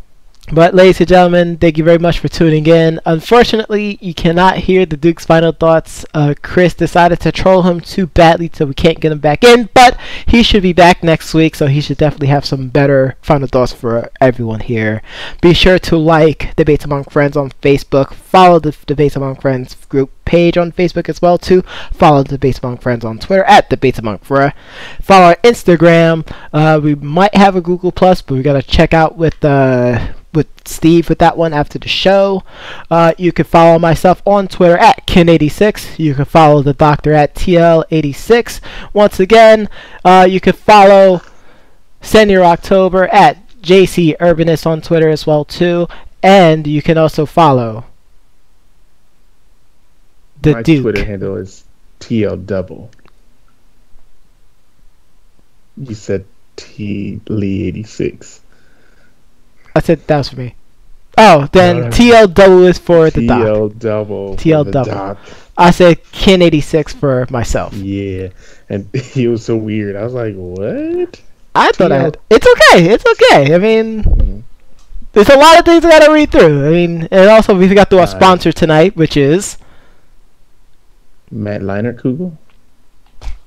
[SPEAKER 2] But ladies and gentlemen, thank you very much for tuning in. Unfortunately, you cannot hear the Duke's final thoughts. Chris decided to troll him too badly, so we can't get him back in. But he should be back next week, so he should definitely have some better final thoughts for everyone here. Be sure to like Debates Among Friends on Facebook. Follow the Debates Among Friends group page on Facebook as well too. Follow Debates Among Friends on Twitter at Debates Among Friends. Follow our Instagram. We might have a Google Plus, but we gotta check out with Steve with that one after the show. You can follow myself on Twitter at Kin86. You can follow the doctor at TL86. Once again, you can follow Senior October at JC Urbanist on Twitter as well too. And you can also follow the
[SPEAKER 1] My
[SPEAKER 2] Duke.
[SPEAKER 1] Twitter handle is TL Double. You said T Lee 86.
[SPEAKER 2] I said that was for me. Oh, then TL double is for the doc.
[SPEAKER 1] TL Double.
[SPEAKER 2] TL double. I said Kin86 for myself.
[SPEAKER 1] Yeah, and he was so weird. I was like, what?
[SPEAKER 2] I thought I had. It's okay. It's okay. I mean, there's a lot of things I gotta read through. I mean, and also we got to our sponsor tonight, which is
[SPEAKER 1] Matt Leinart Kugel.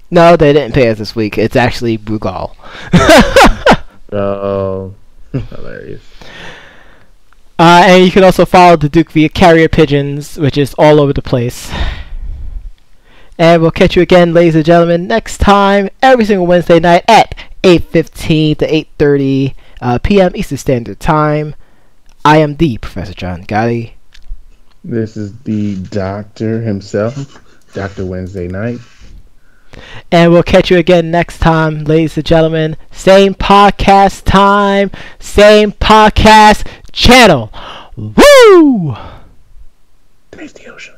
[SPEAKER 2] No, they didn't pay us this week. It's actually Brugal.
[SPEAKER 1] Oh, hilarious.
[SPEAKER 2] And you can also follow the Duke via Carrier Pigeons, which is all over the place. And we'll catch you again, ladies and gentlemen, next time, every single Wednesday night at 8:15 to 8:30 p.m. Eastern Standard Time. I am the Professor John Gotti.
[SPEAKER 1] This is the doctor himself, Dr. Wednesday Night.
[SPEAKER 2] And we'll catch you again next time, ladies and gentlemen. Same podcast time, same podcast channel. Woo!
[SPEAKER 1] Today's the ocean.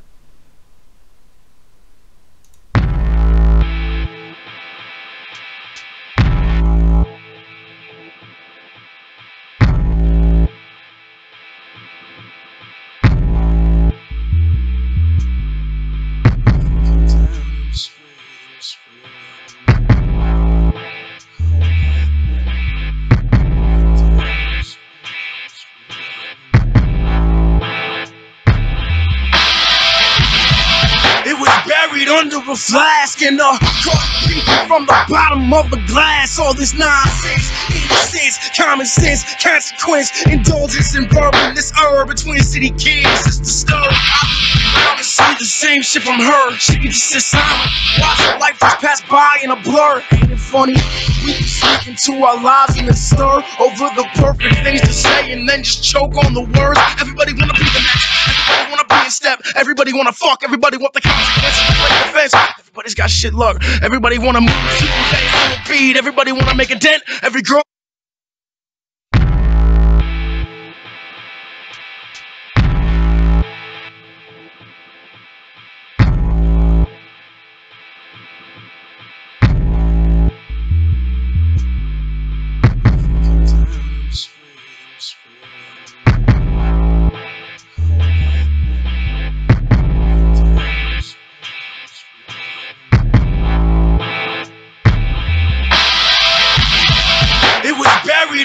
[SPEAKER 5] Under a flask and caught people from the bottom of the glass. All this nonsense, innocence, common sense, consequence, indulgence in bourbon. This herb between city kids is disturbed. I don't see the same shit from her. She can just sit silent, watch her life just pass by in a blur. Ain't it funny? We can sneak into our lives and then stir over the perfect things to say and then just choke on the words. Everybody wanna be the next. Everybody wanna be in step. Everybody wanna fuck. Everybody want the consequences. Defense. Everybody's got shit luck. Everybody wanna move super fast, full beat. Everybody wanna make a dent. Every girl.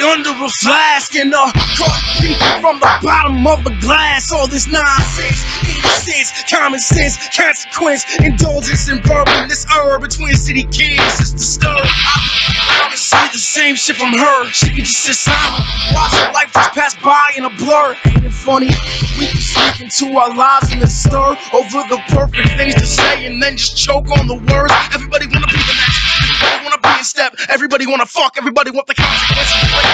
[SPEAKER 5] Under a flask and caught people from the bottom of the glass. All this nonsense, innocence, common sense, consequence, indulgence in bourbon. This herb between city kids is disturbed. I don't see the same shit from her. She can just sit silent, watch her life just pass by in a blur. Ain't it funny? We can sneak into our lives and then stir over the perfect things to say and then just choke on the words. Everybody wanna be the next. Everybody wanna be in step. Everybody wanna fuck. Everybody want the consequences.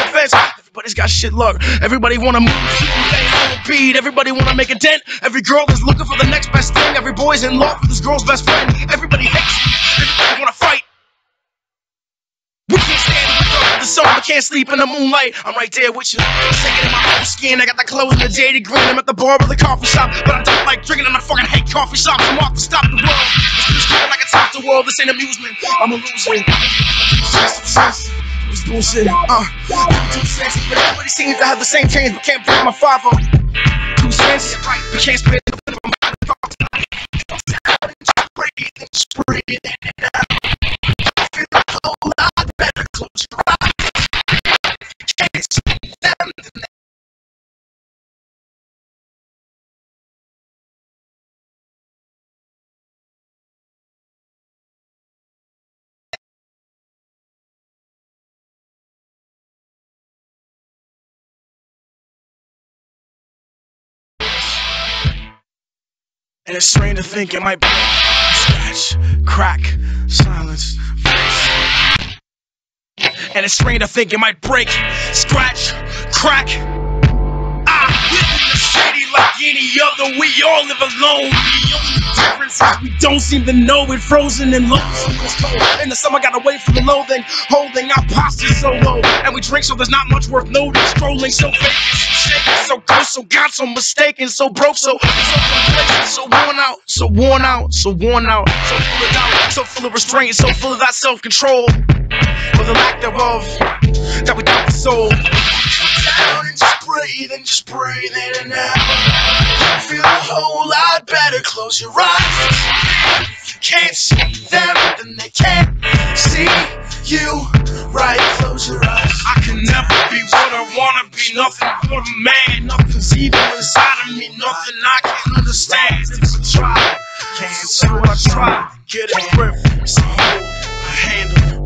[SPEAKER 5] Defense. Everybody's got shit luck. Everybody wanna move super fast, full beat. Everybody wanna make a dent. Every girl is looking for the next best thing. Every boy's in love with his girl's best friend. Everybody hates you. Everybody wanna fight. We can't stand in the sun, but can't sleep in the moonlight. I'm right there with you, shaking in my own skin. I got the clothes in the jaded green. I'm at the bar or the coffee shop, but I don't like drinking and I fucking hate coffee shops. I'm off to stop the world. It's just like I top the world. This ain't amusement. I'm a loser. It's bullshit. 2 cents, but everybody seems to have the same change, but can't put my 5 on 2 cents. You can't spend a whole lot better. Close your eyes. Can't see them. And it's strange to think it might break, scratch, crack, silence, voice. And it's strange to think it might break, scratch, crack. I live in the city like any other. We all live alone. The only difference is we don't seem to know it. Frozen and lonesome. In the summer, got away from the loathing, holding our postures so low. And we drink so there's not much worth noting. Strolling so fake, so shaking, so close, so got so mistaken, so broke, so complacent, so worn out, so worn out, so worn out, so full of doubt, so full of restraint, so full of that self-control, or the lack thereof, that we doubt the soul. Down and just breathe in and out. Feel a whole lot better. Close your eyes. If you can't see them, then they can't see you. Right, close your eyes. I can never be what I wanna be. Nothing but a man. Nothing's evil inside of me. Nothing I can't understand. If I try, can't. So I try. Get a grip. So hold a handle.